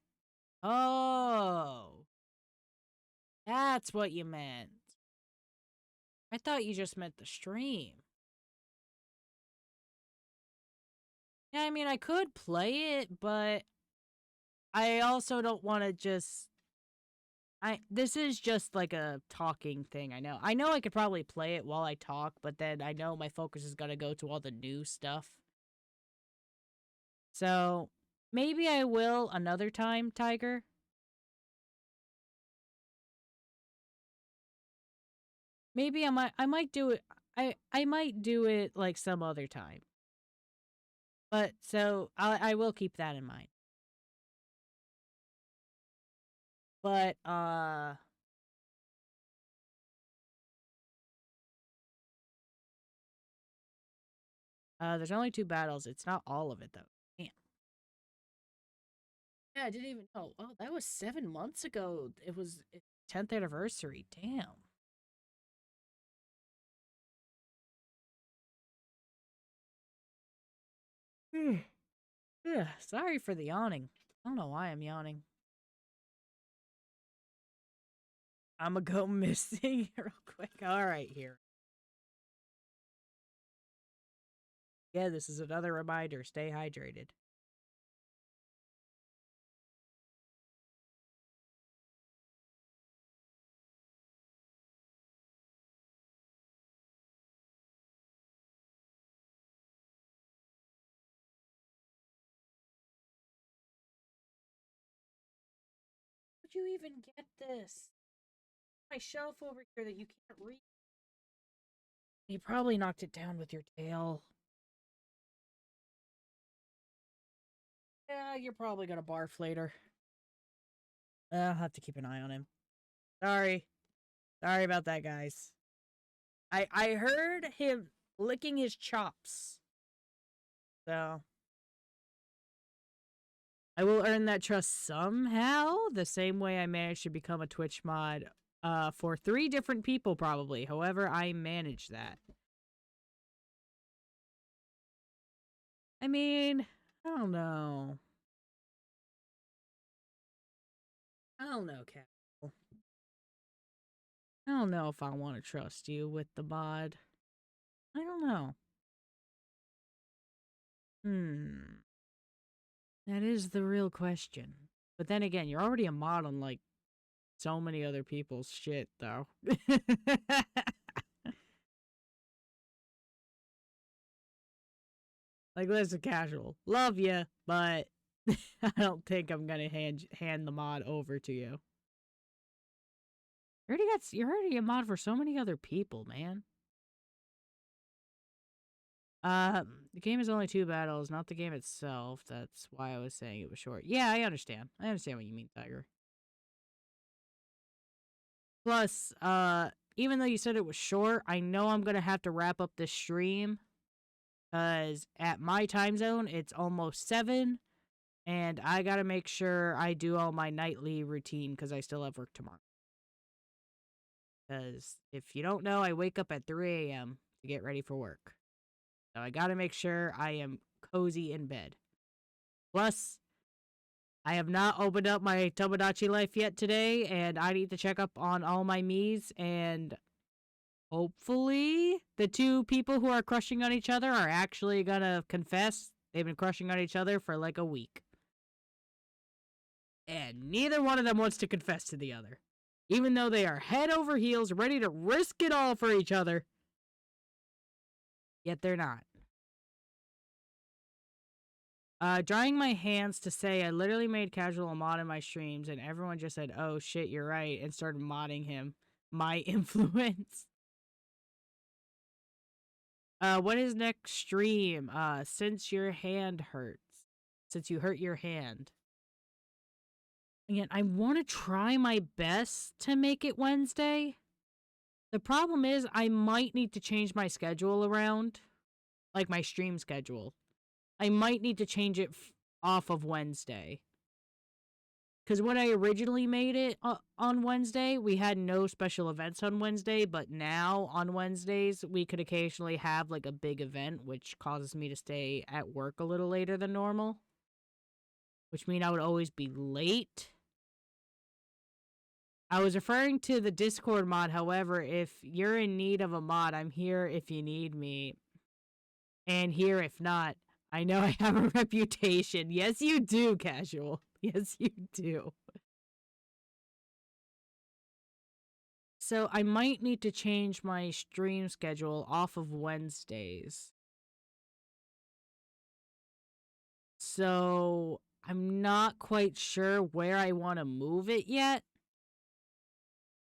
Oh. That's what you meant. I thought you just meant the stream. Yeah, I mean, I could play it, but I also don't want to just... This is just like a talking thing, I know. I know I could probably play it while I talk, but then I know my focus is gonna go to all the new stuff. So, maybe I will another time, Tiger. Maybe I might do it. I might do it like some other time. But so I will keep that in mind. But there's only 2 battles. It's not all of it though. Damn. Yeah, I didn't even know. Oh, that was 7 months ago. It was 10th anniversary. Damn. Yeah, sorry for the yawning. I don't know why I'm yawning. I'ma go missing real quick. Alright, here. Yeah, this is another reminder. Stay hydrated. How'd you even get this? My shelf over here that you can't read. You probably knocked it down with your tail. Yeah, you're probably gonna barf later. I'll have to keep an eye on him. Sorry. Sorry about that, guys. I heard him licking his chops. So I will earn that trust somehow, the same way I managed to become a Twitch mod for 3 different people probably. However, I managed that. I mean, I don't know. I don't know, Cat. I don't know if I want to trust you with the mod. I don't know. That is the real question. But then again, you're already a mod on, like, so many other people's shit, though. Like, listen, casual. Love you, but I don't think I'm gonna hand the mod over to you. You're already a mod for so many other people, man. The game is only 2 battles, not the game itself. That's why I was saying it was short. Yeah, I understand. I understand what you mean, Tiger. Plus, even though you said it was short, I know I'm gonna have to wrap up this stream. Because at my time zone, it's almost 7. And I gotta make sure I do all my nightly routine because I still have work tomorrow. Because if you don't know, I wake up at 3 a.m. to get ready for work. So I gotta make sure I am cozy in bed. Plus, I have not opened up my Tomodachi life yet today, and I need to check up on all my Miis, and hopefully the 2 people who are crushing on each other are actually gonna confess they've been crushing on each other for like a week. And neither one of them wants to confess to the other. Even though they are head over heels, ready to risk it all for each other. Yet they're not. Drying my hands to say I literally made Casual a mod in my streams and everyone just said, oh shit, you're right, and started modding him. My influence. What is next stream? Since your hand hurts. Since you hurt your hand. Again, I want to try my best to make it Wednesday. The problem is I might need to change my schedule around. Like my stream schedule. I might need to change it off of Wednesday. Because when I originally made it on Wednesday, we had no special events on Wednesday. But now on Wednesdays, we could occasionally have like a big event, which causes me to stay at work a little later than normal. Which means I would always be late. I was referring to the Discord mod, however, if you're in need of a mod, I'm here if you need me. And here if not. I know I have a reputation. Yes, you do, Casual. Yes, you do. So I might need to change my stream schedule off of Wednesdays. So I'm not quite sure where I want to move it yet.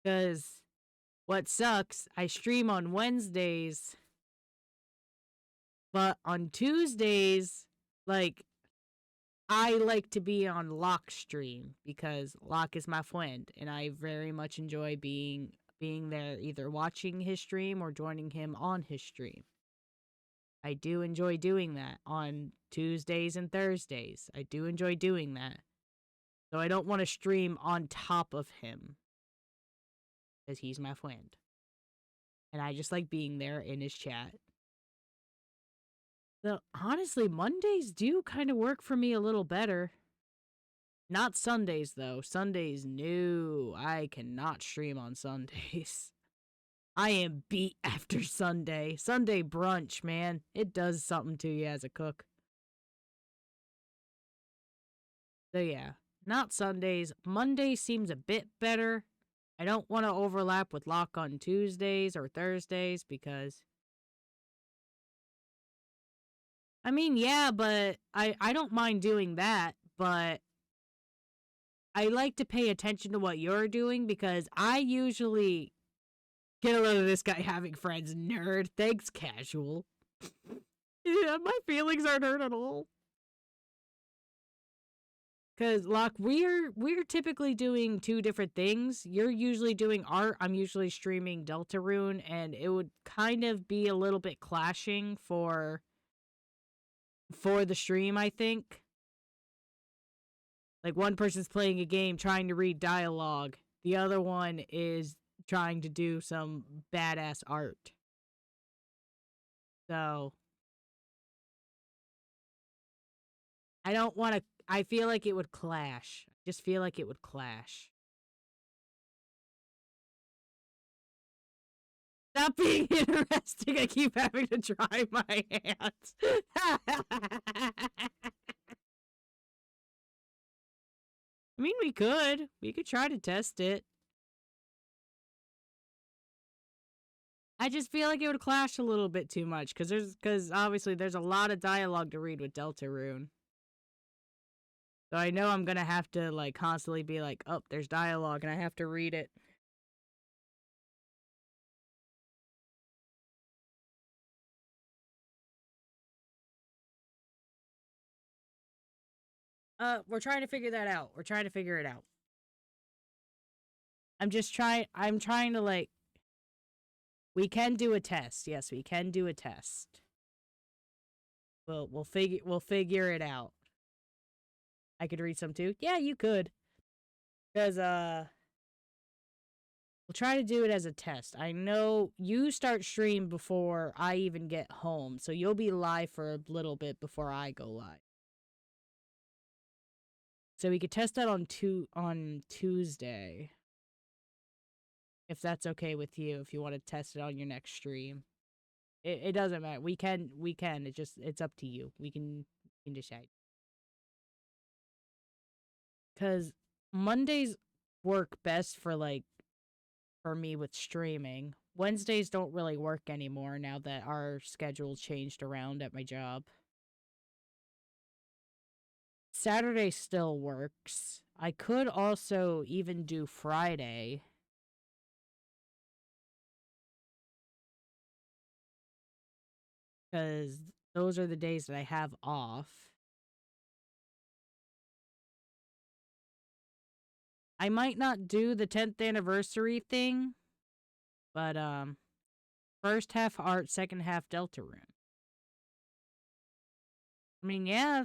Because what sucks, I stream on Wednesdays, but on Tuesdays, like, I like to be on Locke's stream because Locke is my friend, and I very much enjoy being there, either watching his stream or joining him on his stream. I do enjoy doing that on Tuesdays and Thursdays. I do enjoy doing that. So I don't want to stream on top of him. Because he's my friend. And I just like being there in his chat. So, honestly, Mondays do kind of work for me a little better. Not Sundays, though. Sundays, no. I cannot stream on Sundays. I am beat after Sunday. Sunday brunch, man. It does something to you as a cook. So, yeah. Not Sundays. Monday seems a bit better. I don't want to overlap with Locke on Tuesdays or Thursdays because... I mean, yeah, but I don't mind doing that, but I like to pay attention to what you're doing because I usually get a load of this guy having friends, nerd. Thanks, Casual. Yeah, my feelings aren't hurt at all. Because, Locke, we're typically doing 2 different things. You're usually doing art. I'm usually streaming Deltarune, and it would kind of be a little bit clashing for the stream, I think. Like, one person's playing a game trying to read dialogue. The other one is trying to do some badass art. So, I don't want to... I feel like it would clash. I just feel like it would clash. Stop being interesting. I keep having to dry my hands. I mean, we could. We could try to test it. I just feel like it would clash a little bit too much because obviously there's a lot of dialogue to read with Deltarune. So I know I'm gonna have to like constantly be like, oh, there's dialogue and I have to read it. We're trying to figure that out. We're trying to figure it out. I'm trying to like, we can do a test. Yes, we can do a test. We'll figure it out. I could read some too. Yeah, you could. Because we'll try to do it as a test. I know you start stream before I even get home, so you'll be live for a little bit before I go live. So we could test that on Tuesday. If that's okay with you, if you want to test it on your next stream. It doesn't matter. We can. It's up to you. We can decide. Cause Mondays work best for me with streaming. Wednesdays don't really work anymore now that our schedule changed around at my job. Saturday still works. I could also even do Friday. Because those are the days that I have off. I might not do the 10th anniversary thing, but first half art, second half Deltarune. I mean, yeah.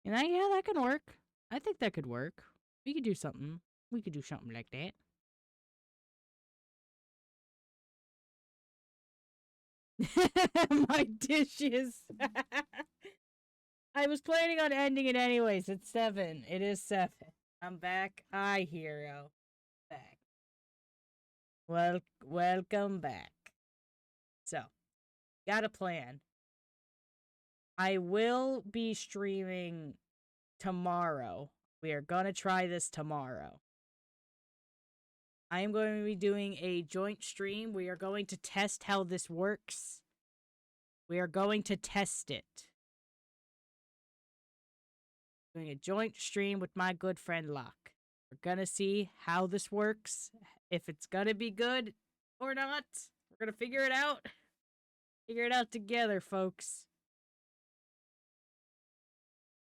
And yeah, that could work. I think that could work. We could do something. We could do something like that. My dishes. I was planning on ending it anyways. It's 7. It is 7. I'm back. Hi, hero. Back. Welcome back. So, got a plan. I will be streaming tomorrow. We are gonna try this tomorrow. I am going to be doing a joint stream. We are going to test how this works. We are going to test it. Doing a joint stream with my good friend Locke. We're gonna see how this works. If it's gonna be good or not. We're gonna figure it out. Figure it out together, folks.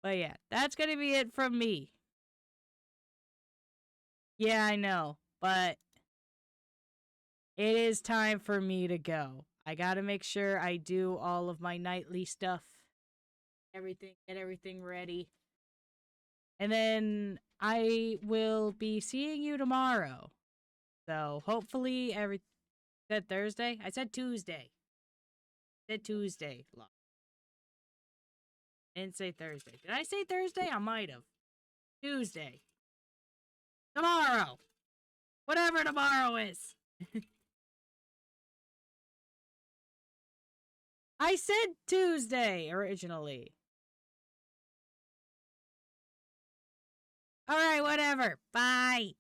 But yeah, that's gonna be it from me. Yeah, I know. But it is time for me to go. I gotta make sure I do all of my nightly stuff. Get everything ready. And then I will be seeing you tomorrow. So hopefully said Thursday? I said Tuesday. I said Tuesday. I didn't say Thursday. Did I say Thursday? I might have. Tuesday. Tomorrow. Whatever tomorrow is. I said Tuesday originally. Alright, whatever. Bye.